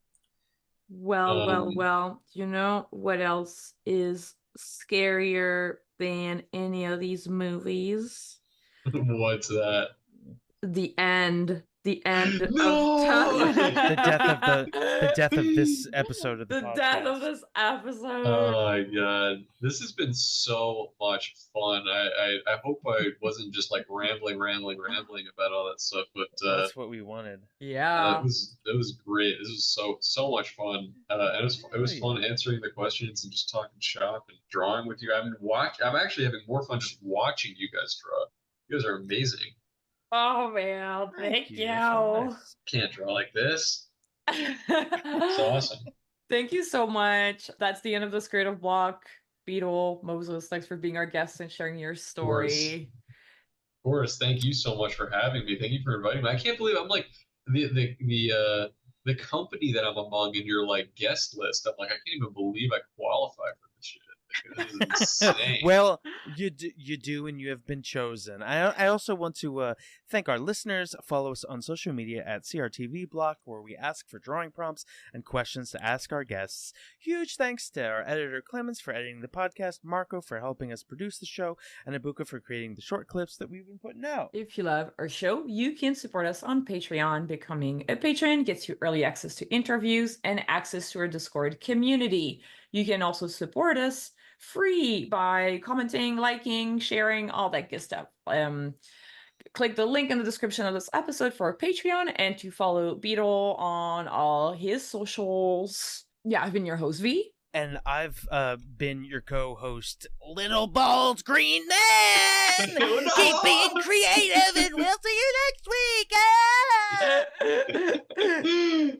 Well. You know what else is scarier than any of these movies? What's that? The end. The end of No! the death of this episode of the podcast. Death of this episode. Oh my god. This has been so much fun. I hope I wasn't just like rambling about all that stuff, but that's what we wanted. Yeah. It was great. This was so much fun. And it was fun answering the questions and just talking shop and drawing with you. I'm actually having more fun just watching you guys draw. You guys are amazing. Oh man, thank you. Can't draw like this. It's awesome. Thank you so much. That's the end of this creative block. Beetle Moses, thanks for being our guest and sharing your story. Of course. Thank you so much for having me. Thank you for inviting me. I can't believe I'm like the company that I'm among in your like guest list. I'm like, I can't even believe I qualify for this shit. This is insane. Well, you do, and you have been chosen. I also want to thank our listeners. Follow us on social media at CRTV Block, where we ask for drawing prompts and questions to ask our guests. Huge thanks to our editor Clemens for editing the podcast, Marco for helping us produce the show, and Ibuka for creating the short clips that we've been putting out. If you love our show, you can support us on Patreon. Becoming a patron gets you early access to interviews and access to our Discord community. You can also support us free by commenting, liking, sharing, all that good stuff. Click the link in the description of this episode for our Patreon and to follow Beetle on all his socials. Yeah, I've been your host, V. And I've been your co-host, Little Balls Green Man! Keep being creative and we'll see you next week! Ah!